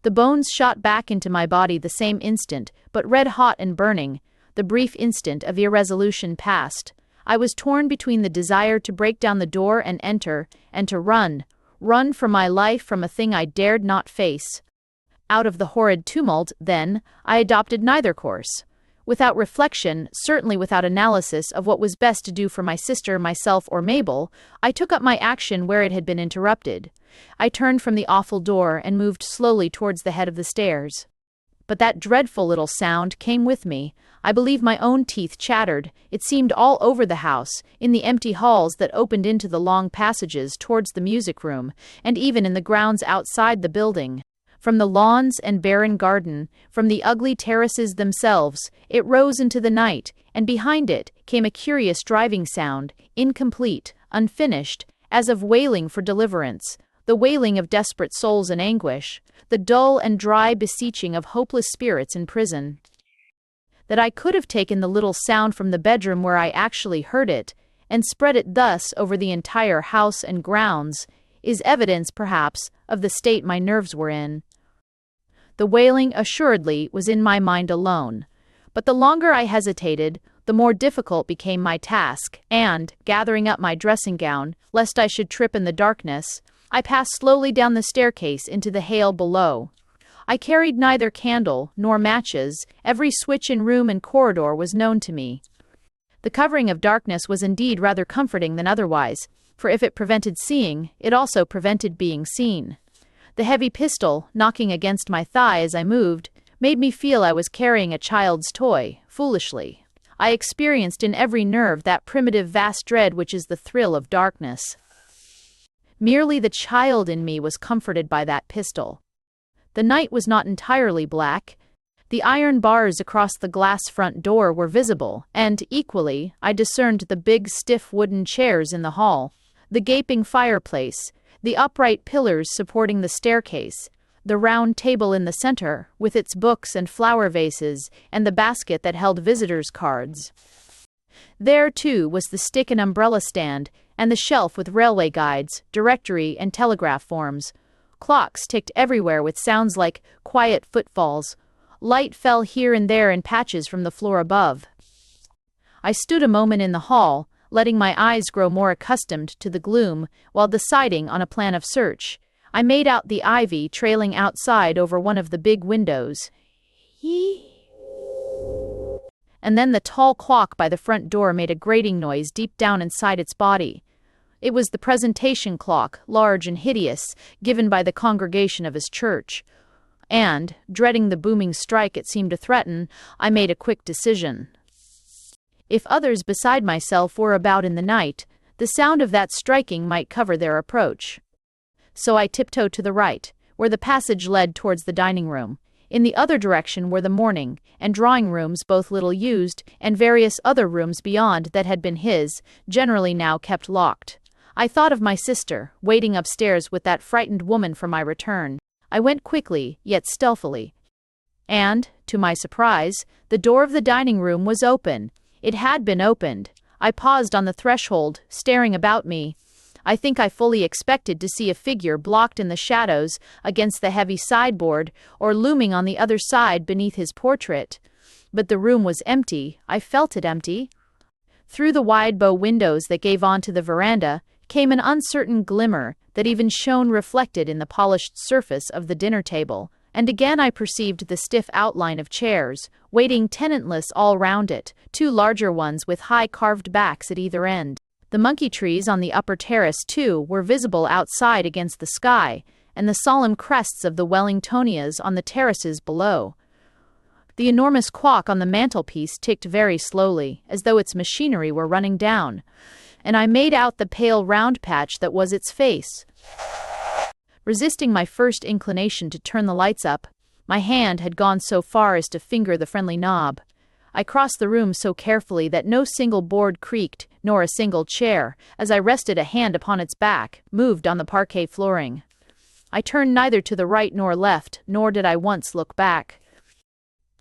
The bones shot back into my body the same instant, but red-hot and burning. The brief instant of irresolution passed. I was torn between the desire to break down the door and enter, and to run for my life from a thing I dared not face. Out of the horrid tumult, then, I adopted neither course. Without reflection, certainly without analysis of what was best to do for my sister, myself, or Mabel, I took up my action where it had been interrupted. I turned from the awful door and moved slowly towards the head of the stairs. But that dreadful little sound came with me. I believe my own teeth chattered. It seemed all over the house, in the empty halls that opened into the long passages towards the music room, and even in the grounds outside the building. From the lawns and barren garden, from the ugly terraces themselves, it rose into the night, and behind it came a curious driving sound, incomplete, unfinished, as of wailing for deliverance, the wailing of desperate souls in anguish, the dull and dry beseeching of hopeless spirits in prison. That I could have taken the little sound from the bedroom where I actually heard it, and spread it thus over the entire house and grounds, is evidence, perhaps, of the state my nerves were in. The wailing, assuredly, was in my mind alone, but the longer I hesitated, the more difficult became my task, and, gathering up my dressing gown, lest I should trip in the darkness, I passed slowly down the staircase into the hail below. I carried neither candle nor matches. Every switch in room and corridor was known to me. The covering of darkness was indeed rather comforting than otherwise, for if it prevented seeing, it also prevented being seen. The heavy pistol, knocking against my thigh as I moved, made me feel I was carrying a child's toy, foolishly. I experienced in every nerve that primitive vast dread which is the thrill of darkness. Merely the child in me was comforted by that pistol. The night was not entirely black. The iron bars across the glass front door were visible, and, equally, I discerned the big stiff wooden chairs in the hall, the gaping fireplace, the upright pillars supporting the staircase, the round table in the center, with its books and flower vases, and the basket that held visitors' cards. There, too, was the stick and umbrella stand, and the shelf with railway guides, directory, and telegraph forms. Clocks ticked everywhere with sounds like quiet footfalls. Light fell here and there in patches from the floor above. I stood a moment in the hall, letting my eyes grow more accustomed to the gloom, while deciding on a plan of search. I made out the ivy trailing outside over one of the big windows. And then the tall clock by the front door made a grating noise deep down inside its body. It was the presentation clock, large and hideous, given by the congregation of his church. And, dreading the booming strike it seemed to threaten, I made a quick decision. If others beside myself were about in the night, the sound of that striking might cover their approach. So I tiptoed to the right, where the passage led towards the dining room. In the other direction were the morning and drawing rooms, both little used, and various other rooms beyond that had been his, generally now kept locked. I thought of my sister, waiting upstairs with that frightened woman for my return. I went quickly, yet stealthily. And, to my surprise, the door of the dining room was open. It had been opened. I paused on the threshold, staring about me. I think I fully expected to see a figure blocked in the shadows against the heavy sideboard, or looming on the other side beneath his portrait. But the room was empty. I felt it empty. Through the wide bow windows that gave onto the veranda came an uncertain glimmer that even shone reflected in the polished surface of the dinner table, and again I perceived the stiff outline of chairs, waiting tenantless all round it, two larger ones with high carved backs at either end. The monkey trees on the upper terrace, too, were visible outside against the sky, and the solemn crests of the Wellingtonias on the terraces below. The enormous clock on the mantelpiece ticked very slowly, as though its machinery were running down, and I made out the pale round patch that was its face. Resisting my first inclination to turn the lights up, my hand had gone so far as to finger the friendly knob. I crossed the room so carefully that no single board creaked, nor a single chair, as I rested a hand upon its back, moved on the parquet flooring. I turned neither to the right nor left, nor did I once look back.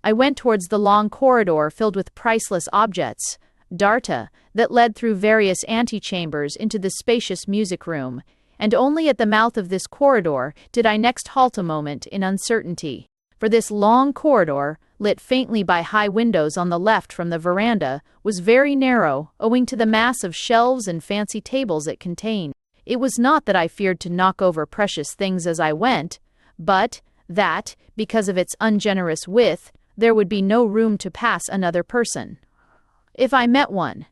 I went towards the long corridor filled with priceless objects, darta, that led through various antechambers into the spacious music room, and only at the mouth of this corridor did I next halt a moment in uncertainty. For this long corridor, lit faintly by high windows on the left from the veranda, was very narrow, owing to the mass of shelves and fancy tables it contained. It was not that I feared to knock over precious things as I went, but that, because of its ungenerous width, there would be no room to pass another person, if I met one.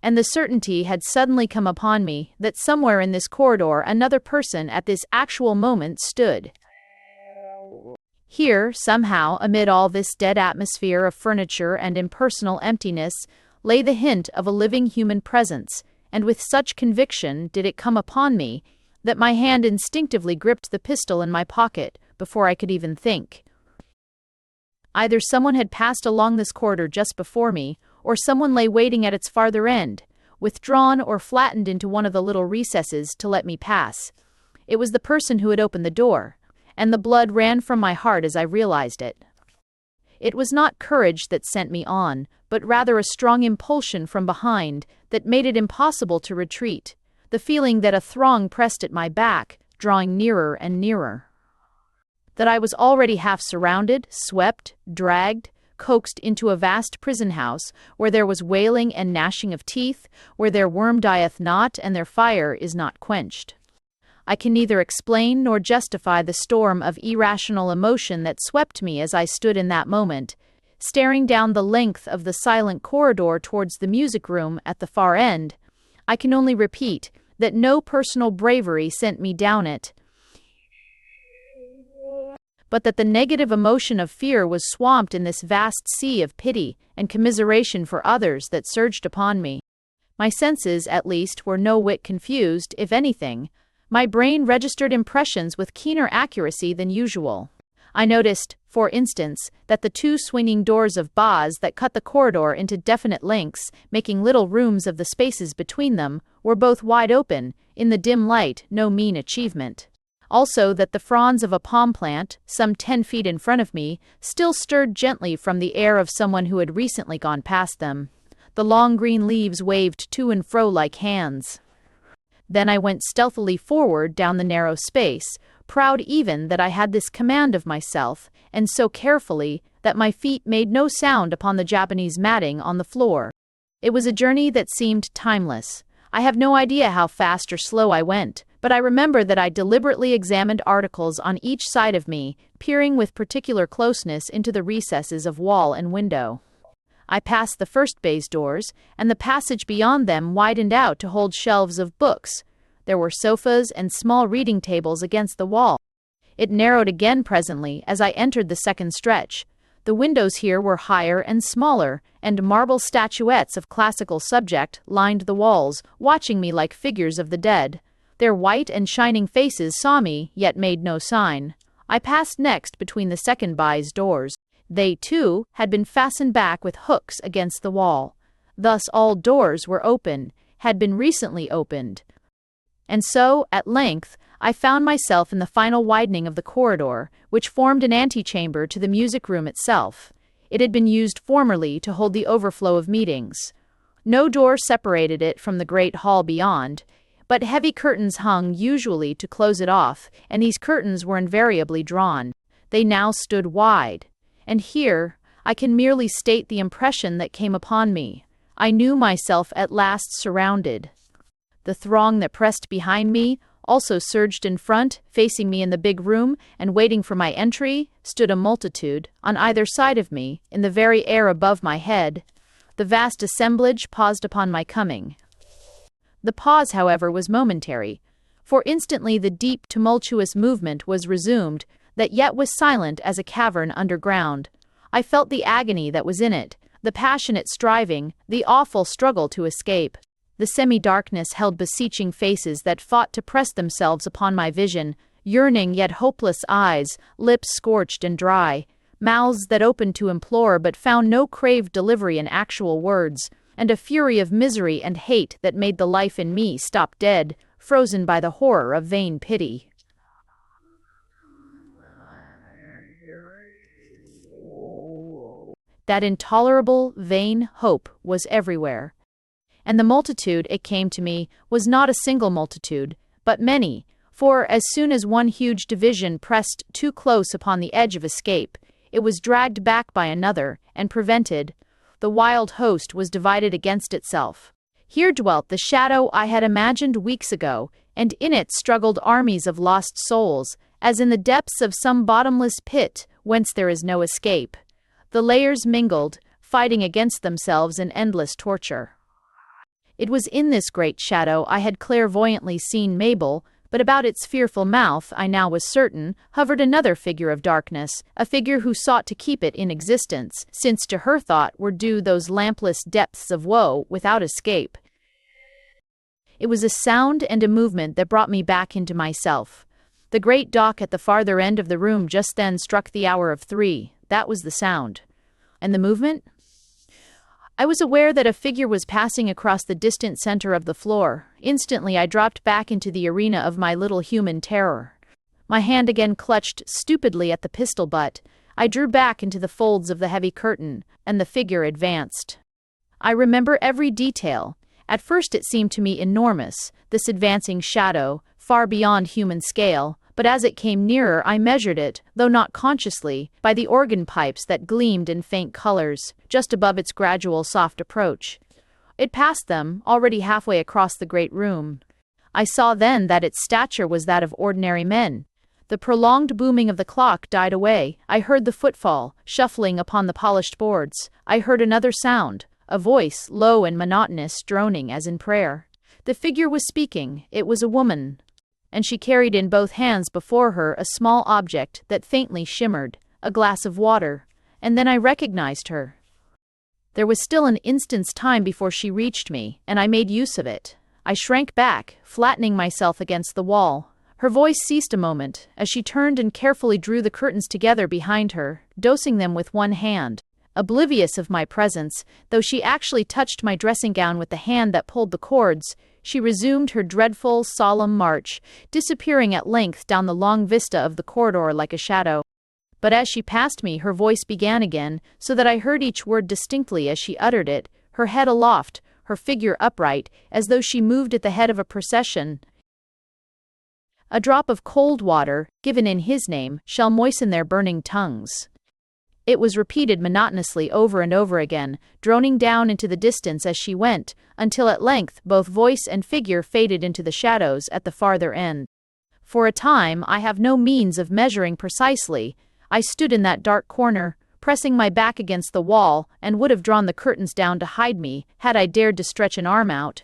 And the certainty had suddenly come upon me that somewhere in this corridor another person at this actual moment stood. Here, somehow, amid all this dead atmosphere of furniture and impersonal emptiness, lay the hint of a living human presence, and with such conviction did it come upon me that my hand instinctively gripped the pistol in my pocket before I could even think. Either someone had passed along this corridor just before me, or someone lay waiting at its farther end, withdrawn or flattened into one of the little recesses to let me pass. It was the person who had opened the door, and the blood ran from my heart as I realized it. It was not courage that sent me on, but rather a strong impulsion from behind that made it impossible to retreat, the feeling that a throng pressed at my back, drawing nearer and nearer. That I was already half surrounded, swept, dragged, coaxed into a vast prison house, where there was wailing and gnashing of teeth, where their worm dieth not and their fire is not quenched. I can neither explain nor justify the storm of irrational emotion that swept me as I stood in that moment, staring down the length of the silent corridor towards the music room at the far end. I can only repeat that no personal bravery sent me down it, but that the negative emotion of fear was swamped in this vast sea of pity and commiseration for others that surged upon me. My senses, at least, were no whit confused. If anything, my brain registered impressions with keener accuracy than usual. I noticed, for instance, that the two swinging doors of bars that cut the corridor into definite lengths, making little rooms of the spaces between them, were both wide open, in the dim light, no mean achievement. Also that the fronds of a palm plant, some 10 feet in front of me, still stirred gently from the air of someone who had recently gone past them. The long green leaves waved to and fro like hands. Then I went stealthily forward down the narrow space, proud even that I had this command of myself, and so carefully that my feet made no sound upon the Japanese matting on the floor. It was a journey that seemed timeless. I have no idea how fast or slow I went, but I remember that I deliberately examined articles on each side of me, peering with particular closeness into the recesses of wall and window. I passed the first baize doors, and the passage beyond them widened out to hold shelves of books. There were sofas and small reading tables against the wall. It narrowed again presently as I entered the second stretch. The windows here were higher and smaller, and marble statuettes of classical subject lined the walls, watching me like figures of the dead. Their white and shining faces saw me, yet made no sign. I passed next between the second baize doors. They, too, had been fastened back with hooks against the wall. Thus all doors were open, had been recently opened. And so, at length, I found myself in the final widening of the corridor, which formed an antechamber to the music room itself. It had been used formerly to hold the overflow of meetings. No door separated it from the great hall beyond, but heavy curtains hung usually to close it off, and these curtains were invariably drawn. They now stood wide. And here, I can merely state the impression that came upon me. I knew myself at last surrounded. The throng that pressed behind me also surged in front, facing me in the big room, and waiting for my entry, stood a multitude, on either side of me, in the very air above my head. The vast assemblage paused upon my coming. The pause, however, was momentary, for instantly the deep, tumultuous movement was resumed, that yet was silent as a cavern underground. I felt the agony that was in it, the passionate striving, the awful struggle to escape. The semi-darkness held beseeching faces that fought to press themselves upon my vision, yearning yet hopeless eyes, lips scorched and dry, mouths that opened to implore but found no craved delivery in actual words, and a fury of misery and hate that made the life in me stop dead, frozen by the horror of vain pity. That intolerable, vain hope was everywhere. And the multitude, it came to me, was not a single multitude, but many, for as soon as one huge division pressed too close upon the edge of escape, it was dragged back by another, and prevented. The wild host was divided against itself. Here dwelt the shadow I had imagined weeks ago, and in it struggled armies of lost souls, as in the depths of some bottomless pit, whence there is no escape. The layers mingled, fighting against themselves in endless torture. It was in this great shadow I had clairvoyantly seen Mabel, but about its fearful mouth, I now was certain, hovered another figure of darkness, a figure who sought to keep it in existence, since to her thought were due those lampless depths of woe without escape. It was a sound and a movement that brought me back into myself. The great dock at the farther end of the room just then struck the hour of 3. That was the sound. And the movement? I was aware that a figure was passing across the distant center of the floor. Instantly, I dropped back into the arena of my little human terror. My hand again clutched stupidly at the pistol butt. I drew back into the folds of the heavy curtain, and the figure advanced. I remember every detail. At first it seemed to me enormous, this advancing shadow, far beyond human scale, but as it came nearer I measured it, though not consciously, by the organ pipes that gleamed in faint colors, just above its gradual soft approach. It passed them, already halfway across the great room. I saw then that its stature was that of ordinary men. The prolonged booming of the clock died away. I heard the footfall, shuffling upon the polished boards. I heard another sound, a voice, low and monotonous, droning as in prayer. The figure was speaking. It was a woman, and she carried in both hands before her a small object that faintly shimmered, a glass of water, and then I recognized her. There was still an instant's time before she reached me, and I made use of it. I shrank back, flattening myself against the wall. Her voice ceased a moment, as she turned and carefully drew the curtains together behind her, dosing them with one hand. Oblivious of my presence, though she actually touched my dressing gown with the hand that pulled the cords, she resumed her dreadful, solemn march, disappearing at length down the long vista of the corridor like a shadow. But as she passed me, her voice began again, so that I heard each word distinctly as she uttered it, her head aloft, her figure upright, as though she moved at the head of a procession. A drop of cold water, given in his name, shall moisten their burning tongues. It was repeated monotonously over and over again, droning down into the distance as she went, until at length both voice and figure faded into the shadows at the farther end. For a time, I have no means of measuring precisely. I stood in that dark corner, pressing my back against the wall, and would have drawn the curtains down to hide me, had I dared to stretch an arm out.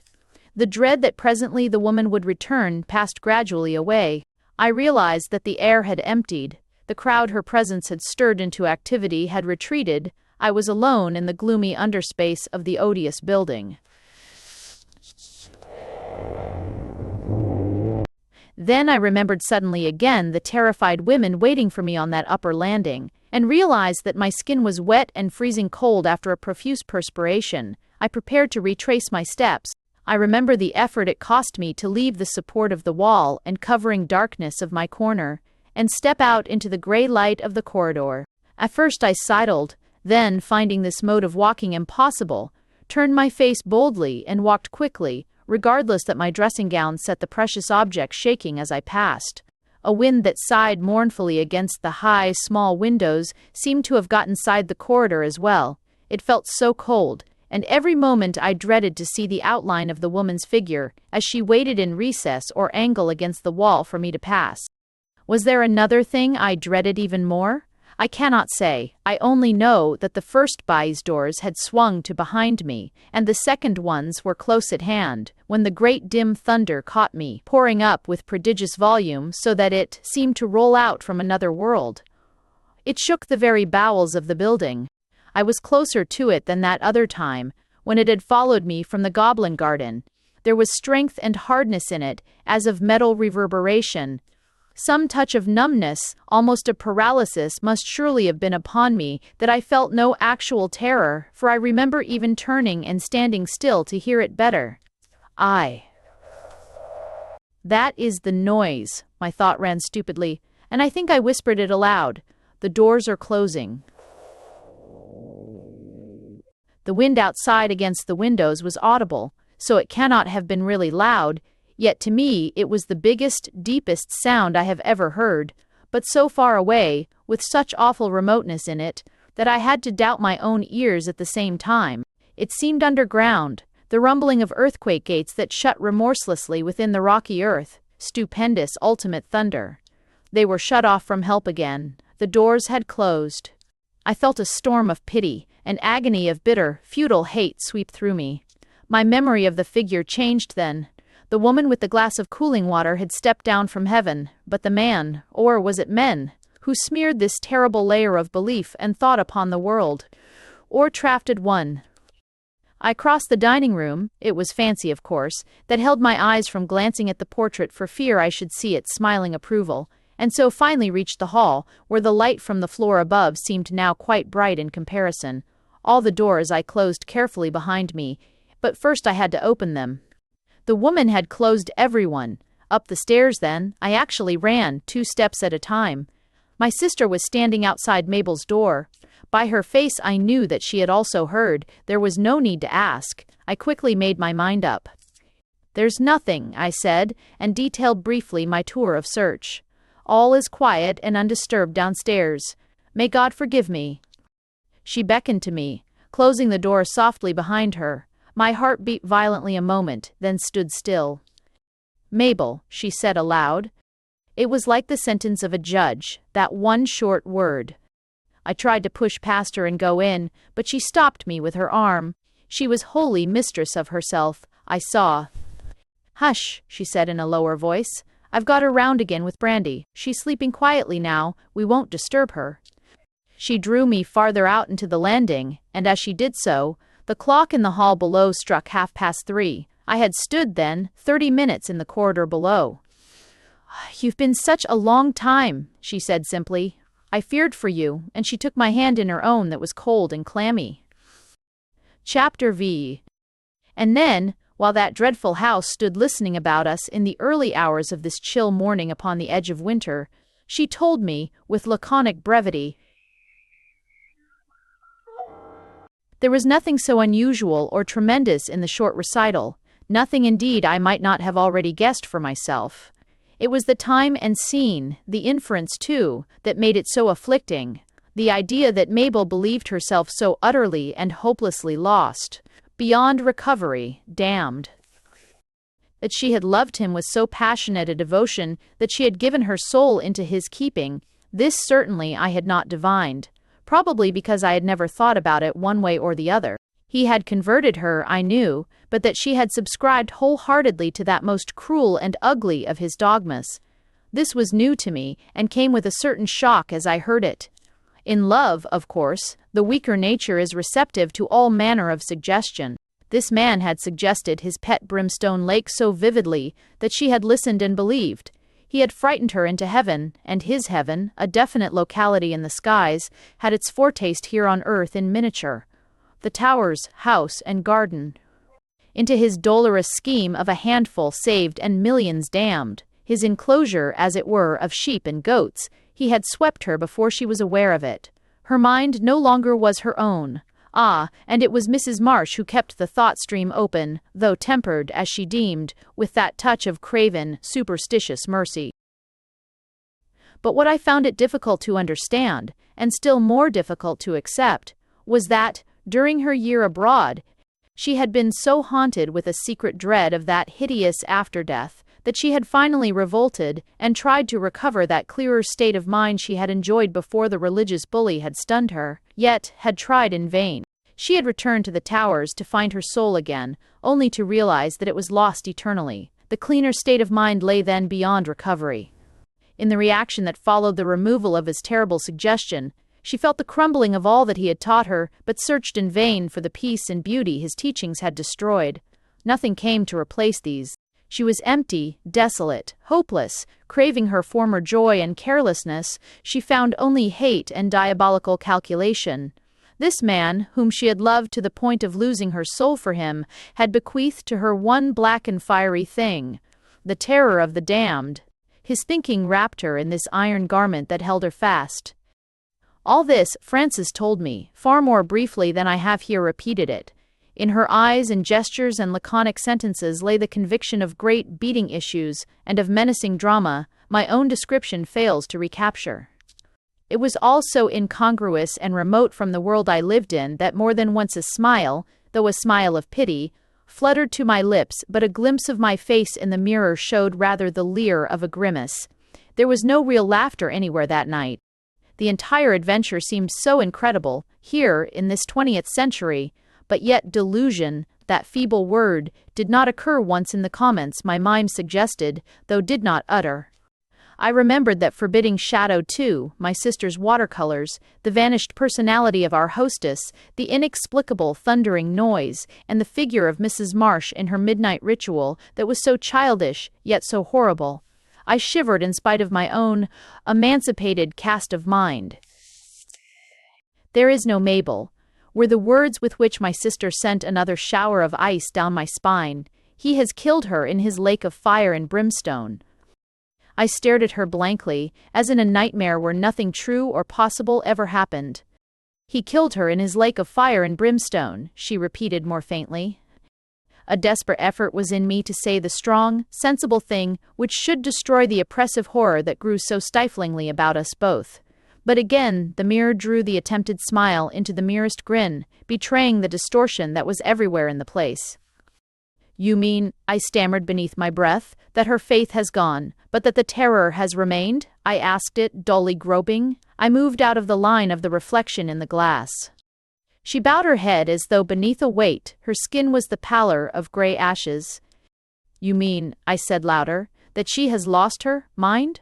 The dread that presently the woman would return passed gradually away. I realized that the air had emptied. The crowd her presence had stirred into activity had retreated. I was alone in the gloomy underspace of the odious building. Then I remembered suddenly again the terrified women waiting for me on that upper landing, and realized that my skin was wet and freezing cold after a profuse perspiration. I prepared to retrace my steps. I remember the effort it cost me to leave the support of the wall and covering darkness of my corner, and step out into the gray light of the corridor. At first I sidled, then, finding this mode of walking impossible, turned my face boldly and walked quickly, regardless that my dressing gown set the precious object shaking as I passed. A wind that sighed mournfully against the high, small windows seemed to have got inside the corridor as well. It felt so cold, and every moment I dreaded to see the outline of the woman's figure as she waited in recess or angle against the wall for me to pass. Was there another thing I dreaded even more? I cannot say. I only know that the first baize doors had swung to behind me, and the second ones were close at hand, when the great dim thunder caught me, pouring up with prodigious volume so that it seemed to roll out from another world. It shook the very bowels of the building. I was closer to it than that other time, when it had followed me from the Goblin Garden. There was strength and hardness in it, as of metal reverberation. Some touch of numbness, almost of paralysis, must surely have been upon me, that I felt no actual terror, for I remember even turning and standing still to hear it better. That is the noise, my thought ran stupidly, and I think I whispered it aloud. The doors are closing. The wind outside against the windows was audible, so it cannot have been really loud. Yet to me it was the biggest, deepest sound I have ever heard, but so far away, with such awful remoteness in it, that I had to doubt my own ears at the same time. It seemed underground, the rumbling of earthquake gates that shut remorselessly within the rocky earth, stupendous ultimate thunder. They were shut off from help again. The doors had closed. I felt a storm of pity, an agony of bitter, futile hate sweep through me. My memory of the figure changed then. The woman with the glass of cooling water had stepped down from heaven, but the man, or was it men, who smeared this terrible layer of belief and thought upon the world, or drafted one. I crossed the dining room, it was fancy of course, that held my eyes from glancing at the portrait for fear I should see its smiling approval, and so finally reached the hall, where the light from the floor above seemed now quite bright in comparison. All the doors I closed carefully behind me, but first I had to open them. The woman had closed everyone. Up the stairs then, I actually ran, 2 steps at a time. My sister was standing outside Mabel's door. By her face I knew that she had also heard. There was no need to ask. I quickly made my mind up. "There's nothing," I said, and detailed briefly my tour of search. "All is quiet and undisturbed downstairs. May God forgive me." She beckoned to me, closing the door softly behind her. My heart beat violently a moment, then stood still. "Mabel," she said aloud. It was like the sentence of a judge, that one short word. I tried to push past her and go in, but she stopped me with her arm. She was wholly mistress of herself, I saw. "Hush," she said in a lower voice. "I've got her round again with brandy. She's sleeping quietly now. We won't disturb her." She drew me farther out into the landing, and as she did so, the clock in the hall below struck 3:30. I had stood then 30 minutes in the corridor below. "You've been such a long time," she said simply. "I feared for you," and she took my hand in her own that was cold and clammy. Chapter V. And then, while that dreadful house stood listening about us in the early hours of this chill morning upon the edge of winter, she told me, with laconic brevity, there was nothing so unusual or tremendous in the short recital, nothing indeed I might not have already guessed for myself. It was the time and scene, the inference too, that made it so afflicting, the idea that Mabel believed herself so utterly and hopelessly lost, beyond recovery, damned. That she had loved him with so passionate a devotion that she had given her soul into his keeping, this certainly I had not divined, probably because I had never thought about it one way or the other. He had converted her, I knew, but that she had subscribed wholeheartedly to that most cruel and ugly of his dogmas. This was new to me, and came with a certain shock as I heard it. In love, of course, the weaker nature is receptive to all manner of suggestion. This man had suggested his pet Brimstone Lake so vividly that she had listened and believed. He had frightened her into heaven, and his heaven, a definite locality in the skies, had its foretaste here on earth in miniature. The towers, house, and garden. Into his dolorous scheme of a handful saved and millions damned, his enclosure, as it were, of sheep and goats, he had swept her before she was aware of it. Her mind no longer was her own. Ah, and it was Mrs. Marsh who kept the thought stream open, though tempered, as she deemed, with that touch of craven, superstitious mercy. But what I found it difficult to understand, and still more difficult to accept, was that, during her year abroad, she had been so haunted with a secret dread of that hideous after-death that she had finally revolted and tried to recover that clearer state of mind she had enjoyed before the religious bully had stunned her, yet had tried in vain. She had returned to the towers to find her soul again, only to realize that it was lost eternally. The cleaner state of mind lay then beyond recovery. In the reaction that followed the removal of his terrible suggestion, she felt the crumbling of all that he had taught her, but searched in vain for the peace and beauty his teachings had destroyed. Nothing came to replace these. She was empty, desolate, hopeless, craving her former joy and carelessness. She found only hate and diabolical calculation. This man, whom she had loved to the point of losing her soul for him, had bequeathed to her one black and fiery thing, the terror of the damned. His thinking wrapped her in this iron garment that held her fast. All this Frances told me, far more briefly than I have here repeated it. In her eyes and gestures and laconic sentences lay the conviction of great beating issues and of menacing drama my own description fails to recapture. It was all so incongruous and remote from the world I lived in that more than once a smile, though a smile of pity, fluttered to my lips, but a glimpse of my face in the mirror showed rather the leer of a grimace. There was no real laughter anywhere that night. The entire adventure seemed so incredible, here, in this 20th century, but yet delusion, that feeble word, did not occur once in the comments my mind suggested, though did not utter. I remembered that forbidding shadow too, my sister's watercolors, the vanished personality of our hostess, the inexplicable thundering noise, and the figure of Mrs. Marsh in her midnight ritual that was so childish, yet so horrible. I shivered in spite of my own emancipated cast of mind. "There is no Mabel," were the words with which my sister sent another shower of ice down my spine. "He has killed her in his lake of fire and brimstone." I stared at her blankly, as in a nightmare where nothing true or possible ever happened. "He killed her in his lake of fire and brimstone," she repeated more faintly. A desperate effort was in me to say the strong, sensible thing which should destroy the oppressive horror that grew so stiflingly about us both. But again the mirror drew the attempted smile into the merest grin, betraying the distortion that was everywhere in the place. "You mean," I stammered beneath my breath, "that her faith has gone, but that the terror has remained?" I asked it, dully groping. I moved out of the line of the reflection in the glass. She bowed her head as though beneath a weight. Her skin was the pallor of gray ashes. "You mean," I said louder, "that she has lost her mind?"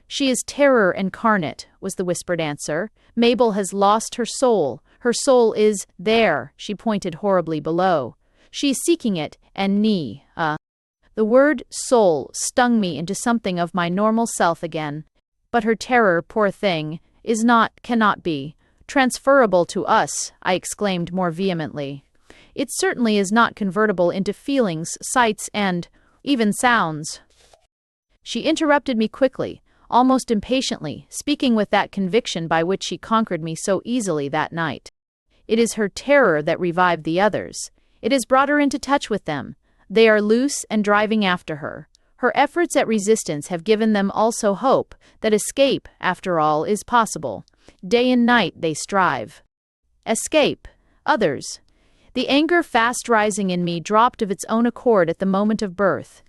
"She is terror incarnate," was the whispered answer. "Mabel has lost her soul. Her soul is there." She pointed horribly below. "She is seeking it, and The word soul stung me into something of my normal self again. "But her terror, poor thing, cannot be transferable to us," I exclaimed more vehemently. "It certainly is not convertible into feelings, sights, and even sounds." She interrupted me quickly, almost impatiently, speaking with that conviction by which she conquered me so easily that night. "It is her terror that revived the others. It has brought her into touch with them. They are loose and driving after her. Her efforts at resistance have given them also hope that escape, after all, is possible. Day and night they strive." Escape. Others. The anger fast rising in me dropped of its own accord at the moment of birth.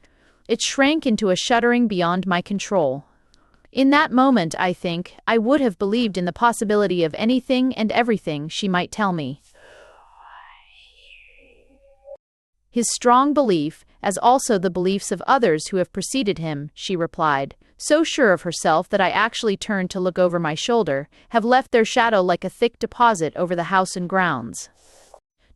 It shrank into a shuddering beyond my control. In that moment, I think, I would have believed in the possibility of anything and everything she might tell me. "His strong belief, as also the beliefs of others who have preceded him," she replied, so sure of herself that I actually turned to look over my shoulder, "have left their shadow like a thick deposit over the house and grounds."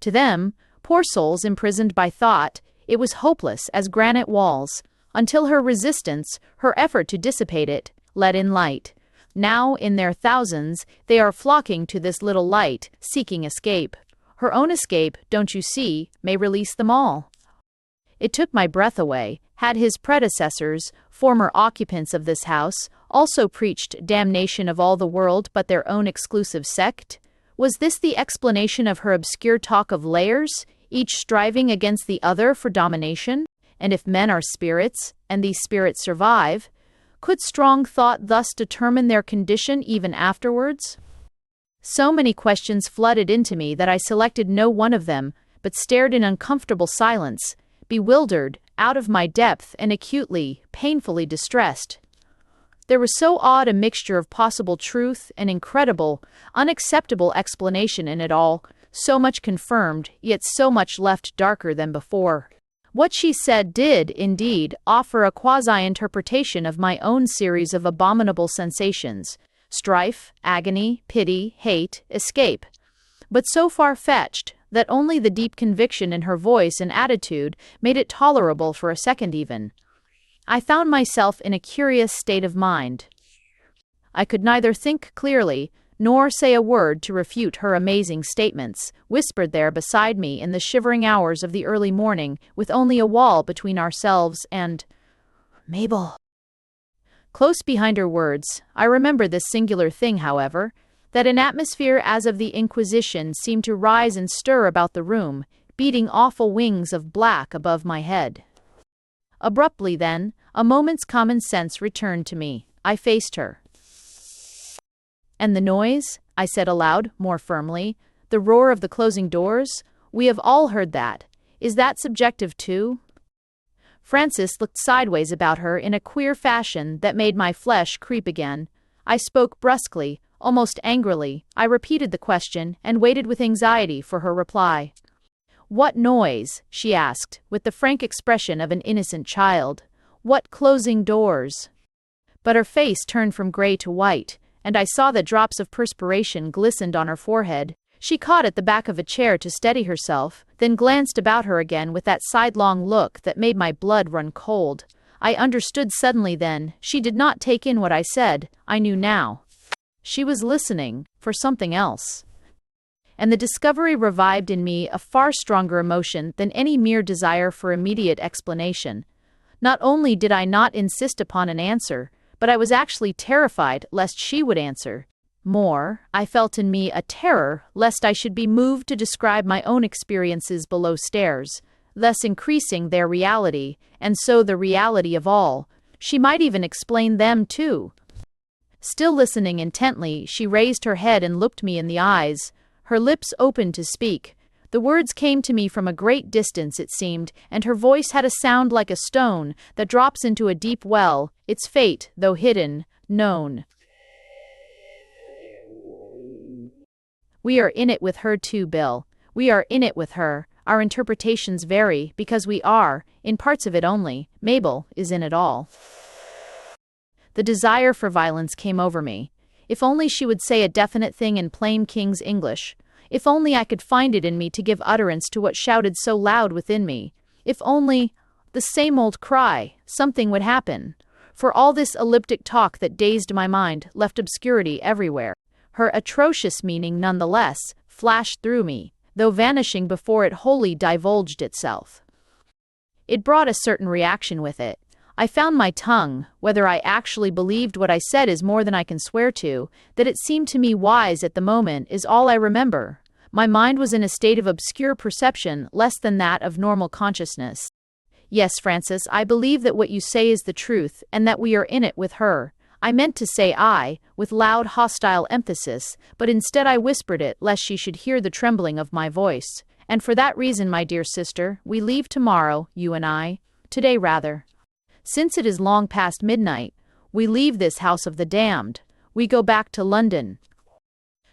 To them, poor souls imprisoned by thought, it was hopeless as granite walls, until her resistance, her effort to dissipate it, let in light. Now, in their thousands, they are flocking to this little light, seeking escape. Her own escape, don't you see, may release them all. It took my breath away. Had his predecessors, former occupants of this house, also preached damnation of all the world but their own exclusive sect? Was this the explanation of her obscure talk of layers, each striving against the other for domination? And if men are spirits, and these spirits survive, could strong thought thus determine their condition even afterwards? So many questions flooded into me that I selected no one of them, but stared in uncomfortable silence, bewildered, out of my depth, and acutely, painfully distressed. There was so odd a mixture of possible truth and incredible, unacceptable explanation in it all, so much confirmed, yet so much left darker than before. What she said did, indeed, offer a quasi-interpretation of my own series of abominable sensations: strife, agony, pity, hate, escape, but so far-fetched that only the deep conviction in her voice and attitude made it tolerable for a second even. I found myself in a curious state of mind. I could neither think clearly, nor say a word to refute her amazing statements, whispered there beside me in the shivering hours of the early morning, with only a wall between ourselves and Mabel. Close behind her words, I remember this singular thing, however, that an atmosphere as of the Inquisition seemed to rise and stir about the room, beating awful wings of black above my head. Abruptly then, a moment's common sense returned to me. I faced her. "And the noise?" I said aloud, more firmly. "The roar of the closing doors? We have all heard that. Is that subjective too?" Frances looked sideways about her in a queer fashion that made my flesh creep again. I spoke brusquely, almost angrily. I repeated the question and waited with anxiety for her reply. "What noise?" she asked, with the frank expression of an innocent child. "What closing doors?" But her face turned from gray to white, and I saw that drops of perspiration glistened on her forehead. She caught at the back of a chair to steady herself, then glanced about her again with that sidelong look that made my blood run cold. I understood suddenly then. She did not take in what I said. I knew now. She was listening for something else. And the discovery revived in me a far stronger emotion than any mere desire for immediate explanation. Not only did I not insist upon an answer, but I was actually terrified lest she would answer. More, I felt in me a terror lest I should be moved to describe my own experiences below stairs, thus increasing their reality, and so the reality of all. She might even explain them too. Still listening intently, she raised her head and looked me in the eyes, her lips open to speak. The words came to me from a great distance, it seemed, and her voice had a sound like a stone that drops into a deep well, its fate, though hidden, known. We are in it with her too, Bill. We are in it with her. Our interpretations vary, because we are, in parts of it only. Mabel is in it all. The desire for violence came over me. If only she would say a definite thing in plain King's English. If only I could find it in me to give utterance to what shouted so loud within me. If only, the same old cry, something would happen. For all this elliptic talk that dazed my mind left obscurity everywhere. Her atrocious meaning nonetheless flashed through me, though vanishing before it wholly divulged itself. It brought a certain reaction with it. I found my tongue. Whether I actually believed what I said is more than I can swear to. That it seemed to me wise at the moment is all I remember. My mind was in a state of obscure perception less than that of normal consciousness. Yes, Francis, I believe that what you say is the truth, and that we are in it with her. I meant to say I, with loud hostile emphasis, but instead I whispered it lest she should hear the trembling of my voice. And for that reason, my dear sister, we leave tomorrow, you and I. Today rather. Since it is long past midnight, we leave this house of the damned. We go back to London.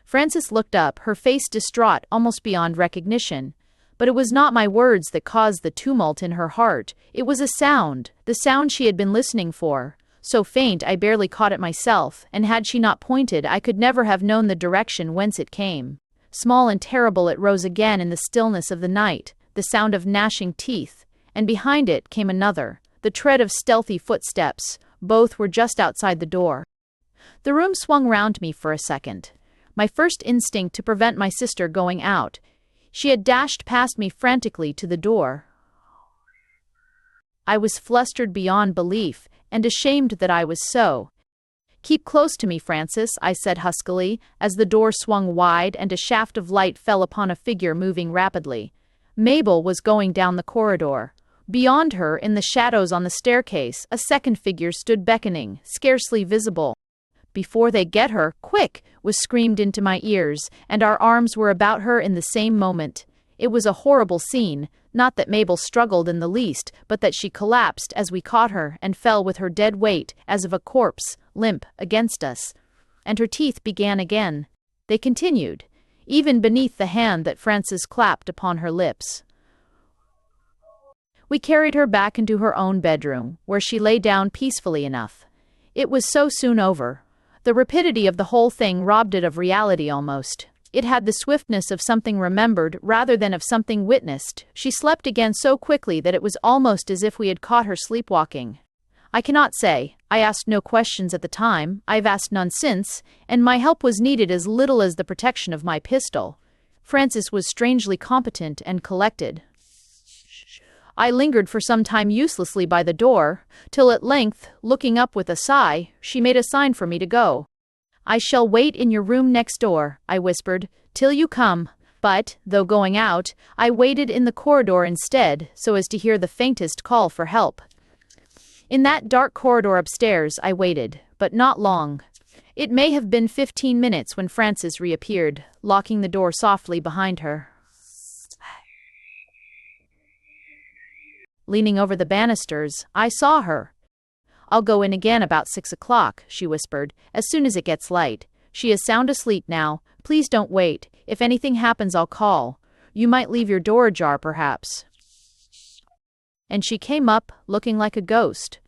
Frances looked up, her face distraught almost beyond recognition. But it was not my words that caused the tumult in her heart. It was a sound, the sound she had been listening for. So faint I barely caught it myself, and had she not pointed I could never have known the direction whence it came. Small and terrible it rose again in the stillness of the night, the sound of gnashing teeth, and behind it came another. The tread of stealthy footsteps. Both were just outside the door. The room swung round me for a second. My first instinct to prevent my sister going out. She had dashed past me frantically to the door. I was flustered beyond belief, and ashamed that I was so. Keep close to me, Francis, I said huskily, as the door swung wide and a shaft of light fell upon a figure moving rapidly. Mabel was going down the corridor. Beyond her, in the shadows on the staircase, a second figure stood beckoning, scarcely visible. Before they get her, quick, was screamed into my ears, and our arms were about her in the same moment. It was a horrible scene, not that Mabel struggled in the least, but that she collapsed as we caught her and fell with her dead weight, as of a corpse, limp, against us. And her teeth began again. They continued, even beneath the hand that Frances clapped upon her lips. We carried her back into her own bedroom, where she lay down peacefully enough. It was so soon over. The rapidity of the whole thing robbed it of reality almost. It had the swiftness of something remembered rather than of something witnessed. She slept again so quickly that it was almost as if we had caught her sleepwalking. I cannot say. I asked no questions at the time. I've asked none since, and my help was needed as little as the protection of my pistol. Frances was strangely competent and collected. I lingered for some time uselessly by the door, till at length, looking up with a sigh, she made a sign for me to go. I shall wait in your room next door, I whispered, till you come. But, though going out, I waited in the corridor instead, so as to hear the faintest call for help. In that dark corridor upstairs I waited, but not long. It may have been 15 minutes when Frances reappeared, locking the door softly behind her. Leaning over the banisters, I saw her. I'll go in again about 6 o'clock, she whispered, as soon as it gets light. She is sound asleep now. Please don't wait. If anything happens, I'll call. You might leave your door ajar, perhaps. And she came up, looking like a ghost.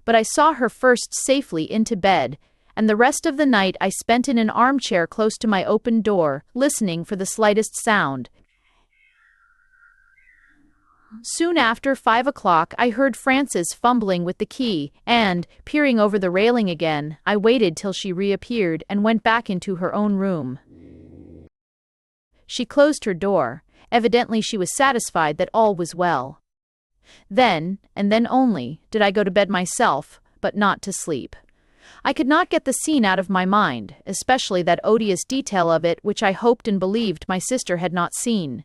But I saw her first safely into bed, and the rest of the night I spent in an armchair close to my open door, listening for the slightest sound. Soon after 5 o'clock, I heard Frances fumbling with the key, and, peering over the railing again, I waited till she reappeared and went back into her own room. She closed her door. Evidently she was satisfied that all was well. Then, and then only, did I go to bed myself, but not to sleep. I could not get the scene out of my mind, especially that odious detail of it which I hoped and believed my sister had not seen.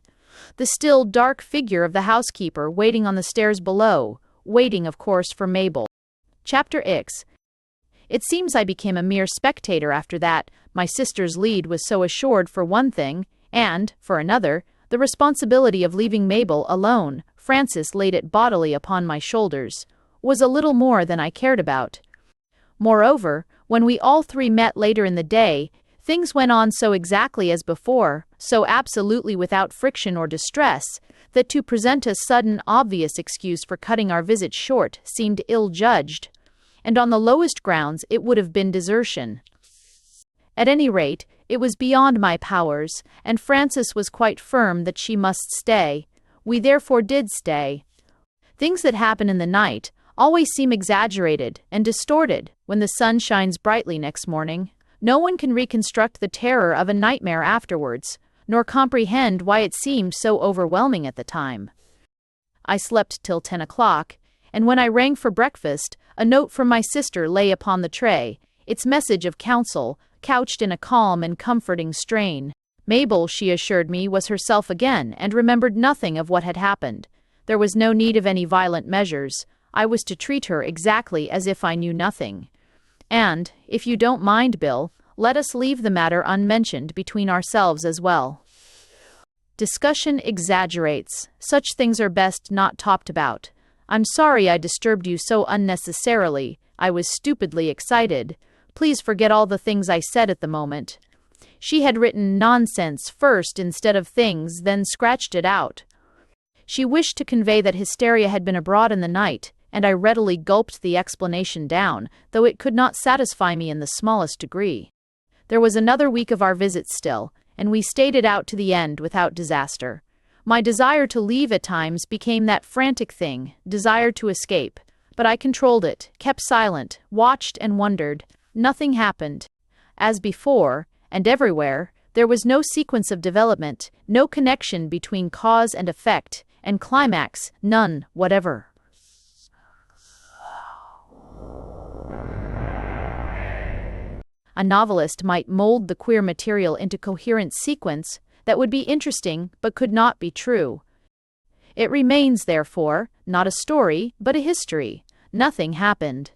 The still, dark figure of the housekeeper waiting on the stairs below, waiting, of course, for Mabel. Chapter X. It seems I became a mere spectator after that. My sister's lead was so assured for one thing, and, for another, the responsibility of leaving Mabel alone, Frances laid it bodily upon my shoulders, was a little more than I cared about. Moreover, when we all three met later in the day, things went on so exactly as before, so absolutely without friction or distress, that to present a sudden, obvious excuse for cutting our visit short seemed ill-judged, and on the lowest grounds it would have been desertion. At any rate, it was beyond my powers, and Frances was quite firm that she must stay. We therefore did stay. Things that happen in the night always seem exaggerated and distorted when the sun shines brightly next morning. No one can reconstruct the terror of a nightmare afterwards, nor comprehend why it seemed so overwhelming at the time. I slept till 10 o'clock, and when I rang for breakfast, a note from my sister lay upon the tray, its message of counsel, couched in a calm and comforting strain. Mabel, she assured me, was herself again, and remembered nothing of what had happened. There was no need of any violent measures. I was to treat her exactly as if I knew nothing. And, if you don't mind, Bill, let us leave the matter unmentioned between ourselves as well. Discussion exaggerates. Such things are best not talked about. I'm sorry I disturbed you so unnecessarily. I was stupidly excited. Please forget all the things I said at the moment. She had written nonsense first instead of things, then scratched it out. She wished to convey that hysteria had been abroad in the night, and I readily gulped the explanation down, though it could not satisfy me in the smallest degree. There was another week of our visit still, and we stayed it out to the end without disaster. My desire to leave at times became that frantic thing, desire to escape, but I controlled it, kept silent, watched and wondered. Nothing happened. As before, and everywhere, there was no sequence of development, no connection between cause and effect, and climax, none whatever. A novelist might mold the queer material into coherent sequence that would be interesting but could not be true. It remains, therefore, not a story, but a history. Nothing happened.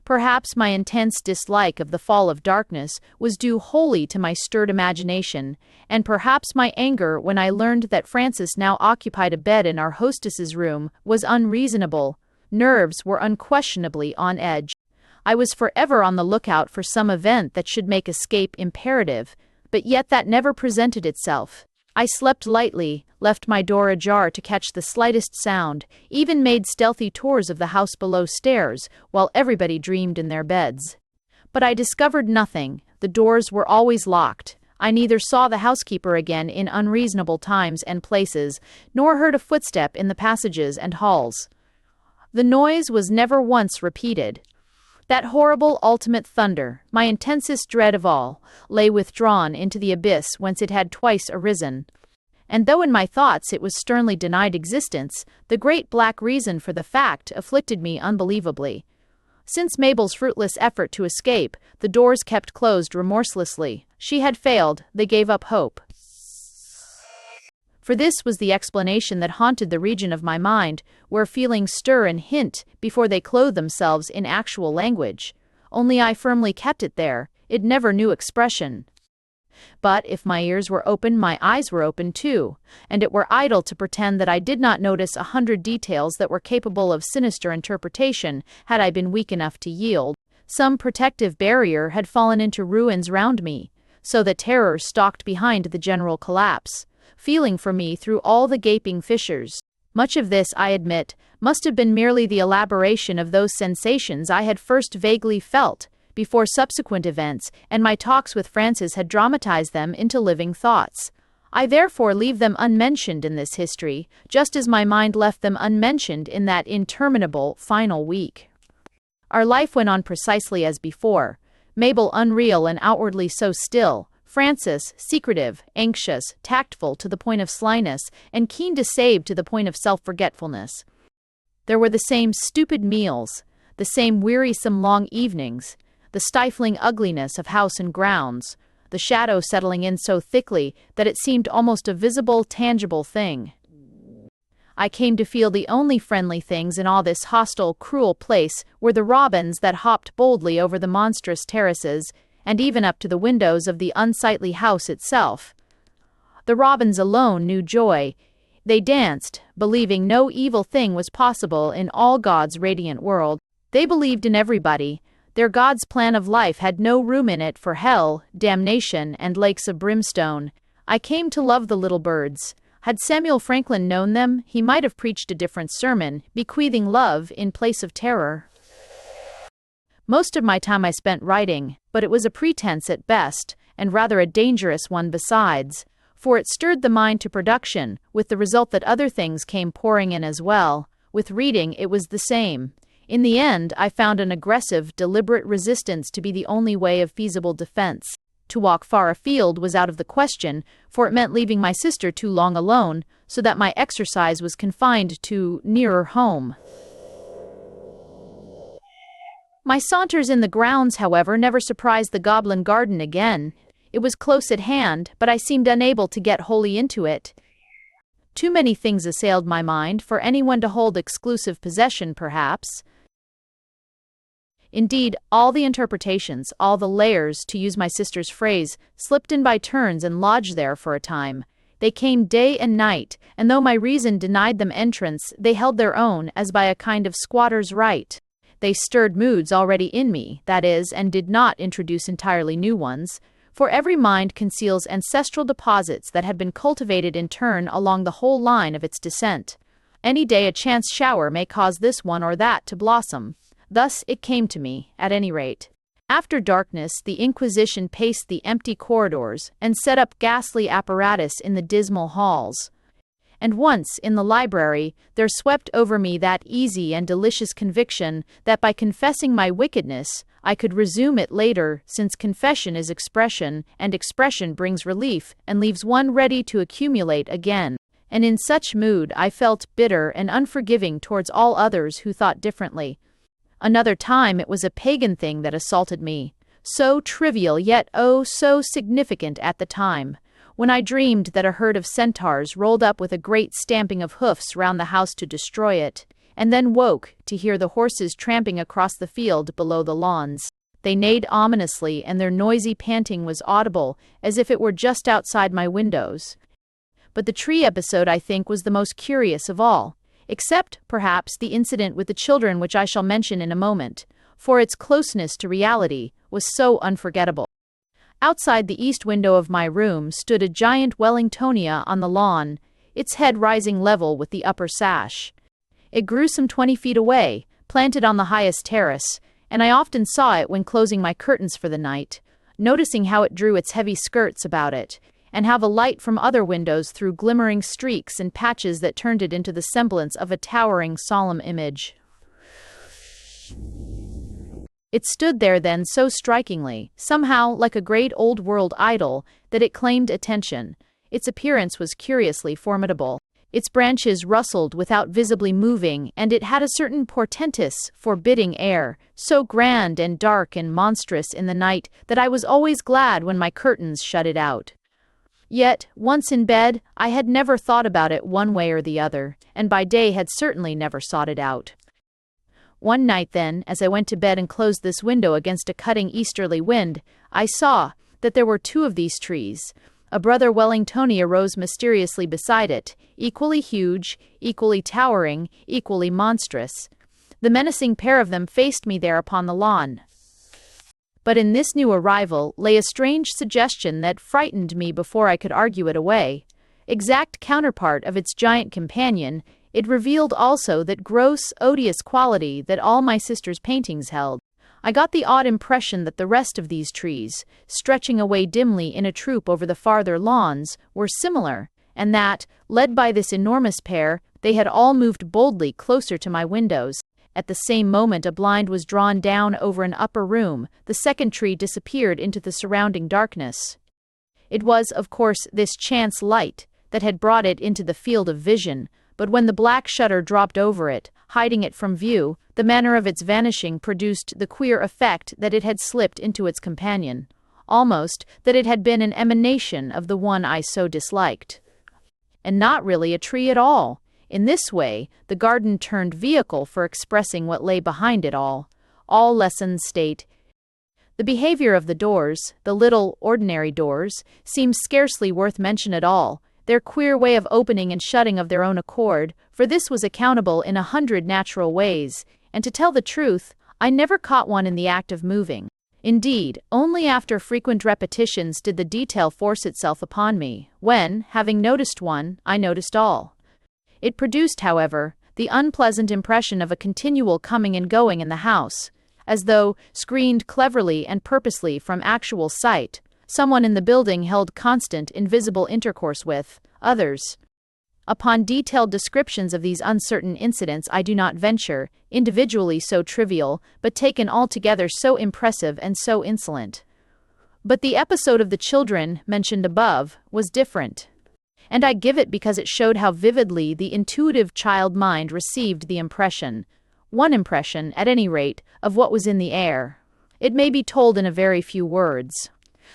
Perhaps my intense dislike of the fall of darkness was due wholly to my stirred imagination, and perhaps my anger when I learned that Frances now occupied a bed in our hostess's room was unreasonable. Nerves were unquestionably on edge. I was forever on the lookout for some event that should make escape imperative, but yet that never presented itself. I slept lightly, left my door ajar to catch the slightest sound, even made stealthy tours of the house below stairs, while everybody dreamed in their beds. But I discovered nothing. The doors were always locked. I neither saw the housekeeper again in unreasonable times and places, nor heard a footstep in the passages and halls. The noise was never once repeated. That horrible ultimate thunder, my intensest dread of all, lay withdrawn into the abyss whence it had twice arisen. And though in my thoughts it was sternly denied existence, the great black reason for the fact afflicted me unbelievably. Since Mabel's fruitless effort to escape, the doors kept closed remorselessly. She had failed, they gave up hope. For this was the explanation that haunted the region of my mind, where feelings stir and hint before they clothe themselves in actual language. Only I firmly kept it there, it never knew expression. But if my ears were open, my eyes were open too, and it were idle to pretend that I did not notice 100 details that were capable of sinister interpretation had I been weak enough to yield. Some protective barrier had fallen into ruins round me, so that terror stalked behind the general collapse, feeling for me through all the gaping fissures. Much of this, I admit, must have been merely the elaboration of those sensations I had first vaguely felt, before subsequent events and my talks with Frances had dramatized them into living thoughts. I therefore leave them unmentioned in this history, just as my mind left them unmentioned in that interminable final week. Our life went on precisely as before. Mabel unreal and outwardly so still, Francis secretive, anxious, tactful to the point of slyness, and keen to save to the point of self-forgetfulness. There were the same stupid meals, the same wearisome long evenings, the stifling ugliness of house and grounds, the shadow settling in so thickly that it seemed almost a visible, tangible thing. I came to feel the only friendly things in all this hostile, cruel place were the robins that hopped boldly over the monstrous terraces, and even up to the windows of the unsightly house itself. The robins alone knew joy. They danced, believing no evil thing was possible in all God's radiant world. They believed in everybody. Their God's plan of life had no room in it for hell, damnation, and lakes of brimstone. I came to love the little birds. Had Samuel Franklin known them, he might have preached a different sermon, bequeathing love in place of terror. Most of my time I spent writing, but it was a pretense at best, and rather a dangerous one besides, for it stirred the mind to production, with the result that other things came pouring in as well. With reading it was the same. In the end, I found an aggressive, deliberate resistance to be the only way of feasible defense. To walk far afield was out of the question, for it meant leaving my sister too long alone, so that my exercise was confined to nearer home. My saunters in the grounds, however, never surprised the Goblin Garden again. It was close at hand, but I seemed unable to get wholly into it. Too many things assailed my mind for anyone to hold exclusive possession, perhaps. Indeed, all the interpretations, all the layers, to use my sister's phrase, slipped in by turns and lodged there for a time. They came day and night, and though my reason denied them entrance, they held their own as by a kind of squatter's right. They stirred moods already in me, that is, and did not introduce entirely new ones, for every mind conceals ancestral deposits that had been cultivated in turn along the whole line of its descent. Any day a chance shower may cause this one or that to blossom. Thus it came to me, at any rate. After darkness, the Inquisition paced the empty corridors and set up ghastly apparatus in the dismal halls. And once, in the library, there swept over me that easy and delicious conviction that by confessing my wickedness, I could resume it later, since confession is expression, and expression brings relief and leaves one ready to accumulate again. And in such mood I felt bitter and unforgiving towards all others who thought differently. Another time it was a pagan thing that assaulted me, so trivial yet oh so significant at the time, when I dreamed that a herd of centaurs rolled up with a great stamping of hoofs round the house to destroy it, and then woke to hear the horses tramping across the field below the lawns. They neighed ominously, and their noisy panting was audible, as if it were just outside my windows. But the tree episode, I think, was the most curious of all, except, perhaps, the incident with the children which I shall mention in a moment, for its closeness to reality was so unforgettable. Outside the east window of my room stood a giant Wellingtonia on the lawn, its head rising level with the upper sash. It grew some 20 feet away, planted on the highest terrace, and I often saw it when closing my curtains for the night, noticing how it drew its heavy skirts about it, and how the light from other windows threw glimmering streaks and patches that turned it into the semblance of a towering, solemn image. It stood there then so strikingly, somehow like a great old-world idol, that it claimed attention. Its appearance was curiously formidable. Its branches rustled without visibly moving, and it had a certain portentous, forbidding air, so grand and dark and monstrous in the night that I was always glad when my curtains shut it out. Yet, once in bed, I had never thought about it one way or the other, and by day had certainly never sought it out. One night then, as I went to bed and closed this window against a cutting easterly wind, I saw that there were two of these trees. A brother Wellingtonia rose mysteriously beside it, equally huge, equally towering, equally monstrous. The menacing pair of them faced me there upon the lawn. But in this new arrival lay a strange suggestion that frightened me before I could argue it away. Exact counterpart of its giant companion, it revealed also that gross, odious quality that all my sister's paintings held. I got the odd impression that the rest of these trees, stretching away dimly in a troop over the farther lawns, were similar, and that, led by this enormous pair, they had all moved boldly closer to my windows. At the same moment a blind was drawn down over an upper room, the second tree disappeared into the surrounding darkness. It was, of course, this chance light that had brought it into the field of vision, but when the black shutter dropped over it, hiding it from view, the manner of its vanishing produced the queer effect that it had slipped into its companion, almost that it had been an emanation of the one I so disliked. And not really a tree at all. In this way, the garden turned vehicle for expressing what lay behind it all. All lessons state. The behavior of the doors, the little, ordinary doors, seemed scarcely worth mention at all, their queer way of opening and shutting of their own accord, for this was accountable in 100 natural ways, and to tell the truth, I never caught one in the act of moving. Indeed, only after frequent repetitions did the detail force itself upon me, when, having noticed one, I noticed all. It produced, however, the unpleasant impression of a continual coming and going in the house, as though, screened cleverly and purposely from actual sight, someone in the building held constant, invisible intercourse with others. Upon detailed descriptions of these uncertain incidents I do not venture, individually so trivial, but taken altogether so impressive and so insolent. But the episode of the children, mentioned above, was different. And I give it because it showed how vividly the intuitive child mind received the impression, one impression, at any rate, of what was in the air. It may be told in a very few words.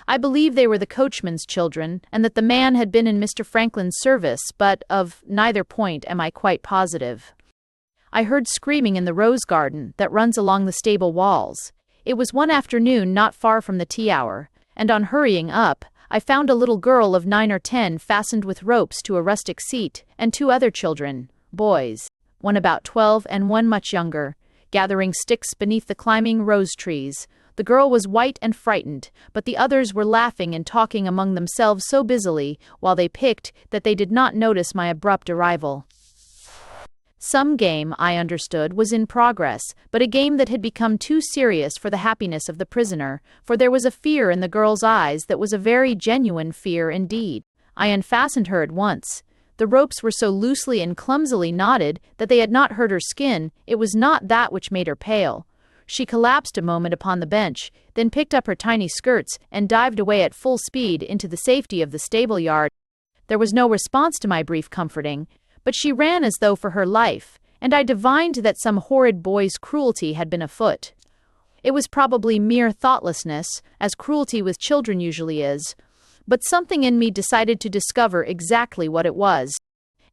I believe they were the coachman's children, and that the man had been in Mr. Franklin's service, but of neither point am I quite positive. I heard screaming in the rose garden that runs along the stable walls. It was one afternoon not far from the tea hour, and on hurrying up, I found a little girl of 9 or 10 fastened with ropes to a rustic seat, and 2 other children, boys, one about 12 and one much younger, gathering sticks beneath the climbing rose trees. The girl was white and frightened, but the others were laughing and talking among themselves so busily while they picked that they did not notice my abrupt arrival. Some game, I understood, was in progress, but a game that had become too serious for the happiness of the prisoner, for there was a fear in the girl's eyes that was a very genuine fear indeed. I unfastened her at once. The ropes were so loosely and clumsily knotted that they had not hurt her skin. It was not that which made her pale. She collapsed a moment upon the bench, then picked up her tiny skirts and dived away at full speed into the safety of the stable yard. There was no response to my brief comforting, but she ran as though for her life, and I divined that some horrid boy's cruelty had been afoot. It was probably mere thoughtlessness, as cruelty with children usually is, but something in me decided to discover exactly what it was.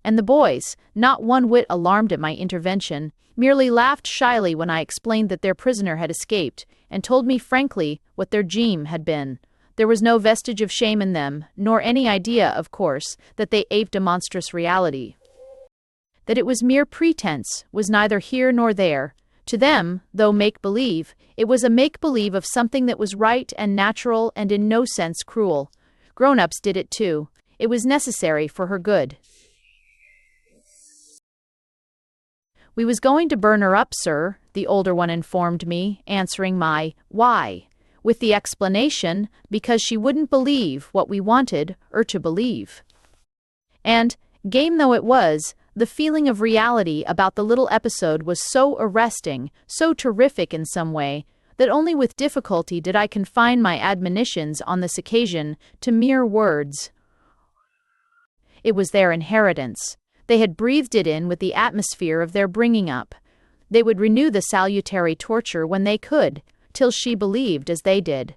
And the boys, not one whit alarmed at my intervention, merely laughed shyly when I explained that their prisoner had escaped, and told me frankly what their dream had been. There was no vestige of shame in them, nor any idea, of course, that they aped a monstrous reality. That it was mere pretense was neither here nor there. To them, though make-believe, it was a make-believe of something that was right and natural and in no sense cruel. Grown-ups did it too. It was necessary for her good. "We was going to burn her up, sir," the older one informed me, answering my "why?" with the explanation, because she wouldn't believe what we wanted her to believe. And, game though it was, the feeling of reality about the little episode was so arresting, so terrific in some way, that only with difficulty did I confine my admonitions on this occasion to mere words. It was their inheritance. They had breathed it in with the atmosphere of their bringing up. They would renew the salutary torture when they could, till she believed as they did.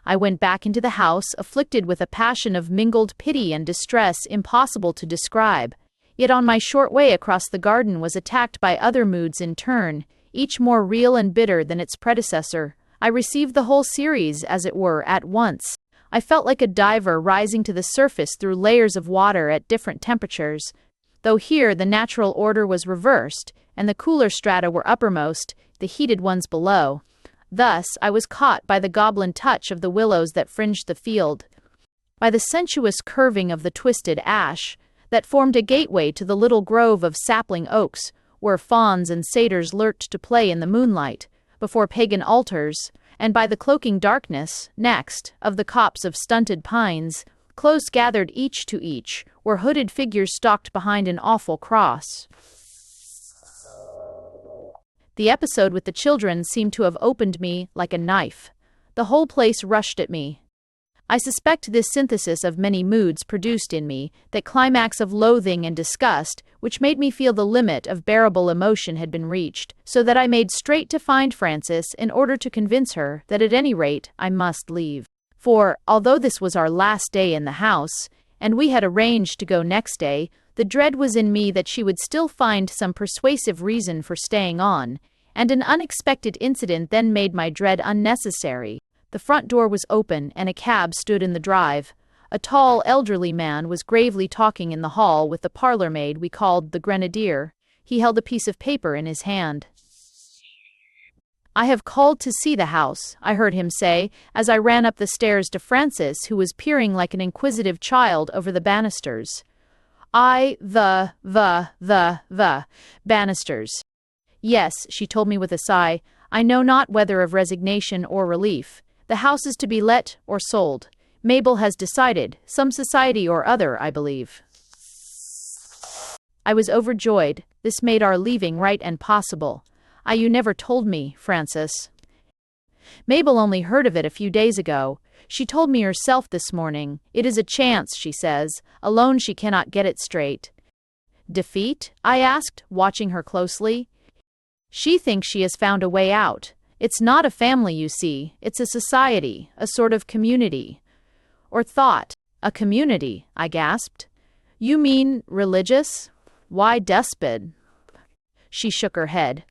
I went back into the house, afflicted with a passion of mingled pity and distress impossible to describe. Yet on my short way across the garden was attacked by other moods in turn, each more real and bitter than its predecessor. I received the whole series, as it were, at once. I felt like a diver rising to the surface through layers of water at different temperatures, though here the natural order was reversed, and the cooler strata were uppermost, the heated ones below. Thus I was caught by the goblin touch of the willows that fringed the field, by the sensuous curving of the twisted ash, that formed a gateway to the little grove of sapling oaks, where fawns and satyrs lurked to play in the moonlight, before pagan altars, and by the cloaking darkness, next, of the copse of stunted pines, close gathered each to each, where hooded figures stalked behind an awful cross. The episode with the children seemed to have opened me like a knife. The whole place rushed at me. I suspect this synthesis of many moods produced in me that climax of loathing and disgust, which made me feel the limit of bearable emotion had been reached, so that I made straight to find Frances in order to convince her that at any rate I must leave. For, although this was our last day in the house, and we had arranged to go next day, the dread was in me that she would still find some persuasive reason for staying on, and an unexpected incident then made my dread unnecessary. The front door was open, and a cab stood in the drive. A tall, elderly man was gravely talking in the hall with the parlour-maid we called the Grenadier. He held a piece of paper in his hand. "I have called to see the house," I heard him say, as I ran up the stairs to Frances, who was peering like an inquisitive child over the banisters. The banisters. "Yes," she told me with a sigh. "I know not whether of resignation or relief. The house is to be let or sold. Mabel has decided, some society or other, I believe." I was overjoyed. This made our leaving right and possible. "You never told me, Frances." "Mabel only heard of it a few days ago. She told me herself this morning. It is a chance, she says. Alone she cannot get it straight." "Defeat?" I asked, watching her closely. "She thinks she has found a way out. It's not a family, you see. It's a society, a sort of community." "Or thought." "A community," I gasped. "You mean religious? Why despot?" She shook her head.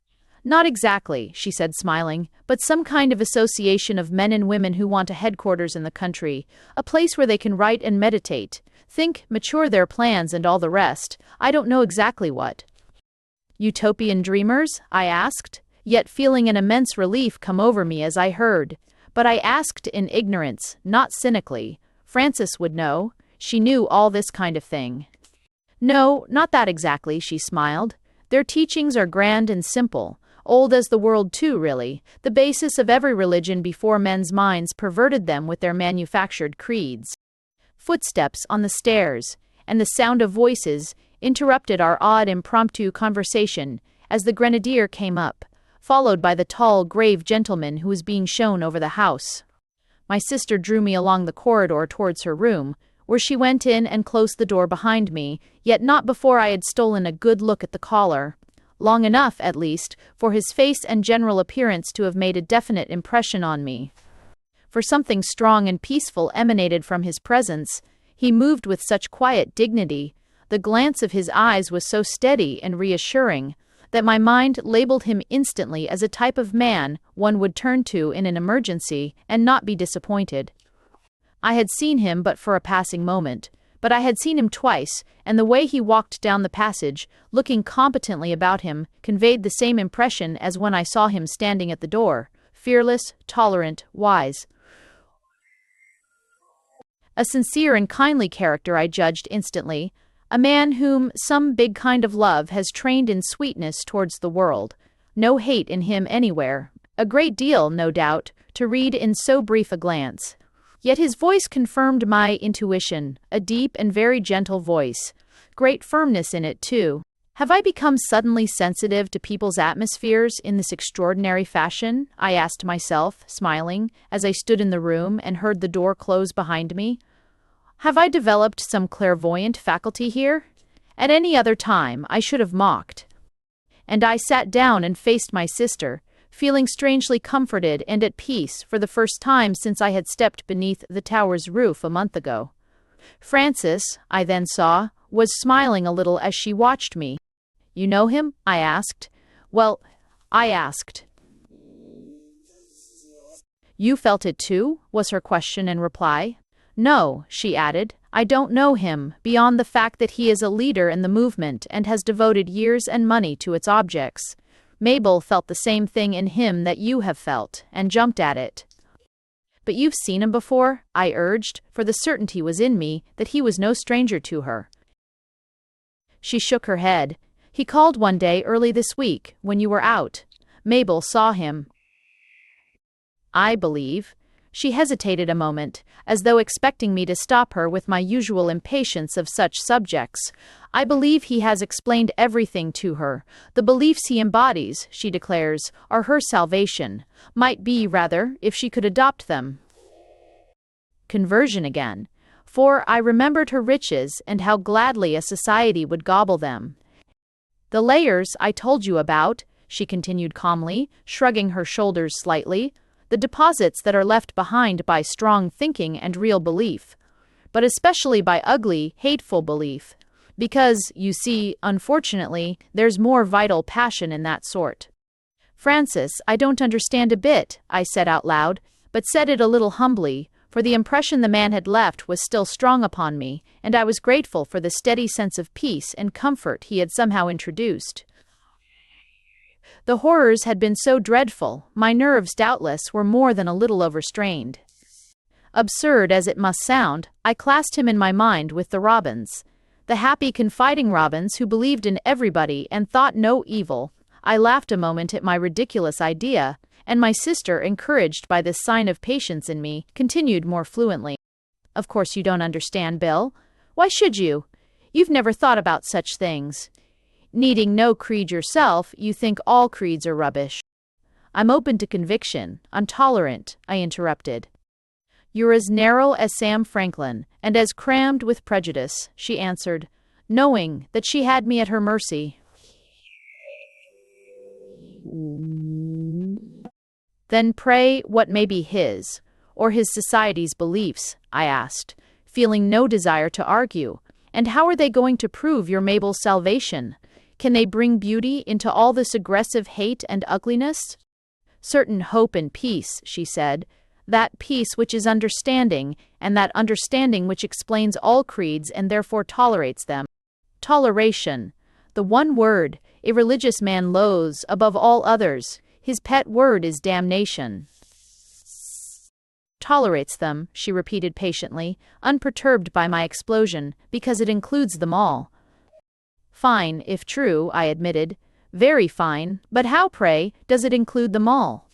"Not exactly," she said, smiling, "but some kind of association of men and women who want a headquarters in the country, a place where they can write and meditate, think, mature their plans and all the rest. I don't know exactly what." "Utopian dreamers?" I asked, yet feeling an immense relief come over me as I heard. But I asked in ignorance, not cynically. Frances would know. She knew all this kind of thing. "No, not that exactly," she smiled. "Their teachings are grand and simple, old as the world too, really, the basis of every religion before men's minds perverted them with their manufactured creeds." Footsteps on the stairs, and the sound of voices, interrupted our odd impromptu conversation as the Grenadier came up, followed by the tall, grave gentleman who was being shown over the house. My sister drew me along the corridor towards her room, where she went in and closed the door behind me, yet not before I had stolen a good look at the caller, long enough, at least, for his face and general appearance to have made a definite impression on me. For something strong and peaceful emanated from his presence. He moved with such quiet dignity, the glance of his eyes was so steady and reassuring, that my mind labeled him instantly as a type of man one would turn to in an emergency and not be disappointed. I had seen him but for a passing moment, but I had seen him twice, and the way he walked down the passage, looking competently about him, conveyed the same impression as when I saw him standing at the door, fearless, tolerant, wise. A sincere and kindly character, I judged instantly, a man whom some big kind of love has trained in sweetness towards the world. No hate in him anywhere. A great deal, no doubt, to read in so brief a glance. Yet his voice confirmed my intuition, a deep and very gentle voice. Great firmness in it, too. Have I become suddenly sensitive to people's atmospheres in this extraordinary fashion? I asked myself, smiling, as I stood in the room and heard the door close behind me. Have I developed some clairvoyant faculty here? At any other time, I should have mocked. And I sat down and faced my sister, feeling strangely comforted and at peace for the first time since I had stepped beneath the tower's roof a month ago. Frances, I then saw, was smiling a little as she watched me. "You know him?" I asked. "Well, I asked." "You felt it too?" was her question and reply. "No," she added, "I don't know him, beyond the fact that he is a leader in the movement and has devoted years and money to its objects. Mabel felt the same thing in him that you have felt, and jumped at it." "But you've seen him before?" I urged, for the certainty was in me that he was no stranger to her. She shook her head. "He called one day early this week, when you were out. Mabel saw him." I believe. She hesitated a moment, as though expecting me to stop her with my usual impatience of such subjects. I believe he has explained everything to her. The beliefs he embodies, she declares, are her salvation. Might be, rather, if she could adopt them. Conversion again. For I remembered her riches and how gladly a society would gobble them. The layers I told you about, she continued calmly, shrugging her shoulders slightly, the deposits that are left behind by strong thinking and real belief, but especially by ugly, hateful belief. Because, you see, unfortunately, there's more vital passion in that sort. Francis, I don't understand a bit, I said out loud, but said it a little humbly, for the impression the man had left was still strong upon me, and I was grateful for the steady sense of peace and comfort he had somehow introduced. The horrors had been so dreadful, my nerves doubtless were more than a little overstrained. Absurd as it must sound, I classed him in my mind with the Robins. The happy, confiding Robins who believed in everybody and thought no evil. I laughed a moment at my ridiculous idea, and my sister, encouraged by this sign of patience in me, continued more fluently. Of course you don't understand, Bill. Why should you? You've never thought about such things. Needing no creed yourself, you think all creeds are rubbish. I'm open to conviction. I'm tolerant, I interrupted. You're as narrow as Sam Franklin, and as crammed with prejudice, she answered, knowing that she had me at her mercy. Then pray what may be his, or his society's beliefs, I asked, feeling no desire to argue. And how are they going to prove your Mabel's salvation? Can they bring beauty into all this aggressive hate and ugliness? Certain hope and peace, she said, that peace which is understanding, and that understanding which explains all creeds and therefore tolerates them. Toleration, the one word a religious man loathes above all others. His pet word is damnation. Tolerates them, she repeated patiently, unperturbed by my explosion, because it includes them all. Fine, if true, I admitted. Very fine, but how, pray, does it include them all?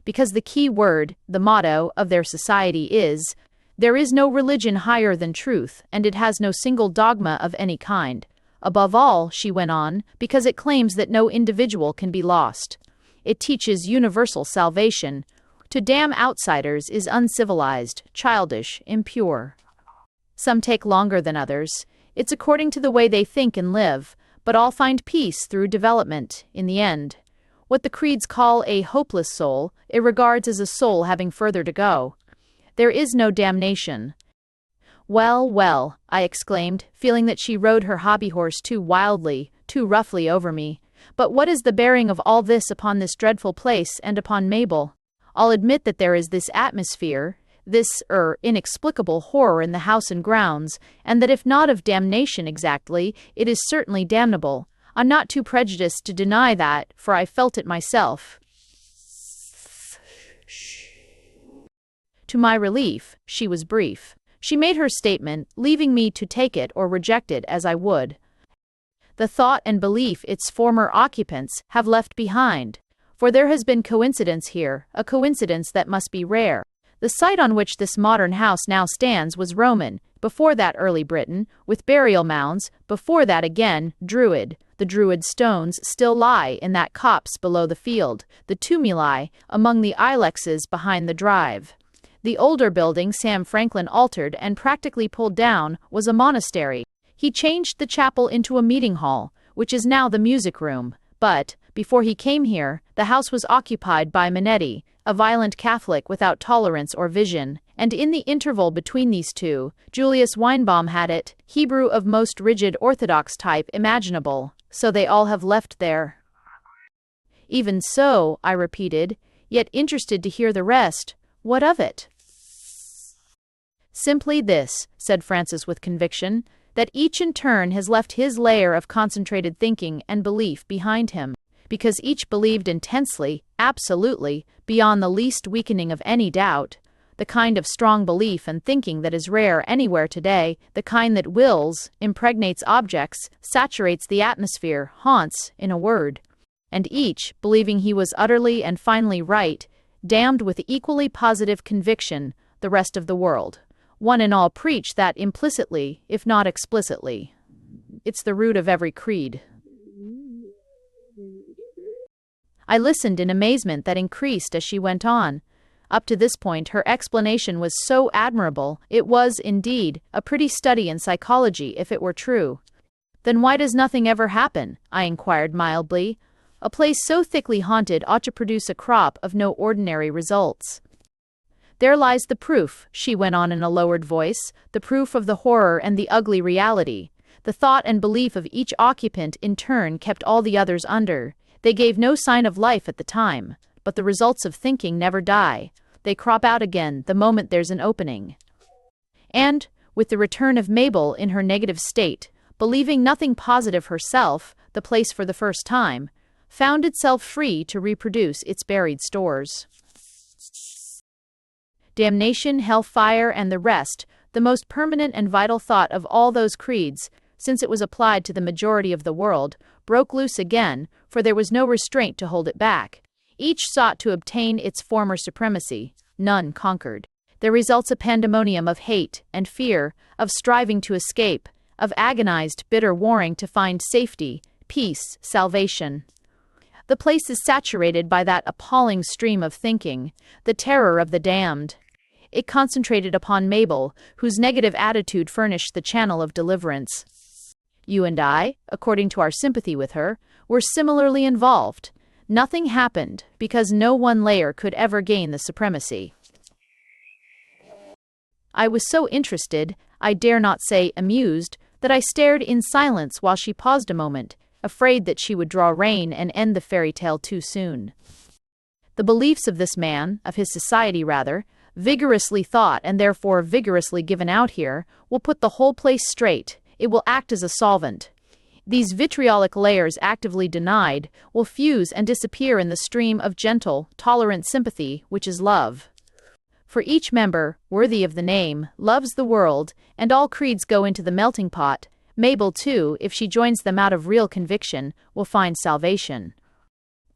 Because the key word, the motto, of their society is, there is no religion higher than truth, and it has no single dogma of any kind. Above all, she went on, because it claims that no individual can be lost. It teaches universal salvation. To damn outsiders is uncivilized, childish, impure. Some take longer than others. It's according to the way they think and live, but all find peace through development, in the end. What the creeds call a hopeless soul, it regards as a soul having further to go. There is no damnation. Well, well, I exclaimed, feeling that she rode her hobby horse too wildly, too roughly over me. But what is the bearing of all this upon this dreadful place and upon Mabel? I'll admit that there is this atmosphere, this, inexplicable horror in the house and grounds, and that if not of damnation exactly, it is certainly damnable. I'm not too prejudiced to deny that, for I felt it myself. To my relief, she was brief. She made her statement, leaving me to take it or reject it as I would. The thought and belief its former occupants have left behind, for there has been coincidence here, a coincidence that must be rare. The site on which this modern house now stands was Roman, before that early Briton, with burial mounds, before that again, Druid. The Druid stones still lie in that copse below the field, the tumuli among the ilexes behind the drive. The older building Sam Franklin altered and practically pulled down was a monastery. He changed the chapel into a meeting hall, which is now the music room, but, before he came here, the house was occupied by Manetti, a violent Catholic without tolerance or vision, and in the interval between these two, Julius Weinbaum had it, Hebrew of most rigid Orthodox type imaginable, so they all have left there. Even so, I repeated, yet interested to hear the rest. What of it? Simply this, said Francis with conviction, that each in turn has left his layer of concentrated thinking and belief behind him, because each believed intensely, absolutely, beyond the least weakening of any doubt, the kind of strong belief and thinking that is rare anywhere today, the kind that wills, impregnates objects, saturates the atmosphere, haunts, in a word. And each, believing he was utterly and finally right, damned with equally positive conviction the rest of the world. One and all preach that implicitly, if not explicitly. It's the root of every creed. I listened in amazement that increased as she went on. Up to this point, her explanation was so admirable, it was, indeed, a pretty study in psychology if it were true. Then why does nothing ever happen? I inquired mildly. A place so thickly haunted ought to produce a crop of no ordinary results. There lies the proof, she went on in a lowered voice, the proof of the horror and the ugly reality. The thought and belief of each occupant in turn kept all the others under. They gave no sign of life at the time, but the results of thinking never die. They crop out again the moment there's an opening. And, with the return of Mabel in her negative state, believing nothing positive herself, the place for the first time found itself free to reproduce its buried stores. Damnation, hellfire, and the rest, the most permanent and vital thought of all those creeds, since it was applied to the majority of the world, broke loose again, for there was no restraint to hold it back. Each sought to obtain its former supremacy, none conquered. There results a pandemonium of hate and fear, of striving to escape, of agonized, bitter warring to find safety, peace, salvation. The place is saturated by that appalling stream of thinking, the terror of the damned. It concentrated upon Mabel, whose negative attitude furnished the channel of deliverance. You and I, according to our sympathy with her, were similarly involved. Nothing happened, because no one layer could ever gain the supremacy. I was so interested, I dare not say amused, that I stared in silence while she paused a moment, afraid that she would draw rein and end the fairy tale too soon. The beliefs of this man, of his society rather, vigorously thought and therefore vigorously given out here, will put the whole place straight. It will act as a solvent. These vitriolic layers actively denied will fuse and disappear in the stream of gentle, tolerant sympathy, which is love. For each member, worthy of the name, loves the world, and all creeds go into the melting pot. Mabel, too, if she joins them out of real conviction, will find salvation.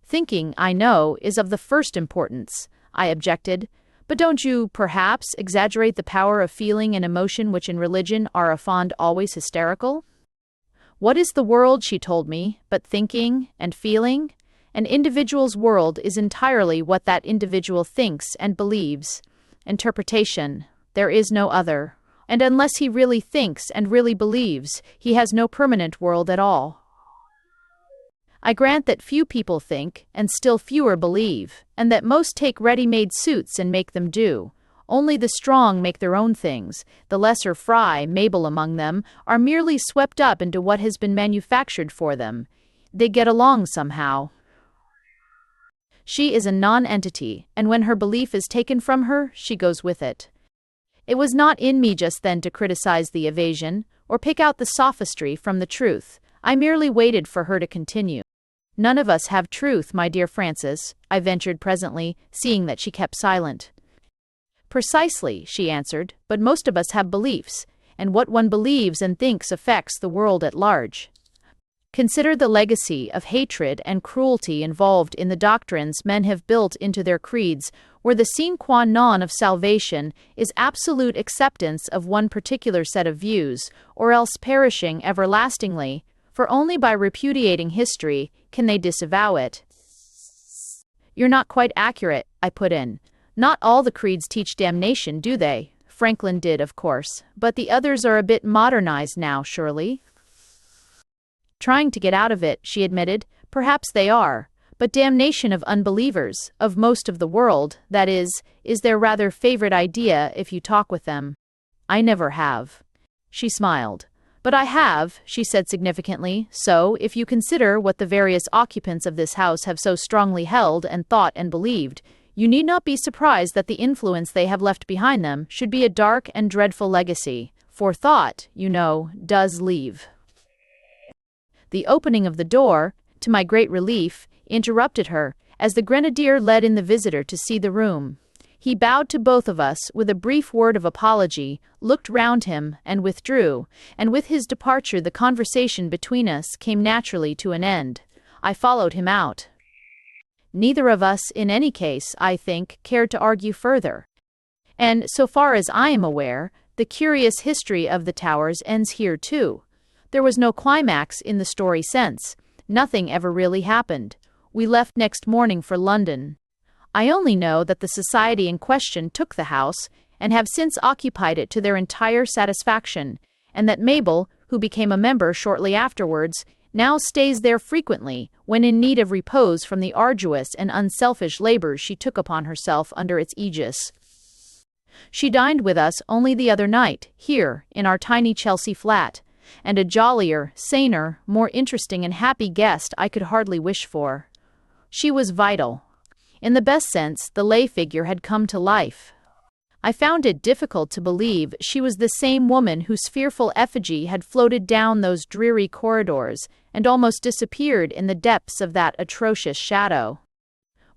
Thinking, I know, is of the first importance, I objected. But don't you, perhaps, exaggerate the power of feeling and emotion which in religion are a fond always hysterical? What is the world, she told me, but thinking and feeling? An individual's world is entirely what that individual thinks and believes. Interpretation, there is no other. And unless he really thinks and really believes, he has no permanent world at all. I grant that few people think, and still fewer believe, and that most take ready-made suits and make them do. Only the strong make their own things. The lesser fry, Mabel among them, are merely swept up into what has been manufactured for them. They get along somehow. She is a non-entity, and when her belief is taken from her, she goes with it. It was not in me just then to criticize the evasion, or pick out the sophistry from the truth. I merely waited for her to continue. None of us have truth, my dear Francis, I ventured presently, seeing that she kept silent. Precisely, she answered, but most of us have beliefs, and what one believes and thinks affects the world at large. Consider the legacy of hatred and cruelty involved in the doctrines men have built into their creeds, where the sine qua non of salvation is absolute acceptance of one particular set of views, or else perishing everlastingly, for only by repudiating history can they disavow it. You're not quite accurate, I put in. Not all the creeds teach damnation, do they? Franklin did, of course, but the others are a bit modernized now, surely? Trying to get out of it, she admitted. Perhaps they are, but damnation of unbelievers, of most of the world, that is their rather favorite idea if you talk with them. I never have. She smiled. But I have, she said significantly, so, if you consider what the various occupants of this house have so strongly held and thought and believed, you need not be surprised that the influence they have left behind them should be a dark and dreadful legacy, for thought, you know, does leave. The opening of the door, to my great relief, interrupted her, as the grenadier led in the visitor to see the room. He bowed to both of us with a brief word of apology, looked round him, and withdrew, and with his departure the conversation between us came naturally to an end. I followed him out. Neither of us, in any case, I think, cared to argue further. And, so far as I am aware, the curious history of the towers ends here too. There was no climax in the story sense. Nothing ever really happened. We left next morning for London. I only know that the society in question took the house, and have since occupied it to their entire satisfaction, and that Mabel, who became a member shortly afterwards, now stays there frequently when in need of repose from the arduous and unselfish labors she took upon herself under its aegis. She dined with us only the other night, here, in our tiny Chelsea flat, and a jollier, saner, more interesting and happy guest I could hardly wish for. She was vital. In the best sense, the lay figure had come to life. I found it difficult to believe she was the same woman whose fearful effigy had floated down those dreary corridors and almost disappeared in the depths of that atrocious shadow.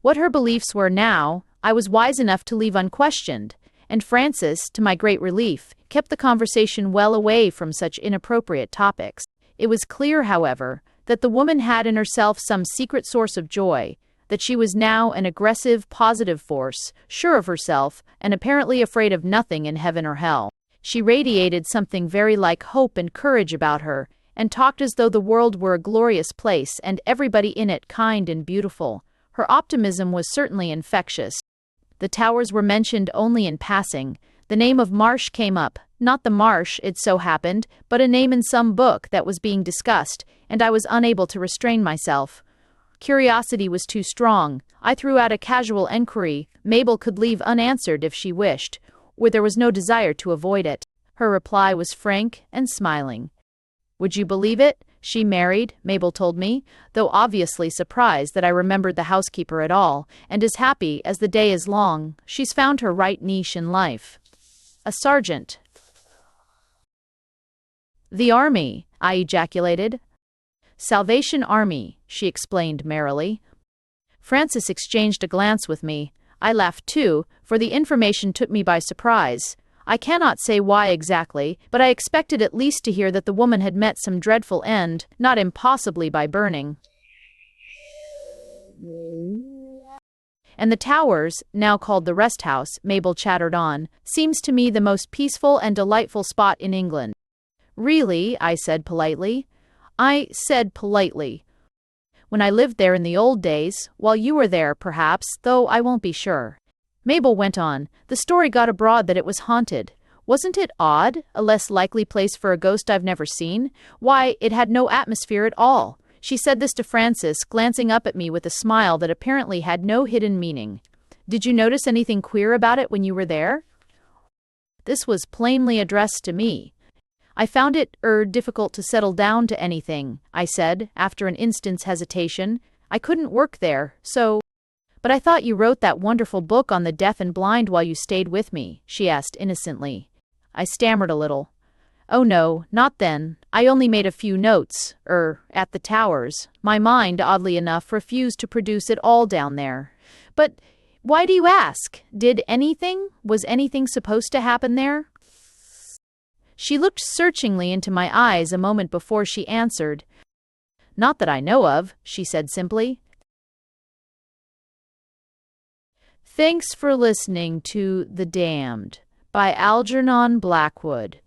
What her beliefs were now, I was wise enough to leave unquestioned, and Francis, to my great relief, kept the conversation well away from such inappropriate topics. It was clear, however, that the woman had in herself some secret source of joy, that she was now an aggressive, positive force, sure of herself, and apparently afraid of nothing in heaven or hell. She radiated something very like hope and courage about her, and talked as though the world were a glorious place and everybody in it kind and beautiful. Her optimism was certainly infectious. The towers were mentioned only in passing. The name of Marsh came up, not the Marsh, it so happened, but a name in some book that was being discussed, and I was unable to restrain myself. Curiosity was too strong. I threw out a casual enquiry Mabel could leave unanswered if she wished, or there was no desire to avoid it. Her reply was frank and smiling. Would you believe it? She married, Mabel told me, though obviously surprised that I remembered the housekeeper at all, and is happy as the day is long. She's found her right niche in life. A sergeant. The army, I ejaculated. Salvation Army, she explained merrily. Francis exchanged a glance with me. I laughed too, for the information took me by surprise. I cannot say why exactly, but I expected at least to hear that the woman had met some dreadful end, not impossibly by burning. And the towers, now called the rest house, Mabel chattered on, seems to me the most peaceful and delightful spot in England. Really, I said politely. When I lived there in the old days, while you were there, perhaps, though I won't be sure. Mabel went on. The story got abroad that it was haunted. Wasn't it odd? A less likely place for a ghost I've never seen? Why, it had no atmosphere at all. She said this to Francis, glancing up at me with a smile that apparently had no hidden meaning. Did you notice anything queer about it when you were there? This was plainly addressed to me. I found it, difficult to settle down to anything, I said, after an instant's hesitation. I couldn't work there, so... But I thought you wrote that wonderful book on the deaf and blind while you stayed with me, she asked innocently. I stammered a little. Oh no, not then. I only made a few notes, at the towers. My mind, oddly enough, refused to produce it all down there. But why do you ask? Was anything supposed to happen there? She looked searchingly into my eyes a moment before she answered. Not that I know of, she said simply. Thanks for listening to The Damned by Algernon Blackwood.